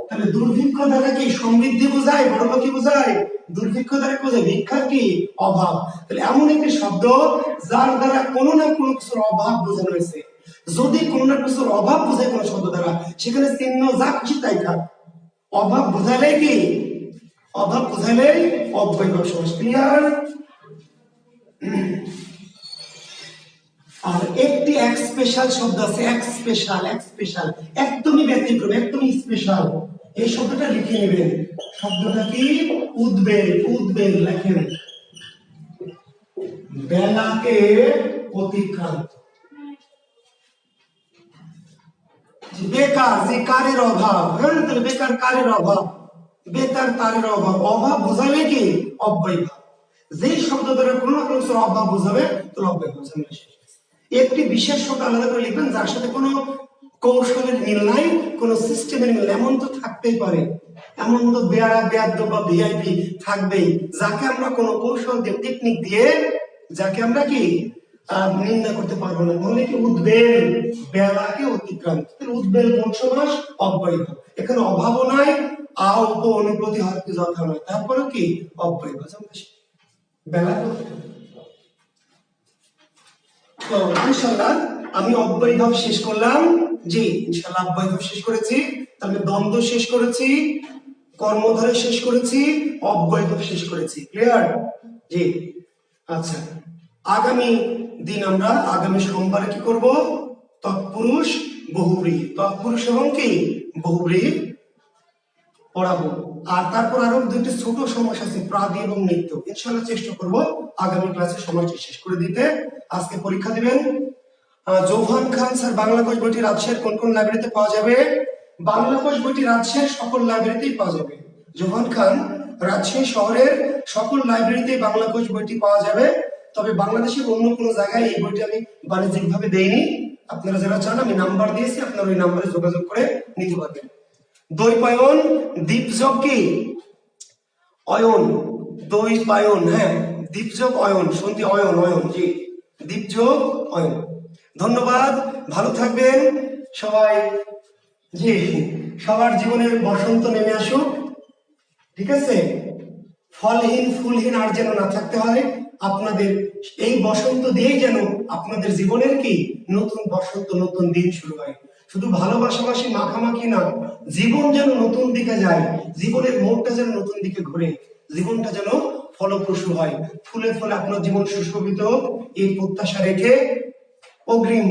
তাহলে দুর্ভিক্ষ দ্বারা কি সমৃদ্ধি বোঝায়, বড়লোকি বোঝায়? দুর্ভিক্ষ দ্বারা কি বোঝায়? ভিক্ষার কি অভাব। তাহলে এমন একটি শব্দ যার দ্বারা কোনো না কোনো কিছুর অভাব বোঝানো হয়েছে। যদি কোনো না কিছুর অভাব বোঝায় কোনো শব্দ দ্বারা, সেখানে চিহ্ন যা খুশি তাই থাক, অভাব বোঝালেই কি, অভাব বোঝালেই অব্যয়ভাব সমাস। ক্লিয়ার? আর একটি এক স্পেশাল শব্দ আছে, এক স্পেশাল, এক স্পেশাল, একদমই ব্যতিক্রম, একদমই স্পেশাল। এই শব্দটা লিখে নেবেন। শব্দটা কি? উদ্বেগ, উদ্বেগ লেখেন। বেলাকে অতিক্রান্ত। বেকার, যে কারের অভাব, হ্যাঁ, তাহলে বেকার কারের অভাব, বেকার তারের অভাব, অভাব বোঝালে কি অব্যয়ভাব। যেই শব্দ দ্বারা কোনো না কোনো অভাব বোঝাবে, তো অব্যয়ভাব। একটি বিশেষ শব্দ আলাদা করে লিখবেন যার সাথে কোনো কৌশলের মিল নাই, কোনো সিস্টেমের মিল। এমন তো থাকতেই পারে, এমন তো বেয়ারা বেয়াদ্দ বা ভিআইপি থাকবেই, যাকে আমরা কোনো কৌশল দিয়ে, টেকনিক দিয়ে, যাকে আমরা কি নিন্দা করতে পারবো না। মানে কি উদ্বেল, বেলাকে অতিক্রান্ত, উদ্বেল বংশবাস অব্যয়ভাব। এখানে অভাবও নাই, আ উপ অনুপ্রতি হর কি যথা নয়, তারপরে কি অব্যয়ভাব। বেলাকে অতিক্রান্ত। তো ইনশাআল্লাহ আমি অব্যয়ভাব শেষ করলাম। জি ইনশাআল্লাহ অব্যয়ভাব শেষ করেছি, তাহলে দ্বন্দ্ব শেষ করেছি, কর্মধারে শেষ করেছি, অব্যয়ভাব শেষ করেছি। ক্লিয়ার? জি আচ্ছা, আগামী দিন আমরা আগামী সোমবারে কি করব? তৎপুরুষ বহুব্রীহি, তৎপুরুষ এবং কি বহুব্রীহি পড়াবো। আর তারপর আরো দুটি ছোট সমাস আছে, প্রাদি এবং নিত্য। ইনশাআল্লাহ চেষ্টা করব আগামী ক্লাসে সমাজটি শেষ করে দিতে। আজকে পরীক্ষা দিবেন। জোহান খান স্যার, বাংলা কোষ বইটি রাজশাহীর কোন কোন লাইব্রেরিতে পাওয়া যাবে? বাংলা কোষ বইটি রাজশাহীর সকল লাইব্রেরিতেই পাওয়া যাবে। জোহান খান, রাজশাহী শহরের সকল লাইব্রেরিতে বাংলা কোষ বইটি পাওয়া যাবে। তবে বাংলাদেশের অন্য কোনো জায়গায় এই বইটি আমি বাণিজ্যিকভাবে দেইনি। আপনারা যারা চান আমি নাম্বার দিয়েছি, আপনারা ওই নাম্বারে যোগাযোগ করে নিতে পারবেন। দ্বৈপায়ন দীপজগ কি? অয়ন, দ্বৈপায়ন, হ্যাঁ দীপজগ অয়ন, সন্ধি অয়ন, অয়ন, জি দীপজগ অয়ন। ধন্যবাদ, ভালো থাকবেন সবাই। জি, সবার জীবনে বসন্ত নেমে আসুক, ঠিক আছে? ফলহীন ফুলহীন আর যেন না থাকতে হয় আপনাদের। এই বসন্ত দিয়েই যেন আপনাদের জীবনের কি নতুন বসন্ত, নতুন দিন শুরু হয়। শুধু ভালোবাসাবাসি মাখামাখি না, জীবন যেন নতুন দিকে যায়, জীবনের মোড়টা যেন নতুন দিকে ঘুরে, জীবনটা যেন ফলপ্রসূ হয়, ফুলে ফলে আপনার জীবন সুশোভিত হোক, এই প্রত্যাশা রেখে অগ্রিম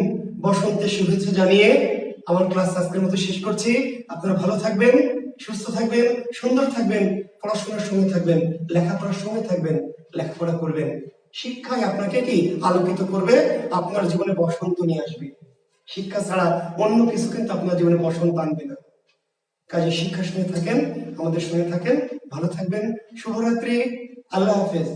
বসন্তের শুভেচ্ছা জানিয়ে আমার ক্লাস আজকের মতো শেষ করছি। আপনারা ভালো থাকবেন, সুস্থ থাকবেন, সুন্দর থাকবেন, পড়াশোনার সঙ্গে থাকবেন, লেখাপড়ার সঙ্গে থাকবেন, লেখাপড়া করবেন। শিক্ষাই আপনাকে কি আলোকিত করবে, আপনার জীবনে বসন্ত নিয়ে আসবে। শিক্ষা ছাড়া অন্য কিছু কিন্তু আপনার জীবনে বসন্ত আনবে না। কাজে শিক্ষার সঙ্গে থাকেন, আমাদের সঙ্গে থাকেন, ভালো থাকবেন। শুভরাত্রি, আল্লাহ হাফেজ।